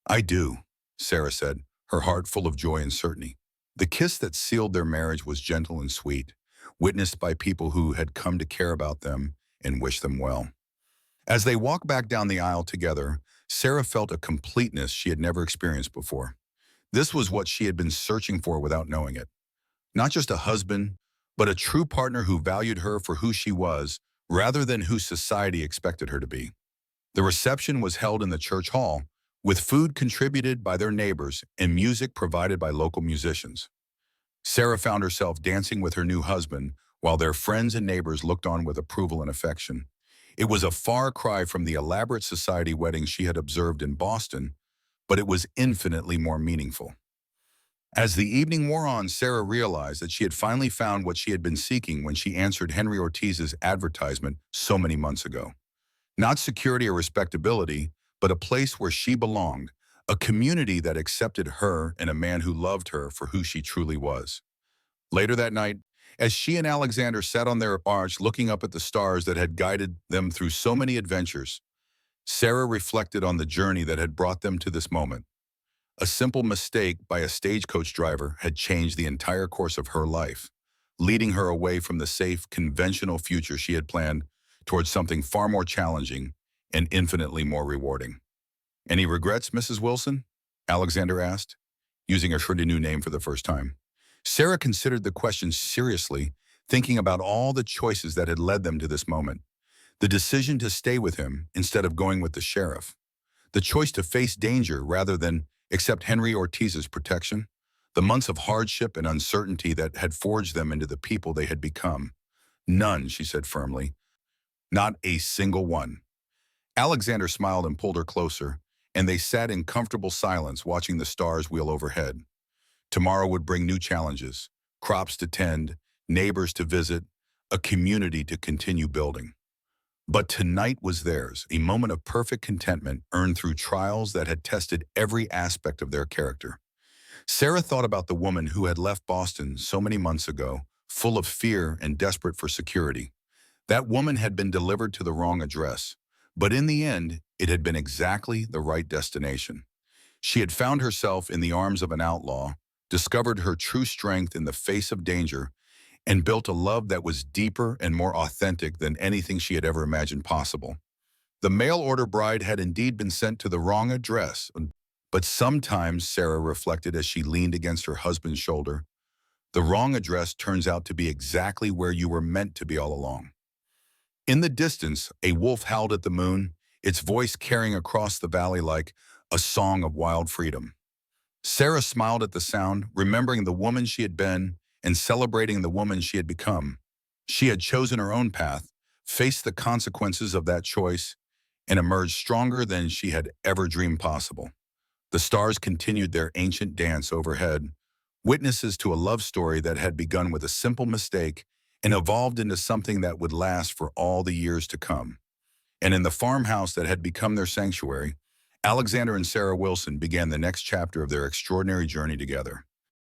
"I do," Sarah said, her heart full of joy and certainty. The kiss that sealed their marriage was gentle and sweet, witnessed by people who had come to care about them and wish them well. As they walked back down the aisle together, Sarah felt a completeness she had never experienced before. This was what she had been searching for without knowing it. Not just a husband, but a true partner who valued her for who she was, rather than who society expected her to be. The reception was held in the church hall, with food contributed by their neighbors and music provided by local musicians. Sarah found herself dancing with her new husband, while their friends and neighbors looked on with approval and affection. It was a far cry from the elaborate society wedding she had observed in Boston, but it was infinitely more meaningful. As the evening wore on, Sarah realized that she had finally found what she had been seeking when she answered Henry Ortiz's advertisement so many months ago. Not security or respectability, but a place where she belonged, a community that accepted her and a man who loved her for who she truly was. Later that night, as she and Alexander sat on their porch looking up at the stars that had guided them through so many adventures, Sarah reflected on the journey that had brought them to this moment. A simple mistake by a stagecoach driver had changed the entire course of her life, leading her away from the safe, conventional future she had planned towards something far more challenging and infinitely more rewarding. "Any regrets, Mrs. Wilson?" Alexander asked, using a pretty new name for the first time. Sarah considered the question seriously, thinking about all the choices that had led them to this moment. The decision to stay with him instead of going with the sheriff. The choice to face danger rather than accept Henry Ortiz's protection. The months of hardship and uncertainty that had forged them into the people they had become. "None," she said firmly. "Not a single one." Alexander smiled and pulled her closer, and they sat in comfortable silence watching the stars wheel overhead. Tomorrow would bring new challenges, crops to tend, neighbors to visit, a community to continue building. But tonight was theirs, a moment of perfect contentment earned through trials that had tested every aspect of their character. Sarah thought about the woman who had left Boston so many months ago, full of fear and desperate for security. That woman had been delivered to the wrong address, but in the end, it had been exactly the right destination. She had found herself in the arms of an outlaw, discovered her true strength in the face of danger, and built a love that was deeper and more authentic than anything she had ever imagined possible. The mail-order bride had indeed been sent to the wrong address, but sometimes, Sarah reflected as she leaned against her husband's shoulder, the wrong address turns out to be exactly where you were meant to be all along. In the distance, a wolf howled at the moon, its voice carrying across the valley like a song of wild freedom. Sarah smiled at the sound, remembering the woman she had been and celebrating the woman she had become. She had chosen her own path, faced the consequences of that choice, and emerged stronger than she had ever dreamed possible. The stars continued their ancient dance overhead, witnesses to a love story that had begun with a simple mistake and evolved into something that would last for all the years to come. And in the farmhouse that had become their sanctuary, Alexander and Sarah Wilson began the next chapter of their extraordinary journey together.